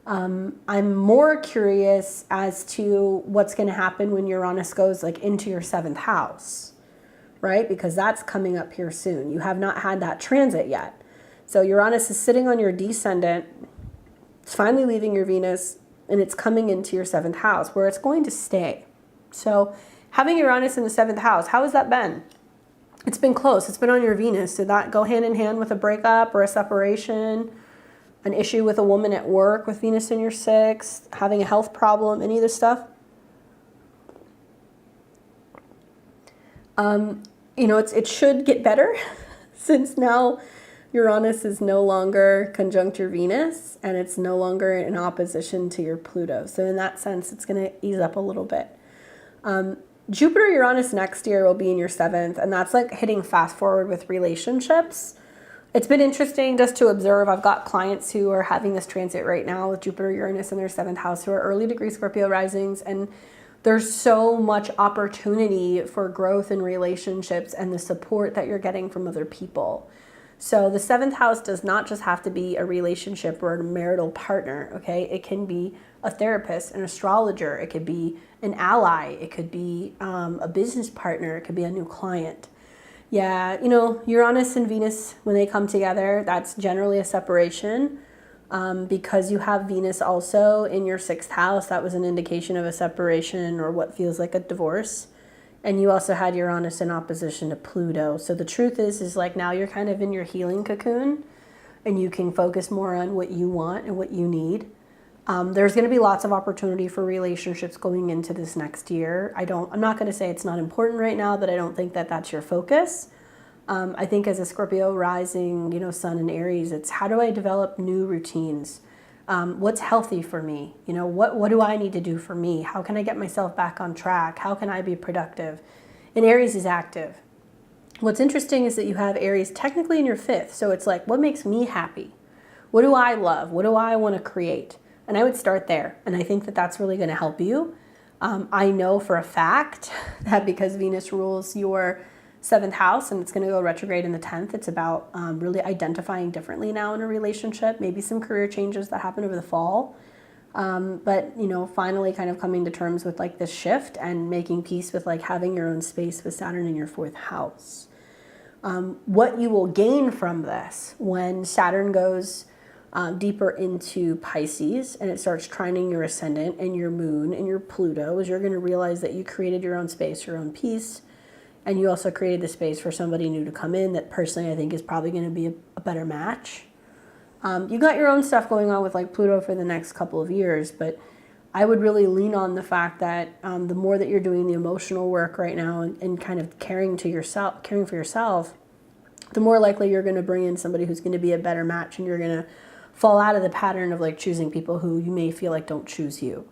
I'm more curious as to what's going to happen when Uranus goes into your 7th house. Right? Because that's coming up here soon. You have not had that transit yet. So Uranus is sitting on your descendant. It's finally leaving your Venus and it's coming into your 7th house where it's going to stay. So having Uranus in the 7th house, how has that been? It's been close. It's been on your Venus. Did that go hand in hand with a breakup or a separation? An issue with a woman at work with Venus in your 6th? Having a health problem? Any of this stuff? It should get better since now Uranus is no longer conjunct your Venus and it's no longer in opposition to your Pluto. So in that sense, it's going to ease up a little bit. Jupiter Uranus next year will be in your 7th, and that's hitting fast forward with relationships. It's been interesting just to observe. I've got clients who are having this transit right now with Jupiter Uranus in their 7th house who are early degree Scorpio risings, and there's so much opportunity for growth in relationships and the support that you're getting from other people. So the 7th house does not just have to be a relationship or a marital partner, okay? It can be a therapist, an astrologer. It could be an ally. It could be a business partner. It could be a new client. Yeah, Uranus and Venus, when they come together, that's generally a separation. Because you have Venus also in your 6th house, that was an indication of a separation or what feels like a divorce. And you also had Uranus in opposition to Pluto. So the truth is now you're kind of in your healing cocoon and you can focus more on what you want and what you need. There's going to be lots of opportunity for relationships going into this next year. I'm not going to say it's not important right now, but I don't think that that's your focus. I think as a Scorpio rising, sun in Aries, it's how do I develop new routines? What's healthy for me? What do I need to do for me? How can I get myself back on track? How can I be productive? And Aries is active. What's interesting is that you have Aries technically in your 5th. So it's what makes me happy? What do I love? What do I want to create? And I would start there. And I think that that's really going to help you. I know for a fact that because Venus rules your 7th house and it's going to go retrograde in the 10th, it's about really identifying differently now in a relationship, maybe some career changes that happen over the fall. But finally kind of coming to terms with this shift and making peace with having your own space with Saturn in your 4th house. What you will gain from this when Saturn goes deeper into Pisces and it starts trining your ascendant and your moon and your Pluto is you're going to realize that you created your own space, your own peace. And you also created the space for somebody new to come in that personally I think is probably going to be a better match. You got your own stuff going on with Pluto for the next couple of years, but I would really lean on the fact that the more that you're doing the emotional work right now and kind of caring for yourself, the more likely you're going to bring in somebody who's going to be a better match and you're going to fall out of the pattern of choosing people who you may feel don't choose you.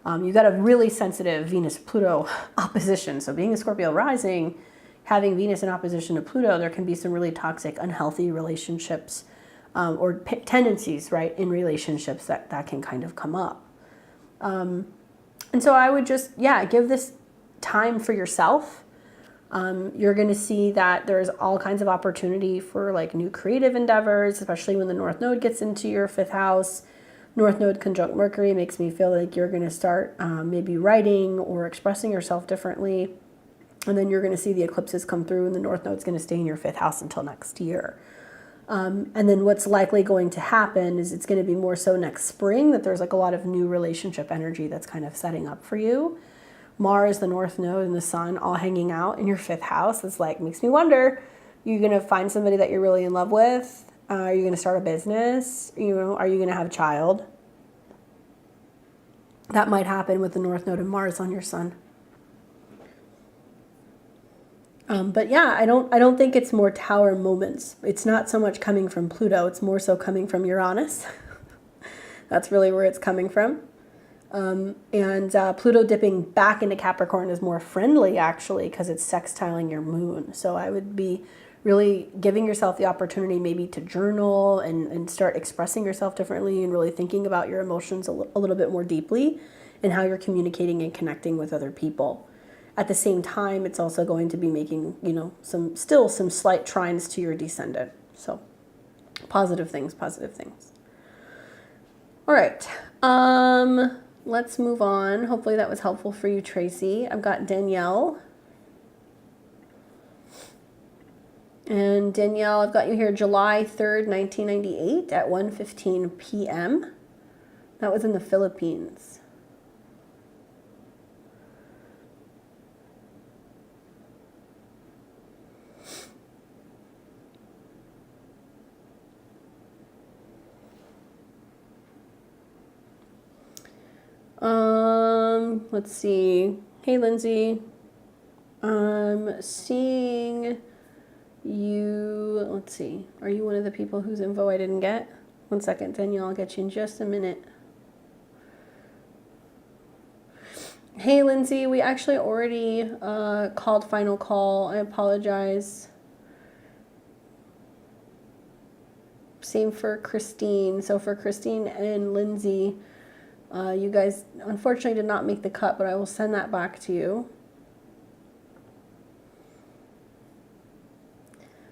You got a really sensitive Venus-Pluto opposition. So being a Scorpio rising, having Venus in opposition to Pluto, there can be some really toxic, unhealthy relationships or tendencies, right, in relationships that can kind of come up. And so I would just, give this time for yourself. You're going to see that there's all kinds of opportunity for like new creative endeavors, especially when the North Node gets into your 5th house. North Node conjunct Mercury makes me feel like you're going to start maybe writing or expressing yourself differently. And then you're going to see the eclipses come through and the North Node's going to stay in your 5th house until next year. And then what's likely going to happen is it's going to be more so next spring that there's like a lot of new relationship energy that's kind of setting up for you. Mars, the North Node, and the Sun all hanging out in your 5th house. It's like, makes me wonder, you're going to find somebody that you're really in love with? Are you going to start a business? You know, are you going to have a child? That might happen with the North Node and Mars on your Sun. But yeah, I don't think it's more tower moments. It's not so much coming from Pluto. It's more so coming from Uranus. That's really where it's coming from. And Pluto dipping back into Capricorn is more friendly, actually, because it's sextiling your moon. So I would be really giving yourself the opportunity maybe to journal and start expressing yourself differently and really thinking about your emotions a little bit more deeply and how you're communicating and connecting with other people. At the same time, it's also going to be making, you know, some slight trines to your descendant. So positive things, positive things. All right. Let's move on. Hopefully that was helpful for you, Tracy. I've got Danielle. And Danielle, I've got you here July 3rd, 1998 at 1:15 p.m. That was in the Philippines. Let's see. Hey, Lindsay. I'm seeing you. Let's see. Are you one of the people whose info I didn't get? One second, Danielle. I'll get you in just a minute. Hey, Lindsay. We actually already called final call. I apologize. Same for Christine. So for Christine and Lindsay, you guys unfortunately did not make the cut, but I will send that back to you.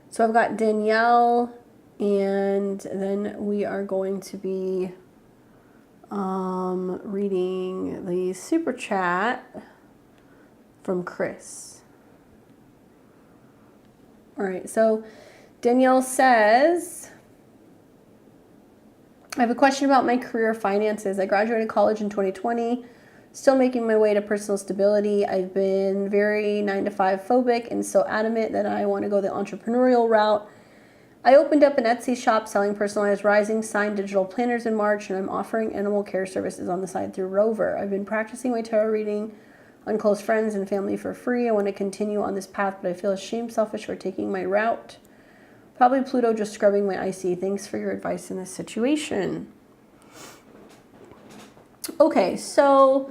So I've got Danielle, and then we are going to be reading the super chat from Chris. All right, so Danielle says, I have a question about my career finances. I graduated college in 2020, still making my way to personal stability. I've been very 9-to-5 phobic and so adamant that I want to go the entrepreneurial route. I opened up an Etsy shop selling personalized rising sign digital planners in March, and I'm offering animal care services on the side through Rover. I've been practicing my tarot reading on close friends and family for free. I want to continue on this path, but I feel ashamed, selfish for taking my route. Probably Pluto just scrubbing my IC. Thanks for your advice in this situation. Okay, so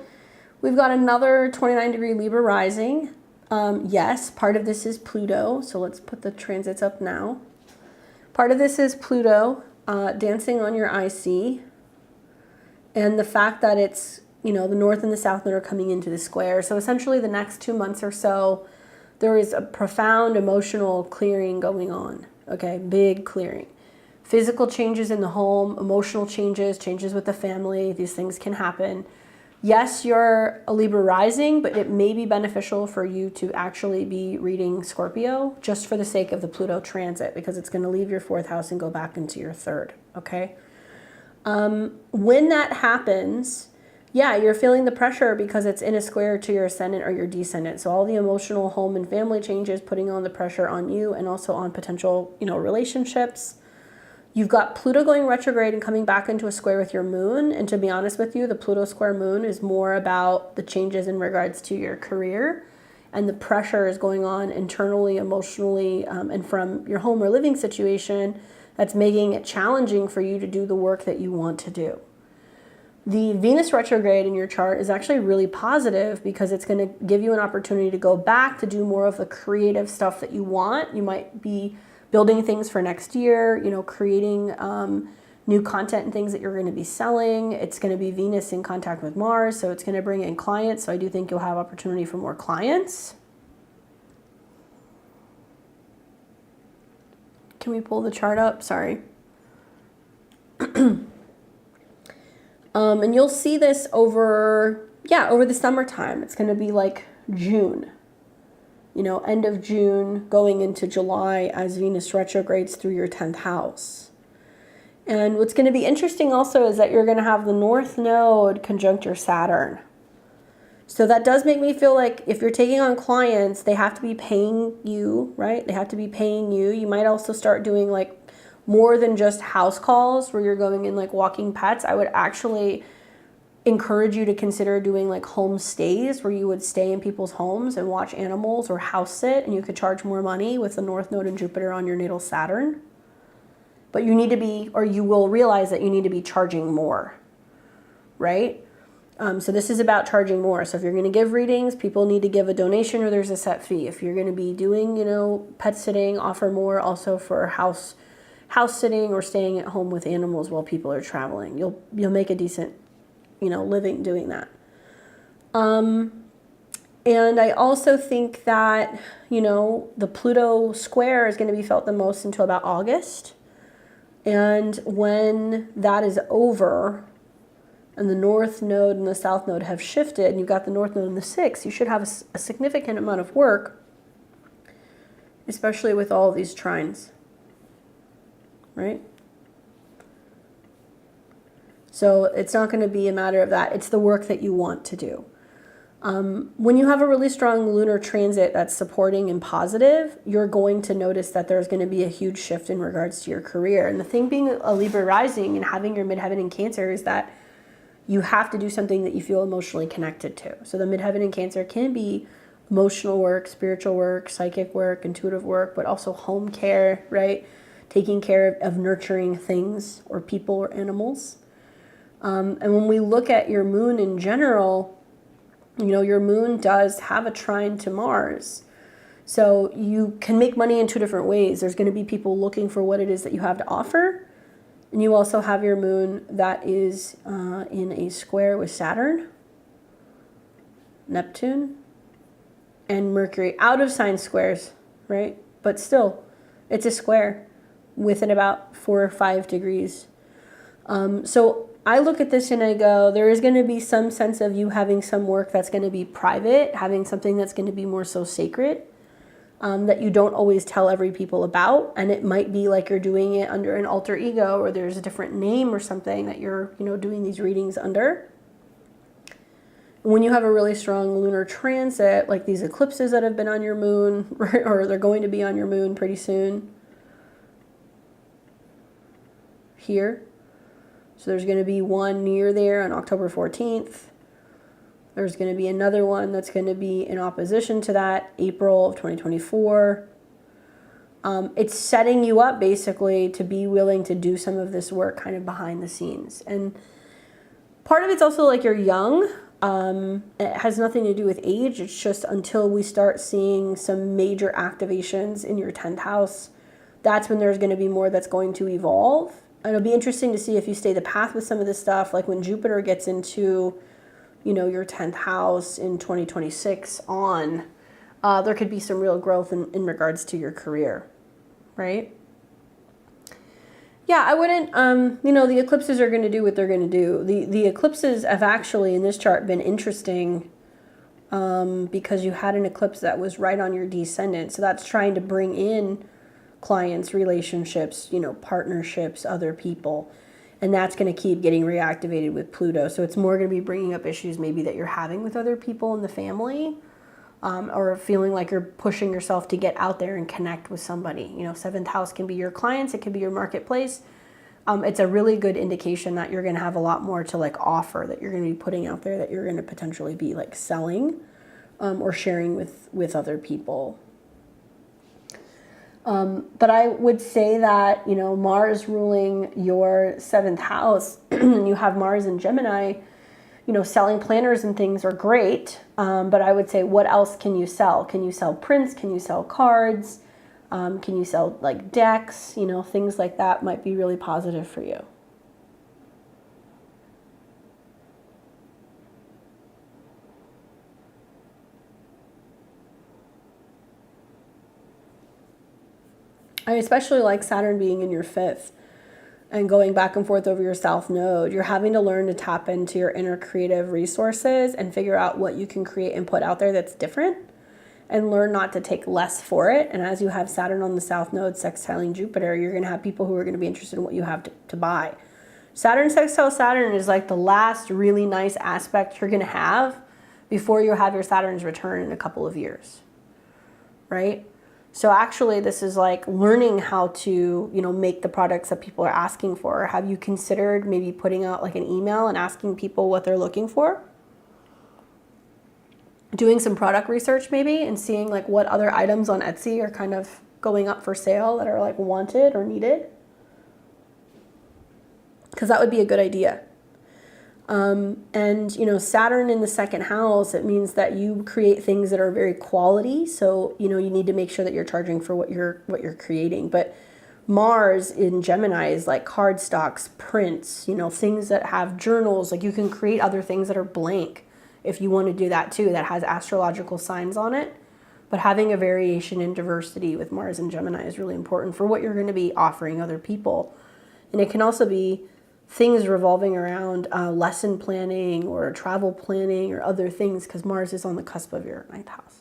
we've got another 29-degree Libra rising. Yes, part of this is Pluto. So let's put the transits up now. Part of this is Pluto dancing on your IC. And the fact that it's, you know, the North and the South Node are coming into the square. So essentially the next 2 months or so, there is a profound emotional clearing going on. Okay, big clearing. Physical changes in the home, emotional changes, changes with the family. These things can happen. Yes, you're a Libra rising, but it may be beneficial for you to actually be reading Scorpio just for the sake of the Pluto transit, because it's going to leave your 4th house and go back into your 3rd. Okay. When that happens, yeah, you're feeling the pressure because it's in a square to your ascendant or your descendant. So all the emotional home and family changes putting on the pressure on you and also on potential, you know, relationships. You've got Pluto going retrograde and coming back into a square with your moon. And to be honest with you, the Pluto square moon is more about the changes in regards to your career. And the pressure is going on internally, emotionally, and from your home or living situation that's making it challenging for you to do the work that you want to do. The Venus retrograde in your chart is actually really positive because it's going to give you an opportunity to go back to do more of the creative stuff that you want. You might be building things for next year, you know, creating new content and things that you're going to be selling. It's going to be Venus in contact with Mars, so it's going to bring in clients. So I do think you'll have opportunity for more clients. Can we pull the chart up? Sorry. And you'll see this over the summertime. It's going to be like June, you know, end of June going into July as Venus retrogrades through your 10th house. And what's going to be interesting also is that you're going to have the North Node conjunct your Saturn. So that does make me feel like if you're taking on clients, they have to be paying you, right? They have to be paying you. You might also start doing like more than just house calls where you're going in like walking pets. I would actually encourage you to consider doing like home stays where you would stay in people's homes and watch animals or house sit, and you could charge more money with the North Node and Jupiter on your natal Saturn. But you need to be, or you will realize that you need to be charging more, right? So this is about charging more. So if you're going to give readings, people need to give a donation or there's a set fee. If you're going to be doing, you know, pet sitting, offer more also for house sitting or staying at home with animals while people are traveling. You'll make a decent, you know, living doing that. And I also think that, you know, the Pluto square is going to be felt the most until about August. And when that is over and the North Node and the South Node have shifted and you've got the North Node in the 6th, you should have a significant amount of work, especially with all of these trines, right? So it's not going to be a matter of that. It's the work that you want to do. When you have a really strong lunar transit that's supporting and positive, you're going to notice that there's going to be a huge shift in regards to your career. And the thing being a Libra rising and having your midheaven in Cancer is that you have to do something that you feel emotionally connected to. So the midheaven in Cancer can be emotional work, spiritual work, psychic work, intuitive work, but also home care, right? Taking care of nurturing things or people or animals. And when we look at your moon in general, you know, your moon does have a trine to Mars. So you can make money in two different ways. There's going to be people looking for what it is that you have to offer. And you also have your moon that is in a square with Saturn, Neptune, and Mercury. Out of sign squares, right? But still, it's a square within about 4 or 5 degrees. So I look at this and I go, there is going to be some sense of you having some work that's going to be private, having something that's going to be more so sacred, that you don't always tell every people about. And it might be like you're doing it under an alter ego, or there's a different name or something that you're, you know, doing these readings under. When you have a really strong lunar transit, like these eclipses that have been on your moon, or they're going to be on your moon pretty soon, here. So there's going to be one near there on October 14th. There's going to be another one that's going to be in opposition to that, April of 2024. It's setting you up basically to be willing to do some of this work kind of behind the scenes. And part of it's also like you're young. It has nothing to do with age. It's just until we start seeing some major activations in your 10th house, that's when there's going to be more that's going to evolve. And it'll be interesting to see if you stay the path with some of this stuff, like when Jupiter gets into, you know, your 10th house in 2026 on, there could be some real growth in regards to your career, right? Yeah, I wouldn't, you know, the eclipses are going to do what they're going to do. The eclipses have actually, in this chart, been interesting because you had an eclipse that was right on your descendant. So that's trying to bring in clients, relationships, you know, partnerships, other people. And that's going to keep getting reactivated with Pluto. So it's more going to be bringing up issues maybe that you're having with other people in the family, or feeling like you're pushing yourself to get out there and connect with somebody. You know, 7th house can be your clients. It can be your marketplace. It's a really good indication that you're going to have a lot more to like offer, that you're going to be putting out there, that you're going to potentially be like selling or sharing with other people. But I would say that, you know, Mars ruling your 7th house, and you have Mars in Gemini, you know, selling planners and things are great. But I would say, what else can you sell? Can you sell prints? Can you sell cards? Can you sell like decks? You know, things like that might be really positive for you. I especially like Saturn being in your 5th and going back and forth over your South Node. You're having to learn to tap into your inner creative resources and figure out what you can create and put out there that's different, and learn not to take less for it. And as you have Saturn on the South Node sextiling Jupiter, you're going to have people who are going to be interested in what you have to buy. Saturn sextile Saturn is like the last really nice aspect you're going to have before you have your Saturn's return in a couple of years, right? So actually this is like learning how to, make the products that people are asking for. Have you considered maybe putting out like an email and asking people what they're looking for? Doing some product research maybe and seeing like what other items on Etsy are kind of going up for sale that are like wanted or needed. Because that would be a good idea. And Saturn in the 2nd house, it means that you create things that are very quality. So, you need to make sure that you're charging for what you're creating. But Mars in Gemini is like cardstocks, prints, things that have journals. Like you can create other things that are blank if you want to do that too, that has astrological signs on it. But having a variation in diversity with Mars and Gemini is really important for what you're going to be offering other people. And it can also be things revolving around lesson planning or travel planning or other things, because Mars is on the cusp of your 9th house.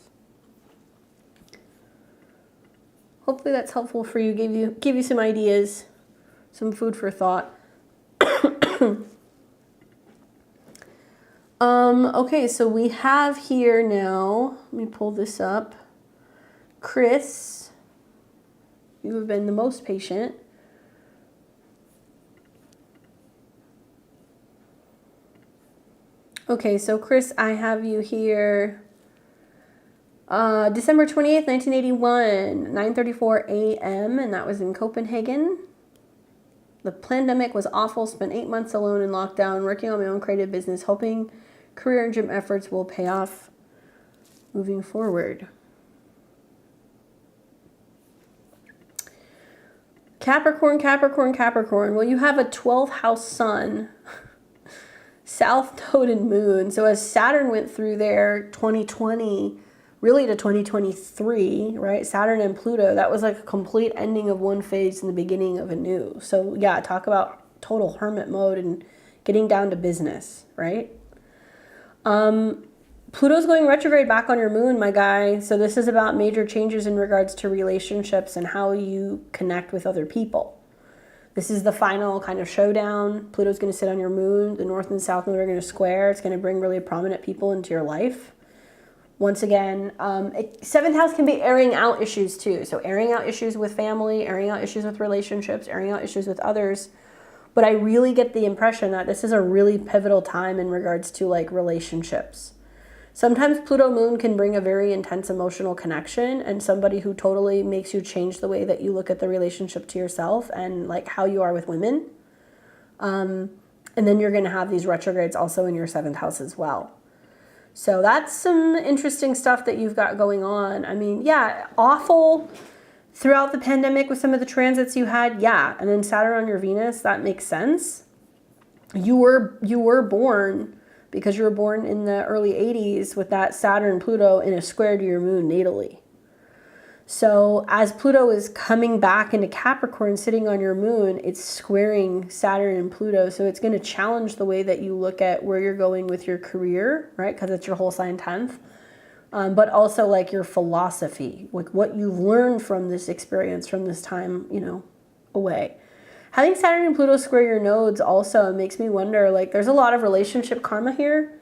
Hopefully that's helpful for you, give you some ideas, some food for thought. Okay, so we have here now, let me pull this up. Chris, you have been the most patient. Okay, so Chris, I have you here. December 28th, 1981, 9:34 a.m., and that was in Copenhagen. The pandemic was awful. Spent 8 months alone in lockdown, working on my own creative business, hoping career and gym efforts will pay off moving forward. Capricorn, Capricorn, Capricorn. Well, you have a 12th house sun. South Node and Moon. So as Saturn went through there 2020 really to 2023, right? Saturn and Pluto, that was like a complete ending of one phase and the beginning of a new. So yeah, talk about total hermit mode and getting down to business, right? Pluto's going retrograde back on your moon, my guy. So this is about major changes in regards to relationships and how you connect with other people. This is the final kind of showdown. Pluto's going to sit on your moon. The North and South Node are going to square. It's going to bring really prominent people into your life. Once again, 7th house can be airing out issues too. So airing out issues with family, airing out issues with relationships, airing out issues with others. But I really get the impression that this is a really pivotal time in regards to like relationships. Sometimes Pluto Moon can bring a very intense emotional connection and somebody who totally makes you change the way that you look at the relationship to yourself and like how you are with women. And then you're going to have these retrogrades also in your 7th house as well. So that's some interesting stuff that you've got going on. I mean, yeah, awful throughout the pandemic with some of the transits you had. Yeah. And then Saturn on your Venus, that makes sense. You were born because you were born in the early 80s with that Saturn Pluto in a square to your moon natally. So as Pluto is coming back into Capricorn, sitting on your moon, it's squaring Saturn and Pluto. So it's going to challenge the way that you look at where you're going with your career, right? Because it's your whole sign 10th. But also like your philosophy, like what you've learned from this experience, from this time, away. Having Saturn and Pluto square your nodes also makes me wonder, like there's a lot of relationship karma here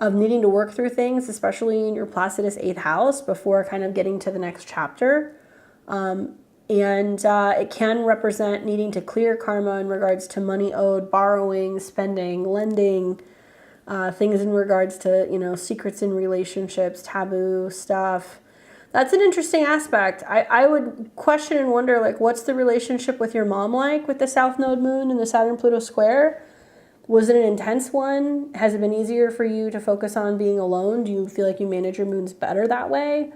of needing to work through things, especially in your Placidus 8th house before kind of getting to the next chapter. It can represent needing to clear karma in regards to money owed, borrowing, spending, lending, things in regards to, secrets in relationships, taboo stuff. That's an interesting aspect. I would question and wonder, like, what's the relationship with your mom like with the South Node Moon and the Saturn-Pluto square? Was it an intense one? Has it been easier for you to focus on being alone? Do you feel like you manage your moons better that way?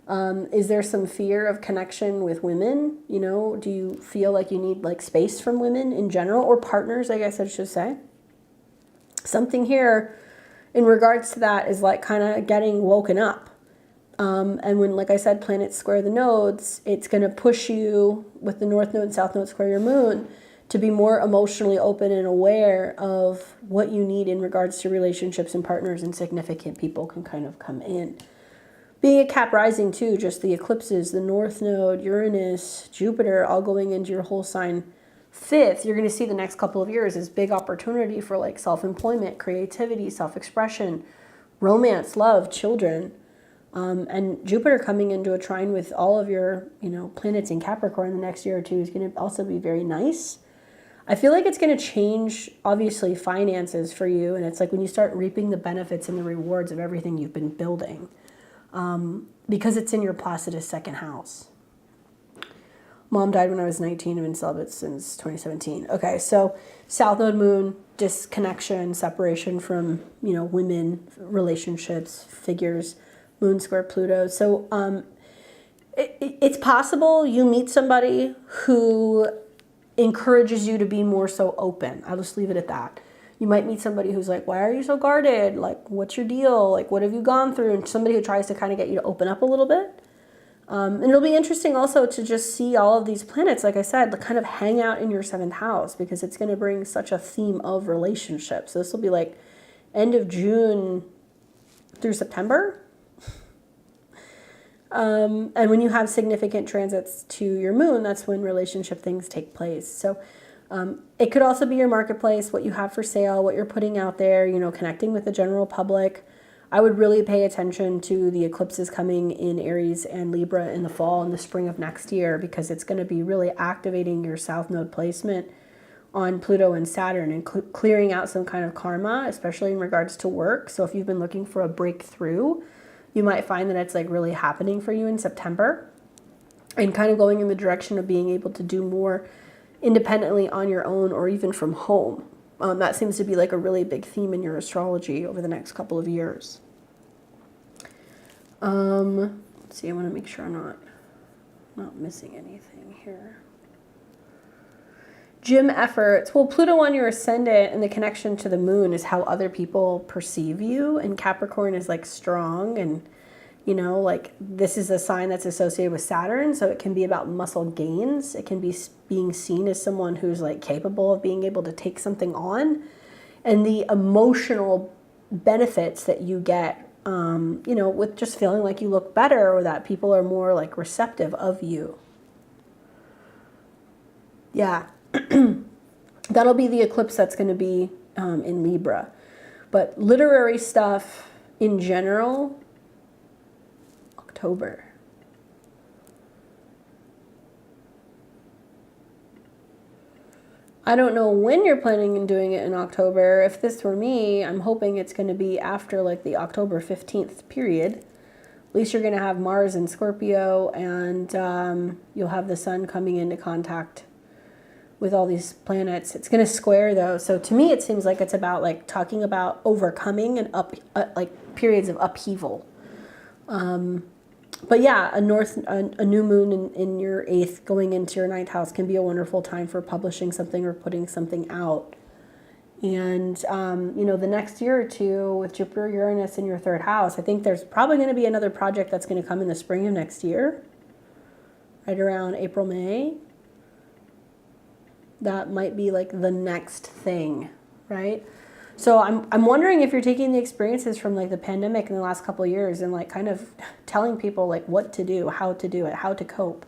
Is there some fear of connection with women? Do you feel like you need like space from women in general, or partners, I guess I should say? Something here in regards to that is like kind of getting woken up. And when, like I said, planets square the nodes, it's going to push you with the North Node and South Node square your moon to be more emotionally open and aware of what you need in regards to relationships and partners, and significant people can kind of come in. Being a Cap rising too, just the eclipses, the North Node, Uranus, Jupiter, all going into your whole sign 5th, you're going to see the next couple of years as big opportunity for like self-employment, creativity, self-expression, romance, love, children. And Jupiter coming into a trine with all of your, planets in Capricorn the next year or two is going to also be very nice. I feel like it's going to change, obviously, finances for you. And it's like when you start reaping the benefits and the rewards of everything you've been building. Because it's in your Placidus 2nd house. Mom died when I was 19. I've been celibate since 2017. Okay, so South Node Moon, disconnection, separation from, women, relationships, figures, Moon square Pluto. So it's possible you meet somebody who encourages you to be more so open. I'll just leave it at that. You might meet somebody who's like, why are you so guarded? Like, what's your deal? Like, what have you gone through? And somebody who tries to kind of get you to open up a little bit. And it'll be interesting also to just see all of these planets, like I said, kind of hang out in your 7th house, because it's going to bring such a theme of relationships. So this will be like end of June through September. And when you have significant transits to your moon, that's when relationship things take place. So it could also be your marketplace, what you have for sale, what you're putting out there, connecting with the general public. I would really pay attention to the eclipses coming in Aries and Libra in the fall and the spring of next year, because it's going to be really activating your South Node placement on Pluto and Saturn and clearing out some kind of karma, especially in regards to work. So if you've been looking for a breakthrough, you might find that it's like really happening for you in September, and kind of going in the direction of being able to do more independently on your own or even from home. That seems to be like a really big theme in your astrology over the next couple of years. Let's see, I want to make sure I'm not missing anything here. Gym efforts. Well, Pluto on your ascendant and the connection to the moon is how other people perceive you. And Capricorn is like strong, and, like this is a sign that's associated with Saturn. So it can be about muscle gains. It can be being seen as someone who's like capable of being able to take something on, and the emotional benefits that you get, with just feeling like you look better, or that people are more like receptive of you. Yeah. That'll be the eclipse that's going to be in Libra. But literary stuff in general, October. I don't know when you're planning on doing it in October. If this were me, I'm hoping it's going to be after like the October 15th period. At least you're going to have Mars in Scorpio, and you'll have the sun coming into contact with all these planets. It's going to square though. So to me, it seems like it's about like talking about overcoming and like periods of upheaval. But yeah, a new moon in your 8th going into your 9th house can be a wonderful time for publishing something or putting something out. And, the next year or two with Jupiter, Uranus in your 3rd house, I think there's probably going to be another project that's going to come in the spring of next year, right around April, May. That might be like the next thing, right? So I'm wondering if you're taking the experiences from like the pandemic in the last couple of years and like kind of telling people like what to do, how to do it, how to cope.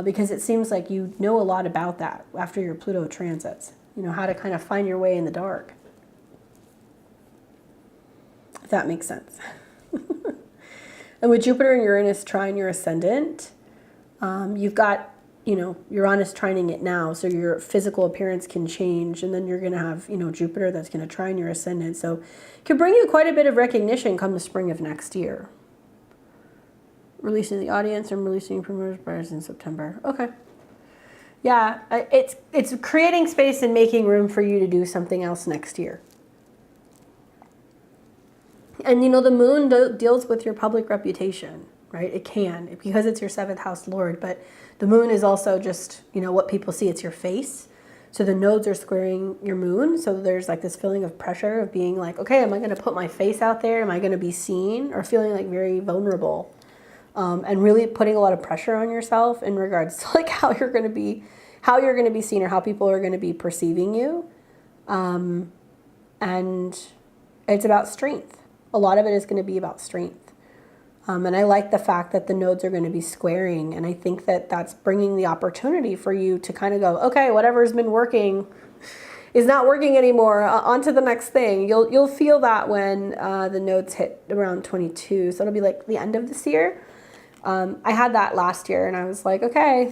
Because it seems like you know a lot about that after your Pluto transits, how to kind of find your way in the dark. If that makes sense. And with Jupiter and Uranus trine your ascendant, you've got Uranus trining it now, so your physical appearance can change, and then you're going to have, Jupiter that's going to trine your ascendant. So it could bring you quite a bit of recognition come the spring of next year. Releasing the audience and releasing promoters buyers in September. Okay. Yeah, it's creating space and making room for you to do something else next year. And, the moon deals with your public reputation, right? It can, because it's your 7th house lord, but the moon is also just, what people see. It's your face. So the nodes are squaring your moon. So there's like this feeling of pressure of being like, okay, am I going to put my face out there? Am I going to be seen? Or feeling like very vulnerable. And really putting a lot of pressure on yourself in regards to like how you're going to be seen or how people are going to be perceiving you. And it's about strength. A lot of it is going to be about strength. And I like the fact that the nodes are going to be squaring. And I think that that's bringing the opportunity for you to kind of go, okay, whatever's been working is not working anymore. On to the next thing. You'll feel that when the nodes hit around 22. So it'll be like the end of this year. I had that last year and I was like, okay,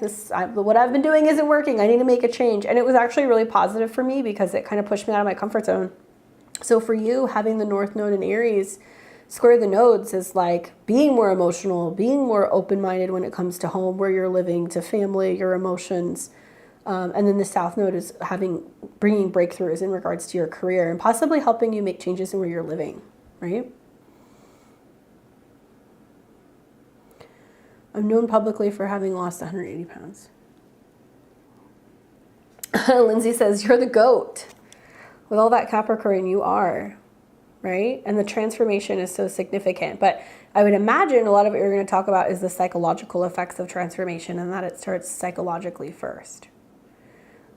what I've been doing isn't working. I need to make a change. And it was actually really positive for me because it kind of pushed me out of my comfort zone. So for you, having the North Node in Aries square the nodes is like being more emotional, being more open-minded when it comes to home, where you're living, to family, your emotions. And then the South Node is bringing breakthroughs in regards to your career and possibly helping you make changes in where you're living, right? I'm known publicly for having lost 180 pounds. Lindsay says, you're the GOAT. With all that Capricorn, you are, right? And the transformation is so significant. But I would imagine a lot of what you're going to talk about is the psychological effects of transformation and that it starts psychologically first.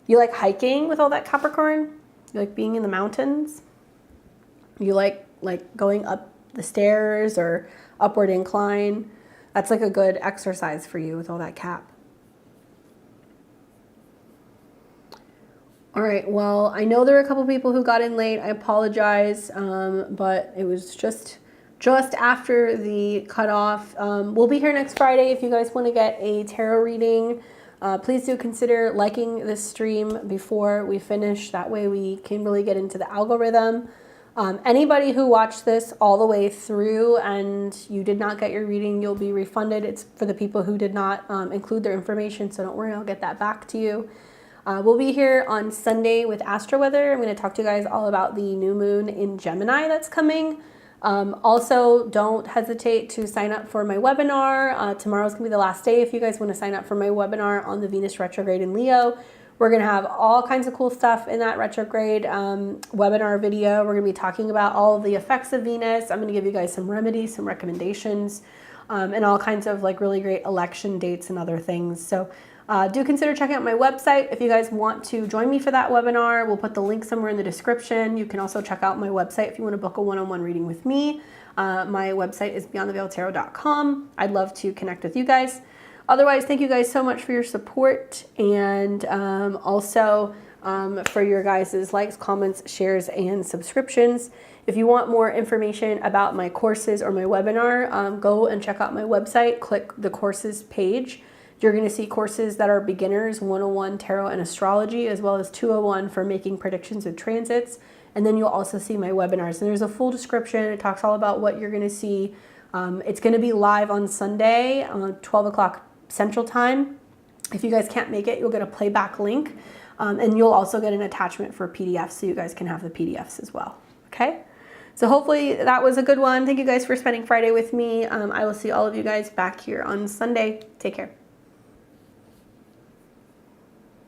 You like hiking with all that Capricorn? You like being in the mountains? You like going up the stairs or upward incline? That's like a good exercise for you with all that Cap. All right, well, I know there were a couple people who got in late. I apologize, but it was just after the cutoff. We'll be here next Friday if you guys want to get a tarot reading. Please do consider liking this stream before we finish. That way we can really get into the algorithm. Anybody who watched this all the way through and you did not get your reading, you'll be refunded. It's for the people who did not include their information, so don't worry, I'll get that back to you. We'll be here on Sunday with Astro Weather. I'm going to talk to you guys all about the new moon in Gemini that's coming. Also, don't hesitate to sign up for my webinar. Tomorrow's going to be the last day if you guys want to sign up for my webinar on the Venus retrograde in Leo. We're going to have all kinds of cool stuff in that retrograde webinar video. We're going to be talking about all of the effects of Venus. I'm going to give you guys some remedies, some recommendations, and all kinds of like really great election dates and other things. So do consider checking out my website if you guys want to join me for that webinar. We'll put the link somewhere in the description. You can also check out my website if you want to book a one-on-one reading with me. My website is beyondtheveiledtarot.com. I'd love to connect with you guys. Otherwise, thank you guys so much for your support and also for your guys' likes, comments, shares, and subscriptions. If you want more information about my courses or my webinar, go and check out my website. Click the courses page. You're going to see courses that are beginners, 101 tarot and astrology, as well as 201 for making predictions with transits. And then you'll also see my webinars. And there's a full description. It talks all about what you're going to see. It's going to be live on Sunday, 12 o'clock Central Time. If you guys can't make it, you'll get a playback link. And you'll also get an attachment for PDFs so you guys can have the PDFs as well. Okay? So hopefully that was a good one. Thank you guys for spending Friday with me. I will see all of you guys back here on Sunday. Take care.